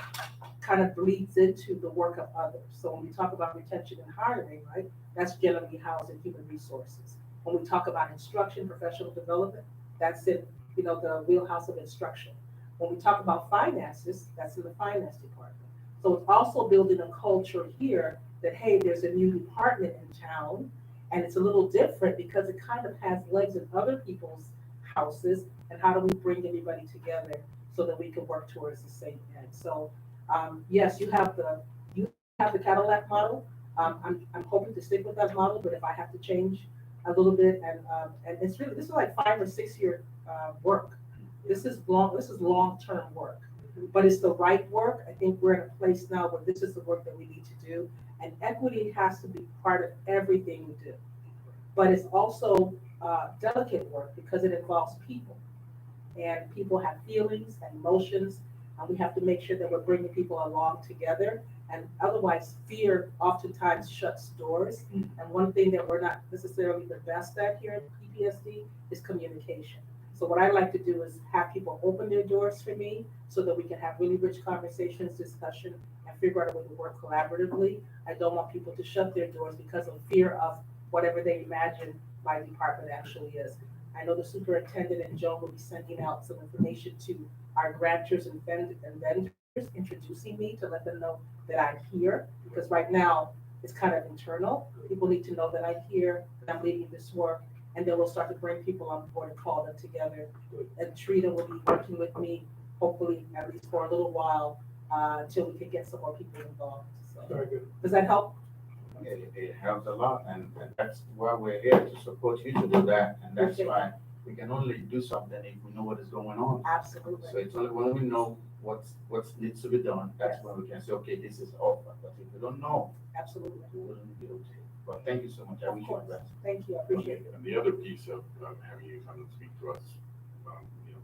Speaker 22: kind of bleeds into the work of others. So when we talk about retention and hiring, right, that's generally housed in human resources. When we talk about instruction, professional development, that's in the wheelhouse of instruction. When we talk about finances, that's in the finance department. So it's also building a culture here that, hey, there's a new department in town, and it's a little different because it kind of has legs in other people's houses, and how do we bring everybody together so that we can work towards the same end? So yes, you have the Cadillac model. I'm hoping to stick with that model, but if I have to change a little bit, and this is like 5 or 6 year work. This is long-term work, but it's the right work. I think we're in a place now where this is the work that we need to do, and equity has to be part of everything we do. But it's also delicate work because it involves people, and people have feelings and emotions, and we have to make sure that we're bringing people along together. And otherwise, fear oftentimes shuts doors. And one thing that we're not necessarily the best at here at PPSD is communication. So what I like to do is have people open their doors for me so that we can have really rich conversations, discussion, and figure out a way to work collaboratively. I don't want people to shut their doors because of fear of whatever they imagine my department actually is. I know the superintendent and Joan will be sending out some information to our grantors and vendors, introducing me to let them know that I'm here, because right now it's kind of internal. People need to know that I'm here, that I'm leading this work, and then we'll start to bring people on board and call them together. And Trina will be working with me, hopefully at least for a little while, until we can get some more people involved. So,
Speaker 1: Very good.
Speaker 22: does that help?
Speaker 18: It helps a lot, and that's why we're here, to support you to do that, and that's
Speaker 22: Appreciate
Speaker 18: why we can only do something if we know what is going on.
Speaker 22: Absolutely.
Speaker 18: So it's only when we know what's needs to be done, that's when we can say, okay, this is offer, but if we don't know,
Speaker 22: Absolutely.
Speaker 18: we wouldn't be able to. But thank you so much, I
Speaker 22: Of
Speaker 18: wish you
Speaker 22: course.
Speaker 18: the best.
Speaker 22: Thank you, I appreciate it.
Speaker 15: And the other piece of having you come and speak to us,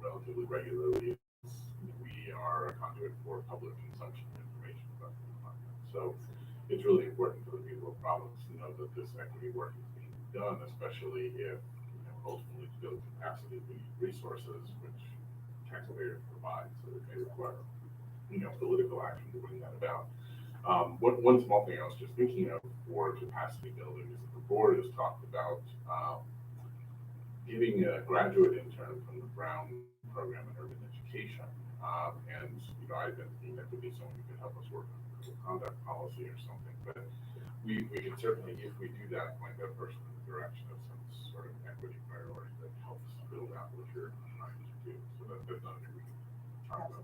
Speaker 15: relatively regularly, is we are a conduit for public consumption of information about the department. So it's really important for the people of Providence to know that this equity work is being done, especially if, ultimately to build capacity, we need resources, which taxpayers provide, so it may require, political action to bring that about. One small thing I was just thinking of for capacity building is that the board has talked about giving a graduate intern from the Brown program in urban education. And I've been thinking that could be someone who could help us work on the conduct policy or something. But we can certainly, if we do that, point that person in the direction of some sort of equity priority that helps build out what you're trying to do. So that's another thing we can talk about.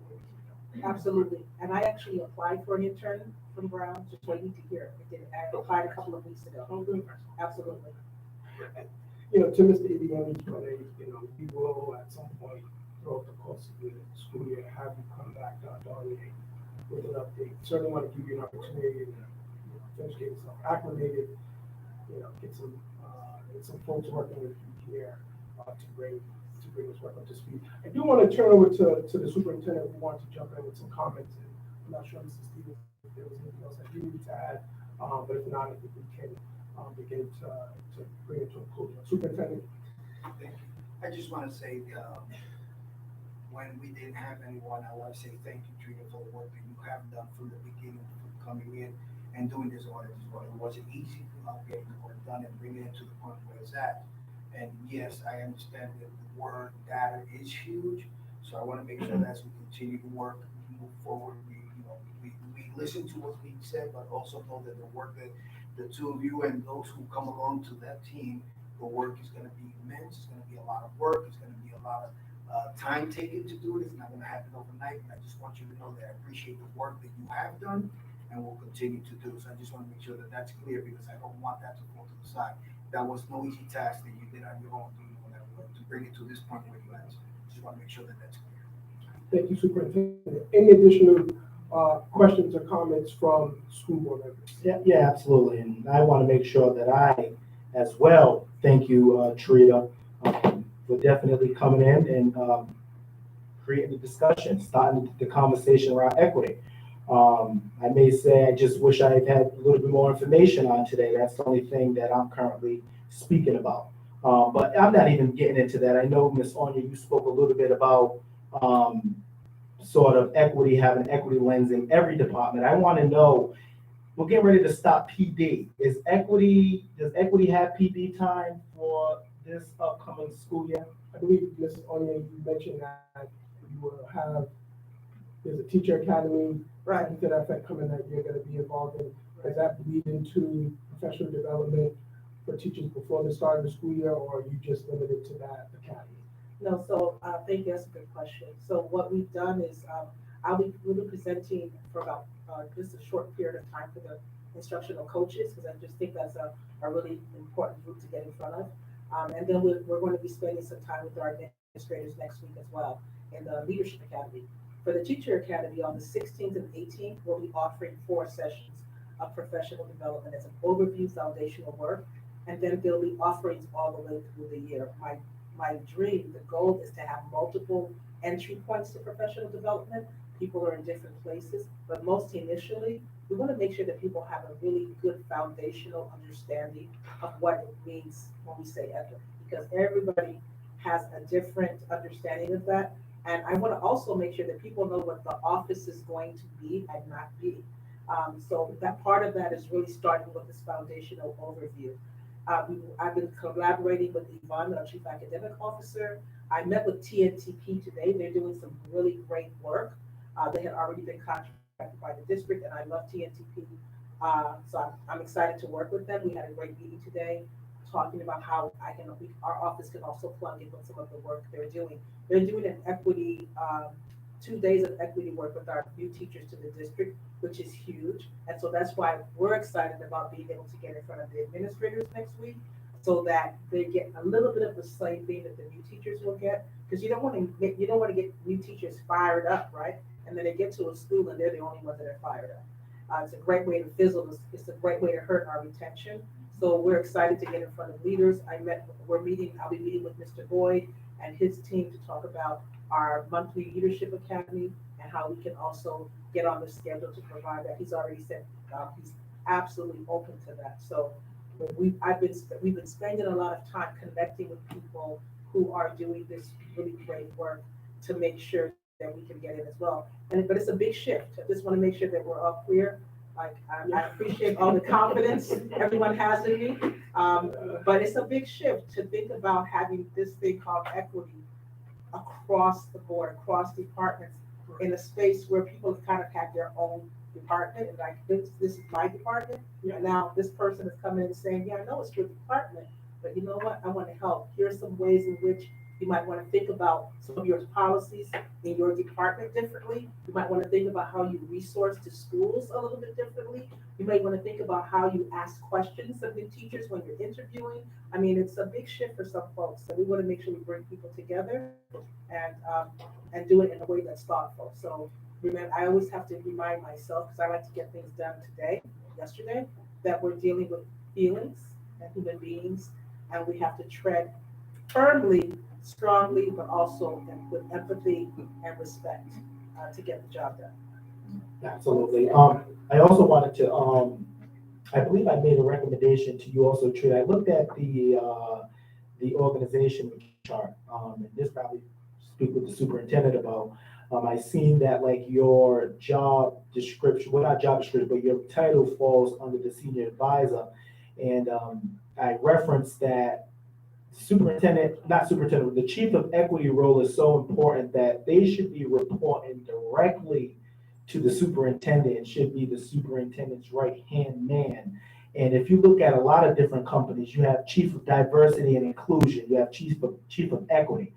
Speaker 22: Absolutely. And I actually applied for an intern from Brown, just waiting to hear. I applied a couple of weeks ago. Absolutely.
Speaker 1: To Mr. Evacuation Drills, we will at some point throughout the course of the school year have you come back, Darlene, with an update. Certainly want to give you an opportunity to finish getting yourself acclimated, get some folks working with you here to bring this work up to speed. I do want to turn over to the superintendent who wants to jump in with some comments. And I'm not sure, Mrs. Stevens, if there was anything else that you needed to add, but if not, I think we can begin to bring it to a close. Superintendent.
Speaker 4: Thank you. I just want to say, when we didn't have anyone, I want to say thank you, Trina, for the work that you have done from the beginning, from coming in and doing this audit as well. It wasn't easy getting the work done and bringing it to the point where it's at. And yes, I understand that the word data is huge, so I want to make sure that as we continue to work, move forward, we listen to what's being said, but also know that the work that the two of you and those who come along to that team, the work is going to be immense. It's going to be a lot of work. It's going to be a lot of time taken to do it. It's not going to happen overnight. And I just want you to know that I appreciate the work that you have done and will continue to do. So I just want to make sure that that's clear, because I don't want that to fall to the side. That was no easy task that you did on your own to bring it to this point where you at. Just want to make sure that that's clear.
Speaker 1: Thank you, Superintendent. Any additional questions or comments from school board members?
Speaker 17: Yeah, absolutely. And I want to make sure that I, as well, thank you, Trina, for definitely coming in and creating the discussion, starting the conversation around equity. I may say I just wish I had a little bit more information on today. That's the only thing that I'm currently speaking about. But I'm not even getting into that. I know, Ms. Anya, you spoke a little bit about sort of equity, having equity lens in every department. I want to know, we're getting ready to stop PD. Does equity have PD time for this upcoming school year?
Speaker 1: I believe, Ms. Anya, you mentioned that you will have, there's a teacher academy, right, to that effect coming that you're going to be involved in. Does that lead into professional development for teachers before the start of the school year, or are you just limited to that academy?
Speaker 22: No, so thank you, that's a good question. So what we've done is we'll be presenting for about just a short period of time for the instructional coaches, because I just think that's a really important group to get in front of. And then we're going to be spending some time with our administrators next week as well in the Leadership Academy. For the Teacher Academy, on the 16th and 18th, we'll be offering 4 sessions of professional development as an overview foundational work, and then there'll be offerings all the way through the year. My dream, the goal is to have multiple entry points to professional development. People are in different places, but most initially, we want to make sure that people have a really good foundational understanding of what it means when we say ethic, because everybody has a different understanding of that. And I want to also make sure that people know what the office is going to be and not be. So that part of that is really starting with this foundational overview. I've been collaborating with Yvonne, our Chief Academic Officer. I met with TNTP today. They're doing some really great work. They had already been contracted by the district, and I love TNTP. So I'm excited to work with them. We had a great meeting today, talking about how our office can also plug in with some of the work they're doing. They're doing an equity, 2 days of equity work with our new teachers to the district, which is huge. And so that's why we're excited about being able to get in front of the administrators next week, so that they get a little bit of the same thing that the new teachers will get. Because you don't want to get new teachers fired up, right? And then they get to a school and they're the only ones that are fired up. It's a great way to fizzle. It's a great way to hurt our retention. So we're excited to get in front of leaders. I'll be meeting with Mr. Boyd and his team to talk about our monthly leadership academy and how we can also get on the schedule to provide that. He's already said he's absolutely open to that. So we've been spending a lot of time connecting with people who are doing this really great work to make sure that we can get in as well. But it's a big shift. I just want to make sure that we're all clear. Like, I appreciate all the confidence everyone has in me, but it's a big shift to think about having this thing called equity across the board, across departments, in a space where people kind of have their own department, and like, this is my department, and now this person is coming in and saying, yeah, I know it's your department, but you know what, I want to help. Here's some ways in which you might want to think about some of your policies in your department differently. You might want to think about how you resource to schools a little bit differently. You might want to think about how you ask questions of new teachers when you're interviewing. I mean, it's a big shift for some folks, so we want to make sure we bring people together and do it in a way that's thoughtful. So remember, I always have to remind myself, because I like to get things done yesterday, that we're dealing with feelings and human beings, and we have to tread firmly, strongly, but also with empathy and respect to get the job done.
Speaker 17: Absolutely. I also wanted to, I believe I made a recommendation to you also, Trey. I looked at the organization chart, and this probably speak with the superintendent about. I seen that like your job description, well, not job description, but your title falls under the senior advisor. And I referenced that the chief of equity role is so important that they should be reporting directly to the superintendent and should be the superintendent's right-hand man. And if you look at a lot of different companies, you have chief of diversity and inclusion, you have chief of equity.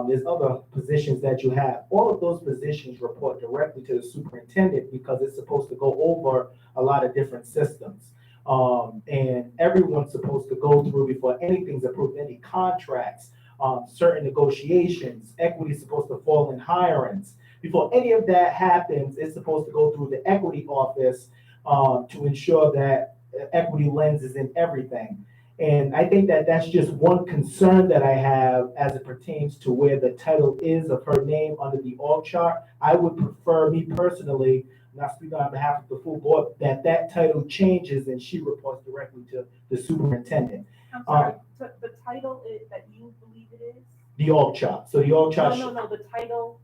Speaker 17: There's other positions that you have. All of those positions report directly to the superintendent because it's supposed to go over a lot of different systems. And everyone's supposed to go through before anything's approved, any contracts, certain negotiations, equity is supposed to fall in hirings. Before any of that happens, it's supposed to go through the equity office to ensure that equity lens is in everything. And I think that that's just one concern that I have as it pertains to where the title is of her name under the org chart. I would prefer, me personally, not speaking on behalf of the full board, that title changes and she reports directly to the superintendent.
Speaker 2: I'm sorry, so the title is, that you believe it is?
Speaker 17: The org chart. So the org chart.
Speaker 2: No, the title,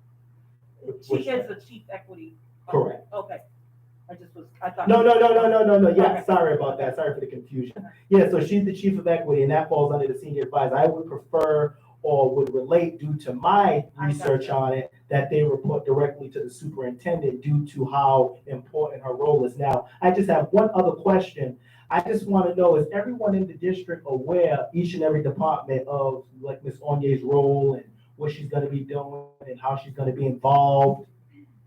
Speaker 2: she is the chief equity.
Speaker 17: Correct.
Speaker 2: Okay. I thought.
Speaker 17: No. Yeah, okay. Sorry about that. Sorry for the confusion. Yeah, so she's the chief of equity and that falls under the senior advisor. I would prefer or would relate due to my research on it that they report directly to the superintendent due to how important her role is. Now, I just have one other question. I just want to know, is everyone in the district aware, each and every department, of like Ms. Onye's role and what she's going to be doing and how she's going to be involved?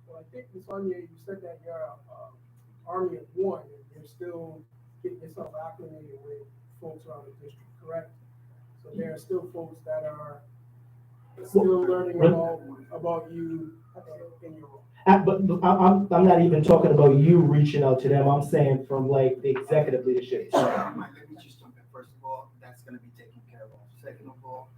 Speaker 1: Well, I think Ms. Onye, you said that you're Army of one, and you're still getting yourself acclimated with folks around the district, correct? So there are still folks that are still learning about you in your role.
Speaker 17: But I'm not even talking about you reaching out to them. I'm saying from like the executive leadership.
Speaker 4: Let me just jump in. First of all, that's going to be taken care of. Second of all,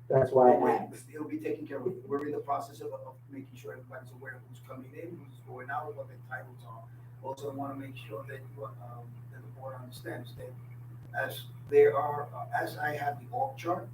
Speaker 17: that's why I asked.
Speaker 4: It'll be taken care of. We're in the process of making sure everybody's aware of who's coming in, who's going out, what their titles are. Also, I want to make sure that that the board understands that as I have the org chart,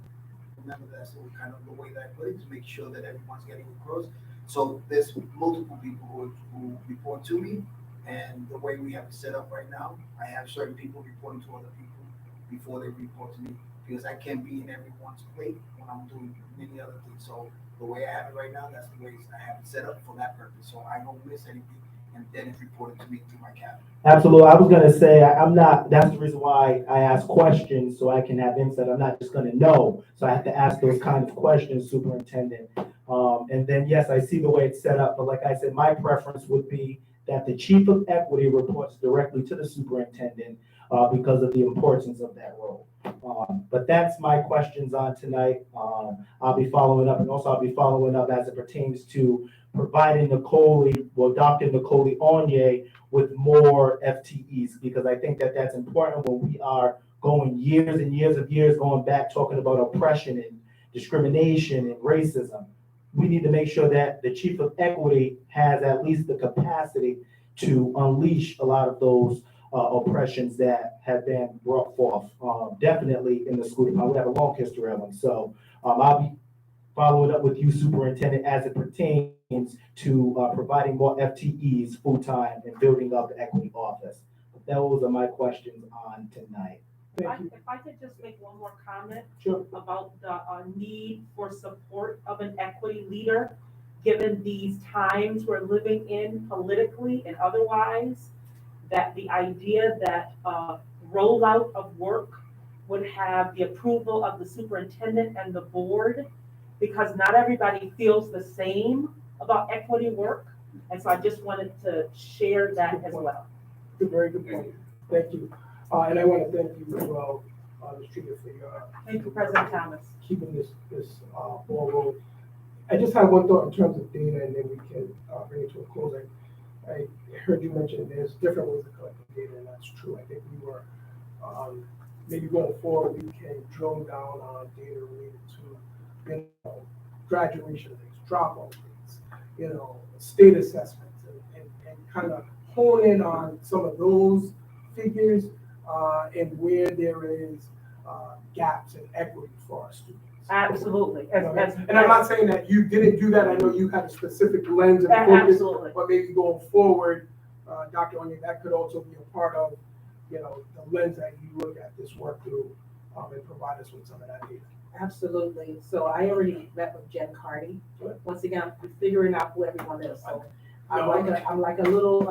Speaker 4: remember that's kind of the way that I put it, to make sure that everyone's getting across. So there's multiple people who report to me, and the way we have it set up right now, I have certain people reporting to other people before they report to me, because I can't be in everyone's plate when I'm doing many other things. So the way I have it right now, that's the way I have it set up for that purpose. So I don't miss anything and then it's reported to me through my cabinet.
Speaker 17: Absolutely. I was gonna say, I'm not, that's the reason why I ask questions, so I can have insight. I'm not just gonna know. So I have to ask those kind of questions, Superintendent. And then, yes, I see the way it's set up, but like I said, my preference would be that the Chief of Equity reports directly to the Superintendent because of the importance of that role. But that's my questions on tonight. I'll be following up, and also I'll be following up as it pertains to providing Dr. Nicole Onye with more FTEs, because I think that that's important when we are going years and years of years going back, talking about oppression and discrimination and racism. We need to make sure that the Chief of Equity has at least the capacity to unleash a lot of those oppressions that have been brought forth, definitely in the school department. We have a long history of them. So I'll be following up with you, Superintendent, as it pertains to providing more FTEs full-time and building up the equity office. Those are my questions on tonight.
Speaker 2: If I could just make one more comment
Speaker 17: Sure.
Speaker 2: about the need for support of an equity leader, given these times we're living in politically and otherwise, that the idea that rollout of work would have the approval of the superintendent and the board, because not everybody feels the same about equity work. And so I just wanted to share that as well.
Speaker 1: Very good point. Thank you. And I want to thank you as well, Ms. Trina, for your
Speaker 2: Thank you, President Thomas.
Speaker 1: keeping this ball rolling. I just have one thought in terms of data, and then we can bring it to a close. I heard you mention there's different ways of collecting data, and that's true. I think we were maybe going forward, we can drill down on data related to graduation rates, dropout rates, state assessments, and kind of hone in on some of those figures and where there is gaps in equity for our students.
Speaker 2: Absolutely.
Speaker 1: And I'm not saying that you didn't do that. I know you had a specific lens and focus,
Speaker 2: absolutely.
Speaker 1: but maybe going forward, Dr. Onye, that could also be a part of, the lens that you look at this work through and provide us with some of that data.
Speaker 22: Absolutely. So I already met with Jen Carney. Once again, I'm figuring out who everyone is. So I'm like a little,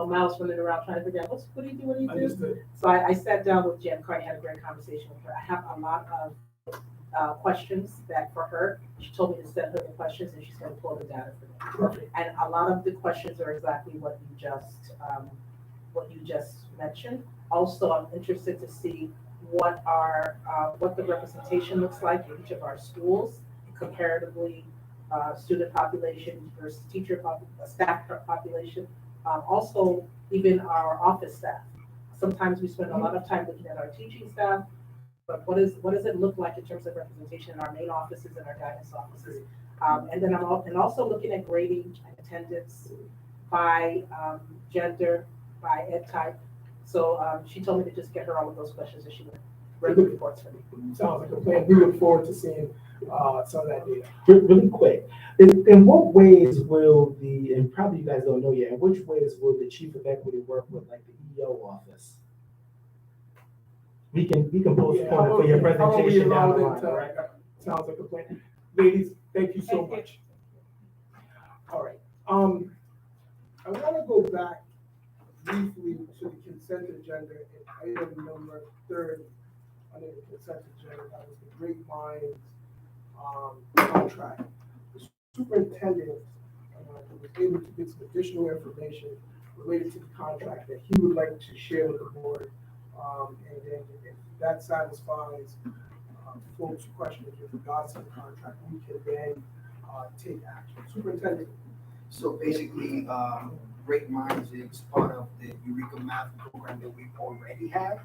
Speaker 22: mouse running around trying to figure out what do you do?
Speaker 1: Understood.
Speaker 22: So I sat down with Jen Carney, had a great conversation with her. I have a lot of questions that for her. She told me to send her the questions, and she's going to pull the data for me.
Speaker 1: Perfect.
Speaker 22: And a lot of the questions are exactly what you just mentioned. Also, I'm interested to see what the representation looks like in each of our schools, comparatively, student population versus staff population. Also, even our office staff. Sometimes we spend a lot of time looking at our teaching staff, but what does it look like in terms of representation in our main offices and our guidance offices? And then also looking at grading and attendance by gender, by ed type. So she told me to just get her all of those questions and she would write the reports for me.
Speaker 1: Sounds like a plan. We look forward to seeing some of that data.
Speaker 17: Really quick, in what ways will and probably you guys don't know yet, in which ways will the Chief of Equity work with like the EO office? We can postpone it for your presentation down the line, right?
Speaker 1: Sounds like a plan. Ladies, thank you so much. All right. I want to go back briefly to the consent agenda and item number 30 under the consent agenda. That was the Great Minds contract. The superintendent was able to get some additional information related to the contract that he would like to share with the board. And then if that satisfies folks' questions with regards to the contract, we can then take action. Superintendent.
Speaker 4: So basically, Great Minds is part of the Eureka Math program that we already have.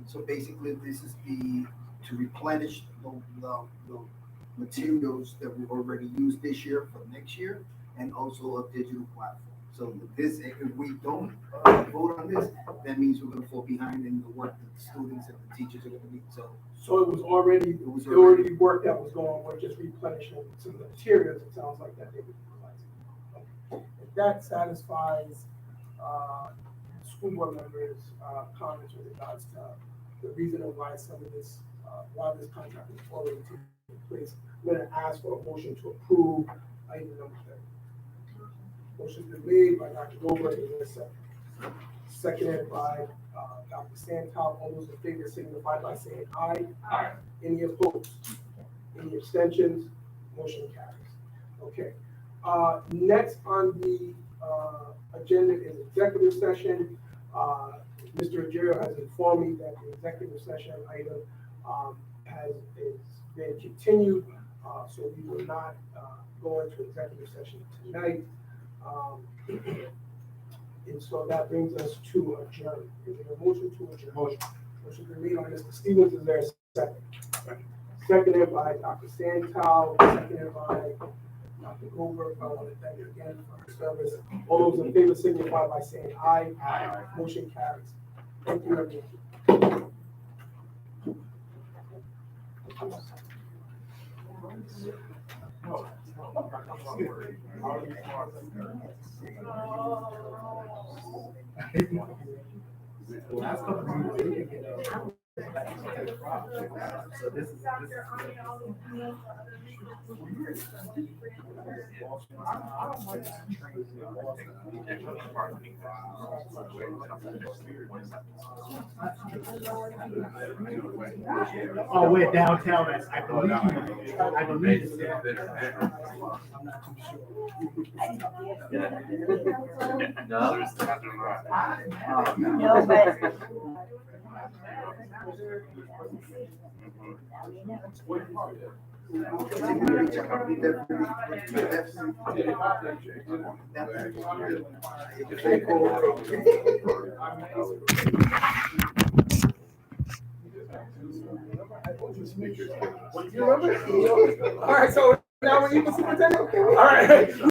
Speaker 4: So basically, this is to replenish the materials that we already used this year for next year, and also a digital platform. So if we don't vote on this, that means we're going to fall behind in the work that the students and the teachers are going to need.
Speaker 1: So it was already work that was going on. We're just replenishing some of the materials. It sounds like that they would utilize. If that satisfies school board members' comments with regards to the reason why some of this, why this contract is already taking place, I'm going to ask for a motion to approve item number 30. Motion's been made by Dr. Goldberg, is there a second? Seconded by, Dr. Santel. All those in favor signify by saying aye.
Speaker 19: Aye.
Speaker 1: Any opposed? Any abstentions? Motion carries. Okay. Next on the, agenda is executive session. Mr. Ruggiero has informed me that the executive session item, is been continued, so we will not, go into executive session tonight. And so that brings us to adjourn. Is there a motion to adjourn? Motion been made by Mr. Stevens, is there a second? Seconded by Dr. Santel, seconded by Dr. Goldberg. I want to thank you again for your service. All those in favor signify by saying aye. Aye. Motion carries. Thank you again.
Speaker 17: So this is. Oh, we're downtown, I believe it's down there. I'm not too sure.
Speaker 14: No, but.
Speaker 1: You remember? All right, so now we're even superintendent? Okay. All right.